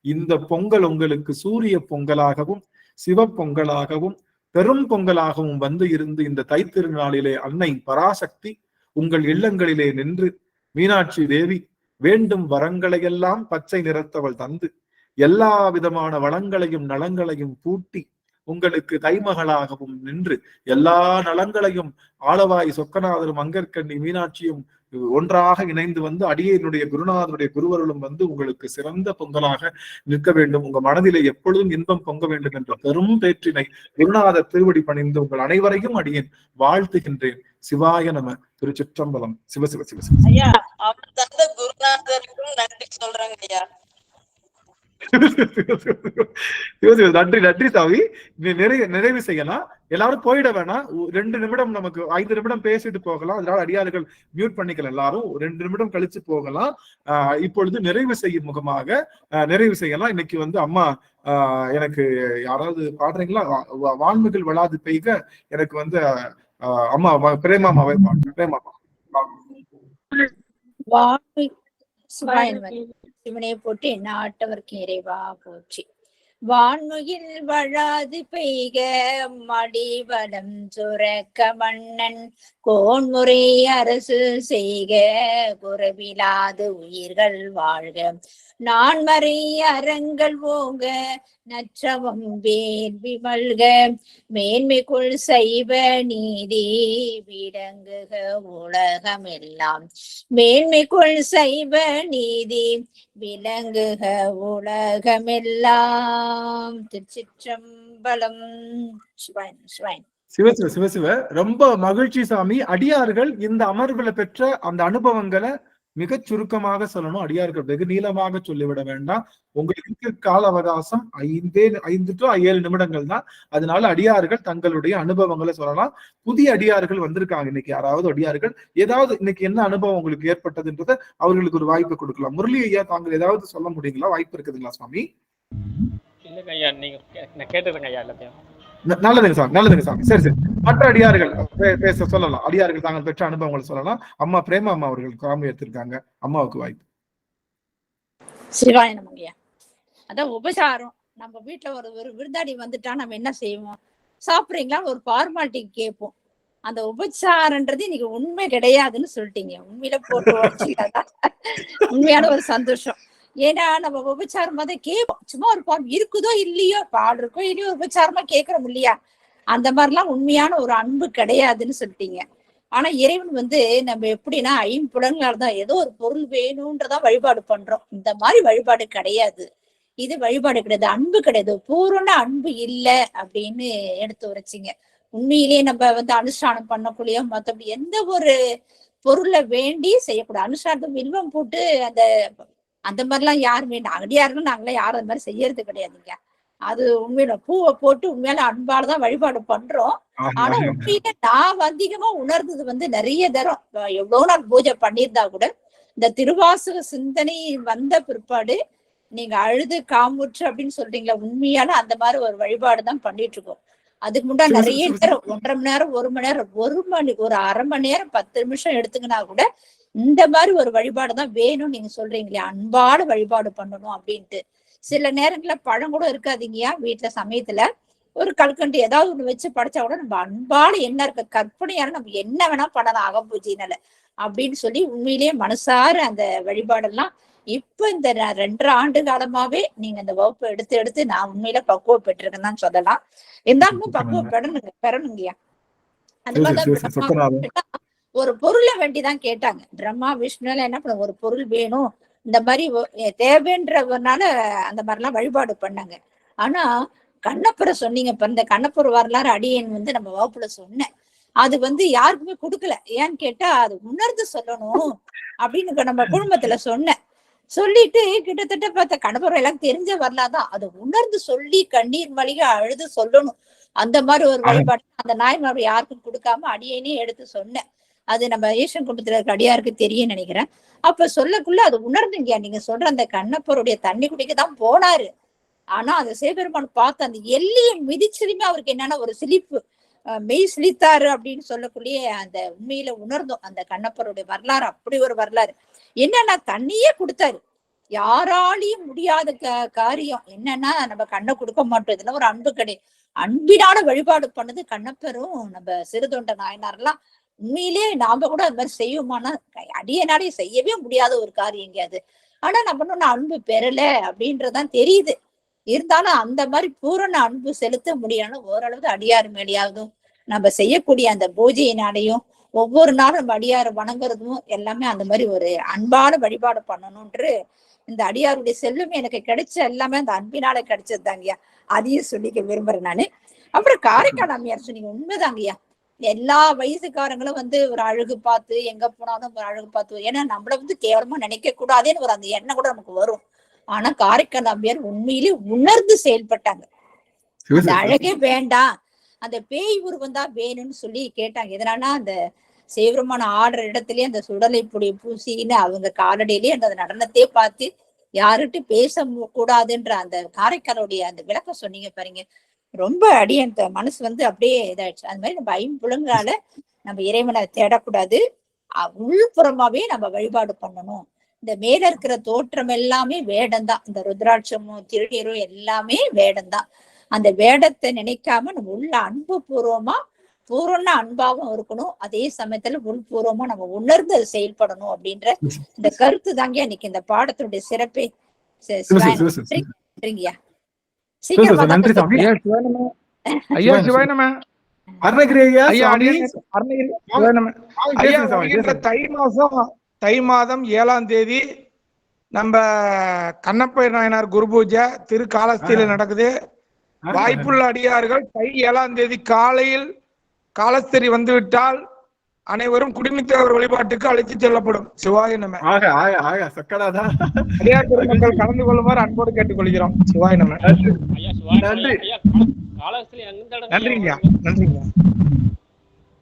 இந்த பொங்கல் உங்களுக்கு சூரிய பொங்கலாகவும் சிவ பொங்கலாகவும் பெரும் பொங்கலாகவும் வந்து இருந்து இந்த தைத்திருநாளிலே அன்னை பராசக்தி உங்கள் இல்லங்களிலே நின்று மீனாட்சி தேவி வேண்டும் வரங்களையெல்லாம் பச்சை நிறத்தவள் தந்து எல்லா விதமான வளங்களையும் நலங்களையும் பூட்டி உங்களுக்கு தைமகளாகவும் நின்று எல்லா நலங்களையும் ஆளவாய் சொக்கநாதரும் அங்கற்கண்ணி மீனாட்சியும் ஒன்றாக இணைந்து வந்து அடியனுடைய குருநாதனுடைய குருவர்களும் வந்து உங்களுக்கு சிறந்த பொங்கலாக நிற்க வேண்டும். உங்க மனதிலே எப்பொழுதும் இன்பம் பொங்க வேண்டும் என்ற பெரும் பேற்றினை குருநாதர் திருவடி பணிந்து உங்கள் அனைவரையும் அடியேன் வாழ்த்துகின்றேன். சிவாய நம. திருச்சிற்றம்பலம். சிவ சிவ சிவ சிவ. ஐயா, அவர் தந்த குருநாதருக்கும் நன்றி சொல்றாங்க ஐயா. நன்றி நன்றி சாமி. நிறைவு செய்யலாம். எல்லாரும் போயிட வேணாம். 2 நிமிடம், நமக்கு 5 நிமிடம் பேசிட்டு போகலாம். அதனால அடியார்கள் மியூட் பண்ணிக்கலாம். எல்லாரும் 2 நிமிடம் கழிச்சு போகலாம். இப்பொழுது நிறைவு செய்யும் முகமாக நிறைவு செய்யலாம். இன்னைக்கு வந்து அம்மா எனக்கு யாராவது பாடுறீங்களா? வான்மிகள் வளாது பெய்க. எனக்கு வந்து அம்மா பிரேமாமாவை பாடுறேன். பிரேமாமா சிவனை போற்றி நாட்டவர்க்கு இறைவா போற்றி. வான்முகில் வழாது பெய்க மடிவடம் சுரக்க மன்னன் கோன்முறை அரசு செய்க குறைவிலாது உயிர்கள் வாழ்க நான்மறை அறங்கள் ஓங்க நற்றவம் வேள்வி மல்க மேன்மைக்குள் சைவ நீதி விளங்குக உலகமெல்லாம் மேன்மைக்குள் சைவ நீதி விளங்குக உலகமெல்லாம். திருச்சிற்றம்பலம். சிவ சிவ சிவ சிவ. ரொம்ப மகிழ்ச்சி சாமி. அடியார்கள் இந்த அமர்வுல பெற்ற அந்த அனுபவங்களை மிக சுருக்கமாக சொல்லணும். அடியார்கள் வெகு நீளமாக சொல்லிவிட வேண்டாம். உங்களுக்கு கால அவகாசம் 5 to 7 நிமிடங்கள் தான். அதனால அடியார்கள் தங்களுடைய அனுபவங்களை சொல்லலாம். புதிய அடியார்கள் வந்திருக்காங்க. இன்னைக்கு யாராவது அடியார்கள் ஏதாவது இன்னைக்கு என்ன அனுபவம் உங்களுக்கு ஏற்பட்டதுன்றத அவர்களுக்கு ஒரு வாய்ப்பு கொடுக்கலாம். முரளி ஐயா, தாங்கள் ஏதாவது சொல்ல முடியுங்களா? வாய்ப்பு இருக்குதுங்களா சுவாமி? இல்லைங்க ஐயா, நீங்க கேட்டுருங்க ஐயா எல்லாத்தையும். நல்லதுங்க சாமி, நல்லதுங்க சாமி. சரி சரி. மற்ற அடியார்கள் பேச சொல்லலாம். அடியார்கள் தாங்கள் பெற்ற அனுபவங்களை சொல்லலாம். அம்மா பிரேமா அம்மா அவர்கள் காமி எடுத்திருக்காங்க. அம்மாவுக்கு வாய்ப்பு. சிவாய நமங்கய்யா. அதான் உபசாரம். நம்ம வீட்டுல ஒரு விருந்தாடி வந்துட்டா நம்ம என்ன செய்வோம்? சாப்பிடுறீங்களா ஒரு ஃபார்மாலிட்டி கேட்போம். அந்த உபசாரன்றது இன்னைக்கு உண்மை கிடையாதுன்னு சொல்லிட்டீங்க. உண்மையில போட்டு உடச்சிக்காதான் உண்மையான ஒரு சந்தோஷம். ஏன்னா நம்ம உபச்சாரமா தான் கேட்போம். சும்மா ஒரு ஃபார்ம் இருக்குதோ இல்லையோ, பால் இருக்கோ இல்லையோ உபச்சாரமா கேட்கறோம் இல்லையா? அந்த மாதிரிலாம் உண்மையான ஒரு அன்பு கிடையாதுன்னு சொல்லிட்டீங்க. ஆனா இறைவன் வந்து நம்ம எப்படின்னா 5 புலன்களால தான் ஏதோ ஒரு பொருள் வேணும்ன்றதான் வழிபாடு பண்றோம். இந்த மாதிரி வழிபாடு கிடையாது. இது வழிபாடு கிடையாது, அன்பு கிடையாது. பூரண அன்பு இல்லை அப்படின்னு எடுத்து உரைச்சிங்க. உண்மையிலேயே நம்ம வந்து அனுஷ்டானம் பண்ணக்கூடிய மற்றபடி எந்த ஒரு பொருளை வேண்டி செய்யக்கூடாது. அனுஷ்டானத்தை வில்வம் போட்டு அந்த மாதிரிலாம் யாரும் வேண்டாம். அடியாருக்கும் நாங்களாம் யாரும் அந்த மாதிரி செய்யறது கிடையாதுங்க. அது உண்மையில பூவை போட்டு உண்மையில அன்பாலதான் வழிபாடு பண்றோம். ஆனா உண்மையில நான் அதிகமா உணர்ந்தது வந்து நிறைய தரம் எவ்வளவு நாள் பூஜை பண்ணியிருந்தா கூட இந்த திருவாசக சிந்தனை வந்த பிற்பாடு நீங்க அழுது காமுற்று அப்படின்னு சொல்றீங்களா, உண்மையான அந்த மாதிரி ஒரு வழிபாடுதான் பண்ணிட்டு இருக்கோம். அதுக்கு முன்னாடி நிறைய நேரம் 1.5 மணி நேரம் 1 மணி நேரம் ஒரு அரை மணி நேரம் 10 நிமிஷம் எடுத்துக்கினா கூட இந்த மாதிரி ஒரு வழிபாடுதான் வேணும். நீங்க சொல்றீங்களே அன்பான வழிபாடு பண்ணணும் அப்படின்ட்டு. சில நேரங்கள்ல பழம் கூட இருக்காதீங்கயா வீட்டுல சமயத்துல ஒரு கல்கண்டு ஏதாவது ஒண்ணு வச்சு படைச்சா கூட நம்ம அன்பால என்ன இருக்க கற்பனையான நம்ம என்ன வேணா பண்ணலாம் அகம்பூஜையினால அப்படின்னு சொல்லி உண்மையிலேயே மனசார அந்த வழிபாடெல்லாம் இப்ப இந்த 2.5 ஆண்டு காலமாவே நீங்க இந்த வகுப்பு எடுத்து நான் உண்மையில பக்குவம் பெற்றிருக்கேன்னு தான் சொல்லலாம். இருந்தாலும் பக்குவம் பெறணுங்கய்யா. அந்த மாதிரிதான் ஒரு பொருளை வேண்டிதான் கேட்டாங்க. பிரம்மா விஷ்ணு எல்லாம் என்ன பண்ண ஒரு பொருள் வேணும் இந்த மாதிரி தேவைன்றதுனால அந்த மாதிரிலாம் வழிபாடு பண்ணாங்க. ஆனா கண்ணப்பரை சொன்னீங்க இப்ப, இந்த கண்ணப்பர் வரலாறு அடியேன் வந்து நம்ம வகுப்புல சொன்னேன். அது வந்து யாருக்குமே கொடுக்கல. ஏன்னு கேட்டா அது உணர்ந்து சொல்லணும் அப்படின்னு நம்ம குடும்பத்துல சொன்னேன். சொல்லிட்டு கிட்டத்தட்ட பார்த்த கணவர் எல்லாம் தெரிஞ்ச வரலாதான், அதை உணர்ந்து சொல்லி கண்ணீர் மல்க அழுது சொல்லணும். அந்த மாதிரி ஒரு வழிபாடு அந்த நாயன்மார் யாருக்கும் கொடுக்காம அடியேனே எடுத்து சொன்னேன். அது நம்ம ஈஸ்வரன் குடும்பத்துல இருக்க அடியாருக்கு தெரியும் நினைக்கிறேன். அப்ப சொல்லக்குள்ள அது உணர்ந்துங்க. நீங்க சொல்ற அந்த கண்ணப்பருடைய தண்ணி குடிக்க தான் போனாரு. ஆனா அந்த சிவபெருமான் பார்த்து அந்த எல்லையை மிதிச்சதுமே அவருக்கு என்னன்னா ஒரு சிலிப்பு, மெய் சிலித்தாரு அப்படின்னு சொல்லக்குள்ளேயே அந்த உண்மையில உணர்ந்தோம். அந்த கண்ணப்பருடைய வரலாறு அப்படி ஒரு வரலாறு. என்னன்னா தண்ணியே கொடுத்தாரு. யாராலையும் முடியாத காரியம் என்னன்னா நம்ம கண்ணை கொடுக்க மாட்டோம். இதெல்லாம் ஒரு அன்பு கிடையாது. அன்பினால வழிபாடு பண்ணது கண்ணப்பரும் நம்ம சிறுதொண்ட நாயனார்லாம். உண்மையிலேயே நாம கூட அது மாதிரி செய்வோமானா அடியனாலே செய்யவே முடியாத ஒரு காரியம் எங்கேயாது. ஆனா நம்ம இன்னும் அன்பு பெறல அப்படின்றதான் தெரியுது. இருந்தாலும் அந்த மாதிரி பூரண அன்பு செலுத்த முடியணும். ஓரளவு அடியார் மேலேயாவதும் நம்ம செய்யக்கூடிய அந்த பூஜையினாலையும் ஒவ்வொரு நாளும் நம்ம அடியாரை வணங்குறதும் எல்லாமே அந்த மாதிரி ஒரு அன்பான வழிபாடு பண்ணணும்ன்று இந்த அடியாருடைய செல்வம் எனக்கு கிடைச்ச எல்லாமே அந்த அன்பினால கிடைச்சது தாங்கய்யா. அதையும் சொல்லிக்க விரும்புறேன் நானு. அப்புறம் காரைக்கால் அம்மையார் சொன்னீங்க, உண்மைதாங்கய்யா. எல்லா வயசுக்காரங்களும் வந்து ஒரு அழகு பார்த்து எங்க போனாலும் ஒரு அழகு பார்த்து, ஏன்னா நம்மள வந்து கேவலமா நினைக்க கூடாதுன்னு ஒரு அந்த எண்ணம் கூட நமக்கு வரும். ஆனா காரைக்கால் அம்மையார் உண்மையிலே உணர்ந்து செயல்பட்டாங்க. அந்த அழகே வேண்டாம், அந்த பேய் உருவம் தான் வேணும்னு சொல்லி கேட்டாங்க. எதனால அந்த சிவபெருமான ஆடுற இடத்துலயே அந்த சுடலை பொடி பூசின்னு அவங்க காலடியிலேயே அந்த நடனத்தையே பார்த்து யாருகிட்ட பேச கூடாதுன்ற அந்த காரைக்காலுடைய அந்த விளக்கம் சொன்னீங்க பாருங்க. ரொம்ப அடியன் மனசு வந்து அப்படியே இதாயிடுச்சு. அது மாதிரி நம்ம ஐம்புலங்களால நம்ம இறைவனை தேடக்கூடாது, உள்புறமாவே நம்ம வழிபாடு பண்ணணும். இந்த மேல இருக்கிற தோற்றம் எல்லாமே வேடம் தான். இந்த ருத்ராட்சமும் திருநீரும் எல்லாமே வேடம் தான். அந்த வேடத்தை நினைக்காம நம்ம உள்ள அன்பு பூர்வமா பூரண அன்பாவும் இருக்கணும். அதே சமயத்துல உள்பூர்வமா நம்ம உணர்ந்து செயல்படணும் அப்படின்ற இந்த கருத்து தாங்க இன்னைக்கு இந்த பாடத்தினுடைய சிறப்பே. சரிங்கய்யா, சீக்கிரமா தை மாதம் 7ஆம் தேதி நம்ம கண்ணப்ப நாயனார் குரு பூஜை திருக்காலஸ்தியில நடக்குது. வாய்ப்புள்ள அடியார்கள் தை 7ஆம் தேதி காலையில் காலஸ்திரி வந்துவிட்டால் அனைவரும் குடிமித்தவர் வழிபாட்டுக்கு அழைத்து செல்லப்படும். சிவாய நம. அடியார் பெருமக்கள் கலந்து கொள்ளுமாறு அன்போடு கேட்டுக்கொள்கிறோம். சிவாய நம. நன்றிங்க நன்றிங்க.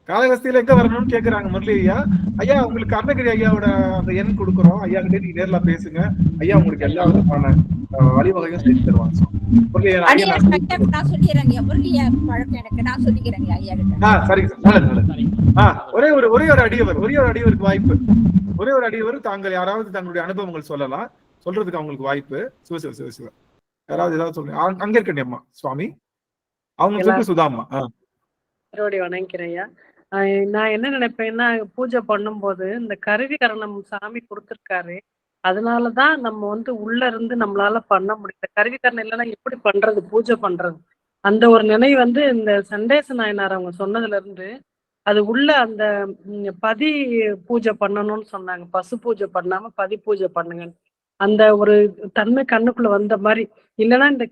காலகஸ்தியில எங்க வரணும்னு கேக்குறாங்க முரளி ஐயா. ஐயா உங்களுக்கு அருணகிரி ஐயாவோட அந்த எண் கொடுக்குறோம். ஐயா கிட்ட நீங்க நேர்ல பேசுங்க. ஐயா உங்களுக்கு எல்லா விதமான வழிவகையும் செஞ்சு தருவாங்க. ஒரே ஒரு அடியவருக்கு வாய்ப்பு. ஒரே ஒரு அடியவர் தாங்கள் யாராவது தங்களுடைய அனுபவங்கள் சொல்லலாம், சொல்றதுக்கு அவங்களுக்கு வாய்ப்பு. சிவ யாராவது ஏதாவது சொல்லுங்க. அங்க இருக்கேன் அம்மா சுவாமி, அவங்க சுதாம்மா. வணங்கிறேன். நான் என்ன நினைப்பேன்னா, பூஜை பண்ணும்போது இந்த கருவி கரணம் சாமி கொடுத்துருக்காரு, அதனாலதான் நம்ம வந்து உள்ள இருந்து நம்மளால பண்ண முடியல. கருவிக்கரணம் இல்லைன்னா எப்படி பண்றது, பூஜை பண்றது? அந்த ஒரு நினைவு வந்து இந்த சண்டேச நாயனார் அவங்க சொன்னதுல இருந்து அது உள்ள அந்த பதி பூஜை பண்ணணும்னு சொன்னாங்க. பசு பூஜை பண்ணாம பதி பூஜை பண்ணுங்க. அந்த ஒரு தன்மை கண்ணுக்குள்ள வந்த மாதிரி. இல்லைன்னா இந்த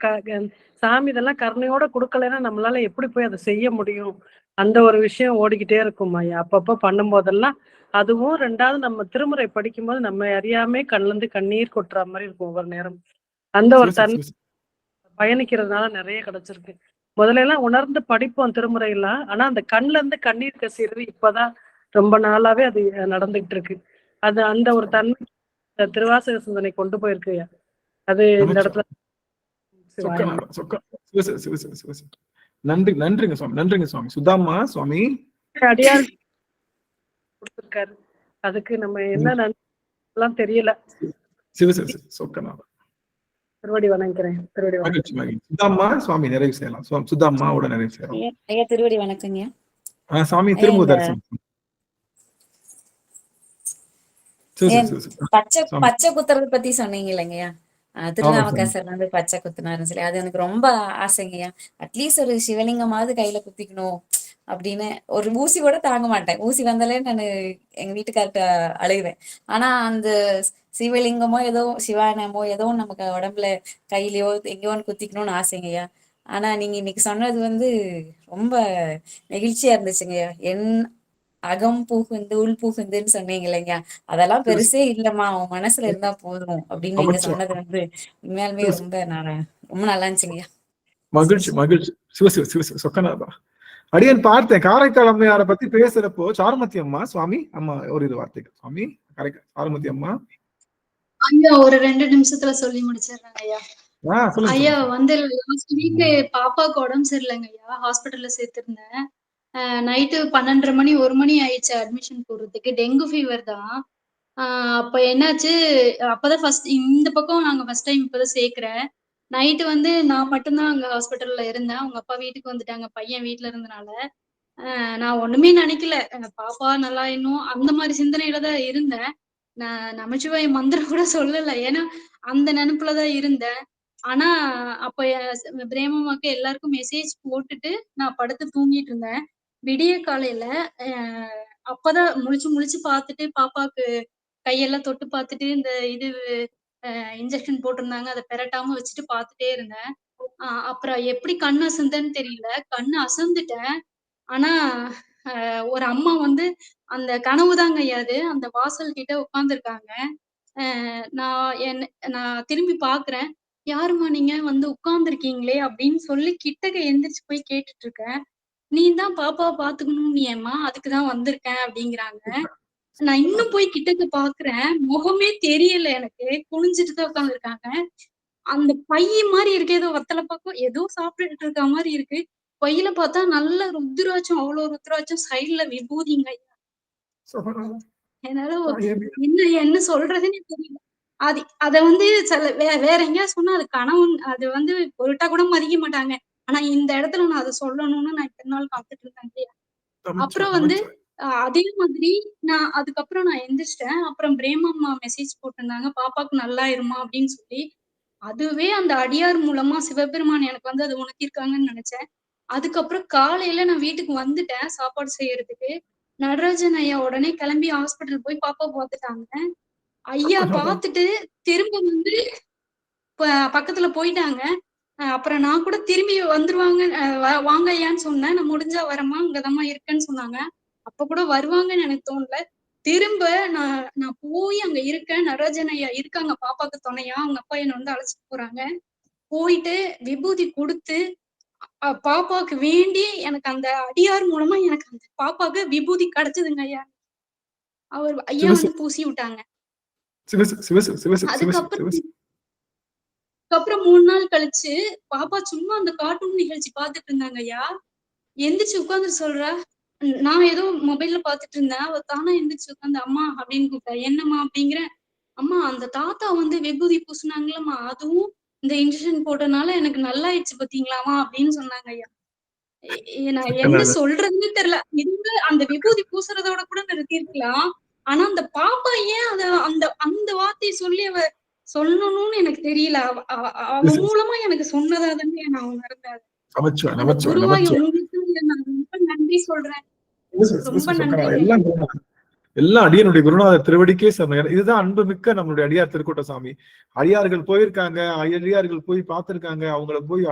சாமி இதெல்லாம் கருணையோட கொடுக்கலைன்னா நம்மளால எப்படி போய் அதை செய்ய முடியும்? அந்த ஒரு விஷயம் ஓடிக்கிட்டே இருக்கும் ஐயா. அப்பப்ப பண்ணும் போதெல்லாம் அதுவும் ரெண்டாவது நம்ம திருமுறை படிக்கும்போது நம்ம அறியாமே கண்ணுல இருந்து கண்ணீர் கொட்டுற மாதிரி இருக்கும் ஒவ்வொரு நேரம். அந்த ஒரு தன்மை பயணிக்கிறதுனால நிறைய கிடைச்சிருக்கு. முதல்ல எல்லாம் உணர்ந்து படிப்போம் திருமுறையெல்லாம், ஆனா அந்த கண்ணுல இருந்து கண்ணீர் கசிறது இப்பதான் ரொம்ப நாளாவே அது நடந்துகிட்டு இருக்கு. அது அந்த ஒரு தன்மை திருவாசக சிந்தனை கொண்டு போயிருக்கு. அது இந்த இடத்துல நன்றிங்க சுவாமி. நன்றிங்க சுவாமி. சுதாமா சுவாமி அடியார் கொடுத்திருக்காரு, அதுக்கு நம்ம என்ன நன்றி தெரியல. திருவடி வணங்குறேன். சுதாமா சுவாமி நிறைவு செய்யலாம். சுதாமாவோட நிறைவு செய்யலாம். ஐயா திருவடி வணக்கங்க. சாமி திரும்ப தரிசனம். பச்சை குத்துறது பத்தி சொன்னீங்க இல்லைங்கய்யா, திருநாவுக்கரசர் வந்து பச்சை குத்துனாருன்னு சொல்லி, அது எனக்கு ரொம்ப ஆசைங்கய்யா. அட்லீஸ்ட் ஒரு சிவலிங்கமாவது கையில குத்திக்கணும் அப்படின்னு ஒரு ஊசி கூட தாங்க மாட்டேன். ஊசி வந்தாலே நான் எங்க வீட்டுக்கார்ட்ட அழுகுவேன். ஆனா அந்த சிவலிங்கமோ ஏதோ சிவானமோ ஏதோ நமக்கு உடம்புல கையிலயோ எங்கேயோ குத்திக்கணும்னு ஆசைங்கய்யா. ஆனா நீங்க இன்னைக்கு சொன்னது வந்து ரொம்ப நெகிழ்ச்சியா இருந்துச்சுங்கய்யா. என் அகம் புகுந்து உள் புகுந்துன்னு சொன்னீங்க இல்லைங்க, அதெல்லாம் பெருசே இல்லம்மா, உன் மனசுல இருந்தா போதும் அப்படின்னு நீங்க சொன்னது வந்து உண்மையாலுமே ரொம்ப நல்லா இருந்துச்சுங்கய்யா. மகிழ்ச்சி மகிழ்ச்சி. சொக்கநாதா, அடியன் பார்த்தேன் காரைக்கால் அம்மையாரை பத்தி பேசுறப்போ சாருமதி அம்மா சுவாமி அம்மா ஒரு இது வார்த்தைகள் சுவாமி காரைக்கால் சாருமதி அம்மா. ஐயா ஒரு 2 நிமிஷத்துல சொல்லி முடிச்சிடுறேன் ஐயா. ஐயா வந்து லாஸ்ட் வீக் பாப்பாவுக்கு உடம்பு சரியில்லைங்க ஐயா, ஹாஸ்பிட்டல்ல சேர்த்திருந்தேன். நைட்டு 12:30 மணி 1 மணி ஆயிடுச்சு அட்மிஷன் போடுறதுக்கு. டெங்கு ஃபீவர் தான். அப்ப என்னாச்சு, அப்பதான் ஃபர்ஸ்ட் இந்த பக்கம் நாங்க ஃபர்ஸ்ட் டைம் இப்பதான் சேர்க்கிறேன். நைட்டு வந்து நான் மட்டும்தான் அங்க ஹாஸ்பிட்டல்ல இருந்தேன். அவங்க அப்பா வீட்டுக்கு வந்துட்டாங்க, பையன் வீட்டுல இருந்தனால. நான் ஒண்ணுமே நினைக்கல, பாப்பா நல்லா இன்னும் அந்த மாதிரி சிந்தனையில தான் இருந்தேன். நான் நமச்சிவாய மந்திரம் கூட சொல்லல, ஏன்னா அந்த நினைப்புலதான் இருந்தேன். ஆனா அப்ப பிரேமமாக்கு எல்லாருக்கும் மெசேஜ் போட்டுட்டு நான் படுத்து தூங்கிட்டு இருந்தேன். விடிய காலையில அப்பதான் முழிச்சு பார்த்துட்டு பாப்பாக்கு கையெல்லாம் தொட்டு பார்த்துட்டு இந்த இது இன்ஜெக்ஷன் போட்டிருந்தாங்க, அதை பெரட்டாம வச்சுட்டு பார்த்துட்டே இருந்தேன். அப்புறம் எப்படி கண்ணு அசந்தேன்னு தெரியல, கண்ணு அசந்துட்டேன். ஆனா ஒரு அம்மா வந்து அந்த கனவுதாங்க ஐயாது, அந்த வாசல் கிட்ட உட்கார்ந்துருக்காங்க. நான் திரும்பி பாக்குறேன், யாருமா நீங்க வந்து உட்கார்ந்துருக்கீங்களே அப்படின்னு சொல்லி கிட்டக்க எந்திரிச்சு போய் கேட்டுட்டு இருக்கேன். நீ தான் பாப்பாவை பாத்துக்கணும் நீ ஏம்மா, அதுக்குதான் வந்திருக்கேன் அப்படிங்கிறாங்க. நான் இன்னும் போய் கிட்டக்க பாக்குறேன், முகமே தெரியல எனக்கு, குனிஞ்சிட்டு தான் உட்கார்ந்துருக்காங்க. அந்த பைய மாதிரி இருக்கு, ஏதோ வத்தல பக்கம் ஏதோ சாப்பிட்டுட்டு இருக்க மாதிரி இருக்கு. பையில பார்த்தா நல்ல ருத்ராட்சம், அவ்வளவு ருத்ராட்சம், சைடுல விபூதிங்க. என்னால என்ன சொல்றதுன்னு தெரியல. அத வந்து வேற எங்கேயாவது சொன்னா அது கனவு, அது வந்து பொருட்டா கூட மதிக்க மாட்டாங்க. ஆனா இந்த இடத்துல நான் அதை சொல்லணும்னு நான் இத்தனை நாள் காத்துட்டு இருக்கேன். அப்புறம் வந்து அதே மாதிரி அதுக்கப்புறம் நான் எந்திரிச்சிட்டேன். அப்புறம் பிரேமம்மா மெசேஜ் போட்டிருந்தாங்க, பாப்பாக்கு நல்லா இருமா அப்படின்னு சொல்லி. அதுவே அந்த அடியார் மூலமா சிவபெருமான் எனக்கு வந்து அது உணர்த்திருக்காங்கன்னு நினைச்சேன். அதுக்கப்புறம் காலையில நான் வீட்டுக்கு வந்துட்டேன் சாப்பாடு செய்யறதுக்கு. நடராஜன் ஐயா உடனே கிளம்பி ஹாஸ்பிட்டல் போய் பாப்பா பார்த்துட்டாங்க. ஐயா பார்த்துட்டு திரும்ப வந்து பக்கத்துல போயிட்டாங்க. அப்புறம் நான் கூட திரும்பி வந்துருவாங்க, வாங்க ஐயான்னு சொன்னேன். நான் முடிஞ்சா வரமா, அங்கதாம்மா இருக்கேன்னு சொன்னாங்க. அப்ப கூட வருவாங்கன்னு எனக்கு தோணல. திரும்ப நான் போய் அங்க இருக்கேன், நடராஜன் ஐயா இருக்காங்க பாப்பாக்கு துணையா. அவங்க அப்பா என்ன வந்து அழைச்சிட்டு போறாங்க. போயிட்டு விபூதி கொடுத்து பாப்பாவுக்கு வேண்டி எனக்கு அந்த அடியார் மூலமா எனக்கு அந்த பாப்பாவுக்கு விபூதி கிடைச்சதுங்க ஐயா. அவர் ஐயா வந்து பூசி விட்டாங்க. அதுக்கப்புறம் 3 நாள் கழிச்சு பாப்பா சும்மா அந்த கார்ட்டூன் நிகழ்ச்சி பாத்துட்டு இருந்தாங்க ஐயா. எந்திரிச்சு உட்கார்ந்து சொல்றா, நான் ஏதோ மொபைல்ல பாத்துட்டு இருந்தேன், அவ தானா எந்திரிச்சு உட்காந்து அம்மா அப்படின்னு கூப்பிட்டா. என்னம்மா அப்படிங்கிறேன். அம்மா அந்த தாத்தா வந்து விபூதி பூசினாங்களம்மா, அதுவும் இந்த இன்ஜெக்ஷன் போட்டனால எனக்கு நல்லாயிடுச்சு பாத்தீங்களாமா அப்படின்னு சொன்னாங்க ஐயா. நான் என்ன சொல்றதுன்னு தெரியல. இருந்து அந்த விபூதி பூசுறதோட கூட நிறுத்திருக்கலாம். ஆனா அந்த பாப்பா ஏன் அந்த வார்த்தையை சொல்லி அவ சொல்லணும்னு எனக்கு தெரியல. அவ மூலமா எனக்கு சொன்னதா தானே நான் உணர்ந்தேன். குருவாய் உங்களுக்கு நான் ரொம்ப நன்றி சொல்றேன். ரொம்ப நன்றி. எல்லாம் அடியனுடைய குருநாதர் திருவடிக்கே சமையல். இதுதான் அன்பு மிக்க நம்மளுடைய அடியார் திருக்கூட்டசாமி. அடியார்கள் போயிருக்காங்க, அடியார்கள் போய் பார்த்திருக்காங்க, அவங்களை போய்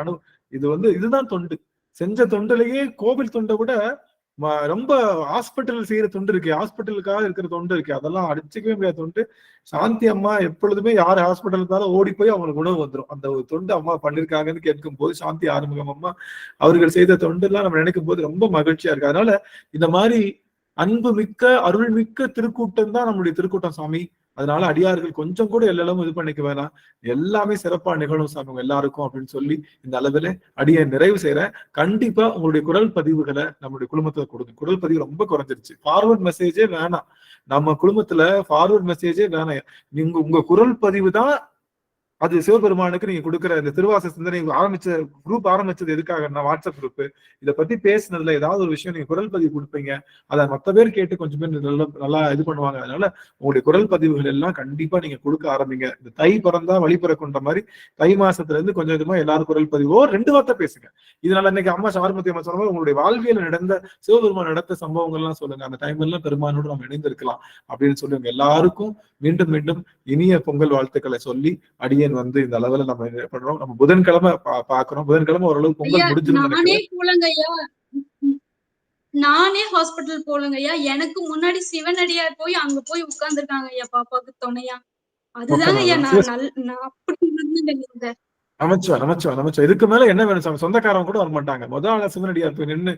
இது வந்து இதுதான் தொண்டு. செஞ்ச தொண்டுலயே கோவில் தொண்டை விட ரொம்ப ஹாஸ்பிட்டல் செய்யற தொண்டு இருக்கு, ஹாஸ்பிட்டலுக்காக இருக்கிற தொண்டு இருக்கு, அதெல்லாம் அடிச்சுக்கவே முடியாத தொண்டு. சாந்தி அம்மா எப்பொழுதுமே யார் ஹாஸ்பிட்டல் இருந்தாலும் ஓடி போய் அவங்களுக்கு உணவு வந்துடும். அந்த ஒரு தொண்டு அம்மா பண்ணிருக்காங்கன்னு கேட்கும் போது, சாந்தி ஆறுமுகம் அம்மா அவர்கள் செய்த தொண்டு எல்லாம் நம்ம நினைக்கும் போது ரொம்ப மகிழ்ச்சியா இருக்கு. அதனால இந்த மாதிரி அன்பு மிக்க அருள் மிக்க திருக்கூட்டம் தான் நம்முடைய திருக்கூட்டம் சாமி. அதனால அடியார்கள் கொஞ்சம் கூட எல்லாரும் இது பண்ணிக்க வேணாம், எல்லாமே சிறப்பா நிகழும் சாமி உங்க எல்லாருக்கும் அப்படின்னு சொல்லி இந்த அளவுல அடியை நிறைவு செய்யறேன். கண்டிப்பா உங்களுடைய குரல் பதிவுகளை நம்மளுடைய குடும்பத்துல கொடுங்க. குரல் பதிவு ரொம்ப குறைஞ்சிருச்சு, ஃபார்வர்ட் மெசேஜே வேணாம், நம்ம குடும்பத்துல ஃபார்வர்ட் மெசேஜே வேணாம். நீங்க உங்க குரல் பதிவு தான் அது சிவபெருமானுக்கு நீங்க கொடுக்குற இந்த திருவாச சிந்தனை குரூப் ஆரம்பிச்சது எதுக்காகன்னா வாட்ஸ்அப் குரூப். இதை பத்தி பேசுனதுல ஏதாவது ஒரு விஷயம் நீங்க குரல் பதிவு கொடுப்பீங்க, அதை மத்த பேர் கேட்டு கொஞ்சம் பேர் நல்லா இது பண்ணுவாங்க. அதனால உங்களுடைய குரல் பதிவுகள் எல்லாம் கண்டிப்பா நீங்க கொடுக்க ஆரம்பிங்க. இந்த தை பிறந்தா வழி பிறக்குன்ற மாதிரி தை மாசத்துல இருந்து கொஞ்சம் கொஞ்சமா எல்லாரும் குரல் பதிவோ 2 வார்த்தை பேசுங்க. இதனால இன்னைக்கு அம்மா சாருமதி அம்மா சொன்ன மாதிரி உங்களுடைய வாழ்வியல் நடந்த சிவபெருமான் நடத்த சம்பவங்கள் எல்லாம் சொல்லுங்க. அந்த டைம் எல்லாம் பெருமானோடு நம்ம இணைந்திருக்கலாம் அப்படின்னு சொல்லுங்க. எல்லாருக்கும் மீண்டும் மீண்டும் இனிய பொங்கல் வாழ்த்துக்களை சொல்லி அடியேன் வந்து இந்த அளவுல நம்ம பண்றோம். நம்ம புதன்கிழமை பாக்குறோம். புதன்கிழமை ஓரளவு பொங்கல் முடிஞ்சிருந்தேன். நானே ஹாஸ்பிட்டல் போலங்க ஐயா. எனக்கு முன்னாடி சிவனடியார் போய் அங்க போய் உட்கார்ந்துருக்காங்க ஐயா பாப்பாக்கு துணையா. அதுதாங்க ஐயா நான் அப்படி இருந்தேன். நமச்சிவா இதுக்கு மேல என்ன வேணும்? சொந்தக்காரங்க கூட வரமாட்டாங்க. முதல்ல சிவனடியார் போய் நின்று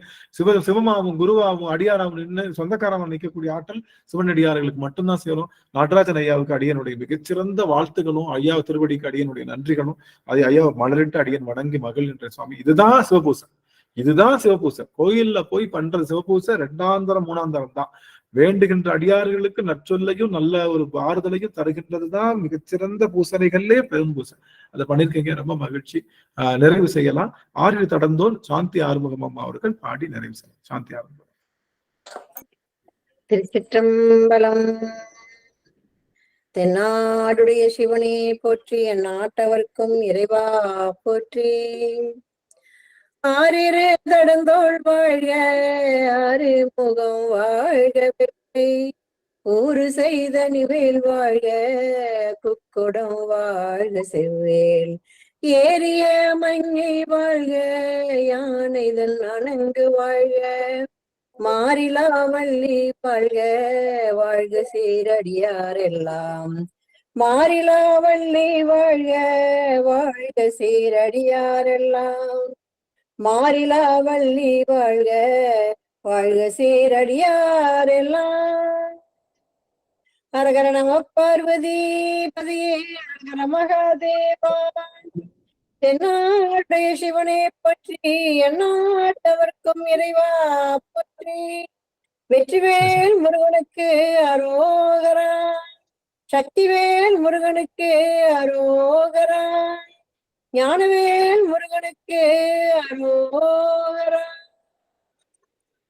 சிவமாவும் குருவாவும் அடியாராவும் நின்று சொந்தக்காரங்க நிற்கக்கூடிய ஆற்றல் சிவனடியார்களுக்கு மட்டும்தான் சேரும். நடராஜன் ஐயாவுக்கு அடியனுடைய மிகச்சிறந்த வாழ்த்துக்களும், ஐயா திருவடிக்கு அடியனுடைய நன்றிகளும், அதை ஐயா மலரிட்டு அடியன் வணங்கி மகிழ்கின்ற சுவாமி. இதுதான் சிவபூசை. கோயில்ல போய் பண்ற சிவபூசை 2ஆந்தரம் 3ஆந்தரம் தான். வேண்டுகின்ற அடியார்களுக்கு நற்சொல்லையும் நல்ல ஒரு ஆறுதலையும் தருகின்றதுதான் மிகச்சிறந்த பூசணைகள்லே பெரும் பூசை. அதை பண்ணிருக்கீங்க, ரொம்ப மகிழ்ச்சி. நிறைவு செய்யலாம். ஆறில் தடந்தோன் சாந்தி ஆறுமுகம் அம்மா அவர்கள் பாடி நிறைவு செய்யலாம். சாந்தி ஆறுமுகம். திருச்சிற்றம்பலம். தென்னாடுடைய சிவனே போற்றி, என் நாட்டவர்க்கும் இறைவா போற்றி. ஆறிரு தடந்தோள் வாழ்க, ஆறு முகம் வாழ்க வெற்றி. ஊறு செய்த நிவேல் வாழ்க, குக்குடம் வாழ்க செவ்வேல். ஏரிய மங்கை வாழ்க, யானைதன் அணங்கு வாழ்க. மாறிலா வள்ளி வாழ்க, வாழ்க சீரடியார் எல்லாம். மாறிலா வள்ளி வாழ்க, வாழ்க சீரடியார் எல்லாம். மாறிலா வள்ளி வாழ்க, வாழ்க சீரடியார் எல்லாம். ஹரஹர நம பார்வதி பதியே, ஹரஹர மகாதேவா. தென்னாடுடைய சிவனே போற்றி, எந்நாட்டவர்க்கும் இறைவா போற்றி. வெற்றிவேல் முருகனுக்கு அரோகரா, சக்திவேல் முருகனுக்கு அரோகரா, ஞானவேல் முருகனுக்கு அரோகரா.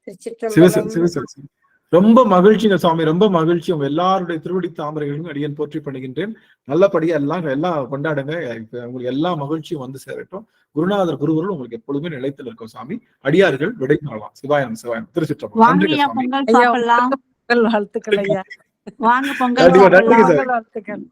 திருச்சிற்றம்பலம். ரொம்ப மகிழ்ச்சிங்க சுவாமி, ரொம்ப மகிழ்ச்சி. உங்க எல்லாருடைய திருவடி தாமரைகளும் அடியன் போற்றி பண்ணுகின்றேன். நல்லபடியா எல்லாம் கொண்டாடுங்க. உங்களுக்கு எல்லா மகிழ்ச்சியும் வந்து சேரட்டும். குருநாதர் குருவர்கள் உங்களுக்கு எப்பொழுதுமே நிலைத்தில் இருக்கும் சாமி. அடியார்கள் விடை நாளாம். சிவாயம் சிவாயம். திருச்சிற்றம்பலம். வாழ்த்துக்கள் ஐயா. வாழ்த்துக்கள்.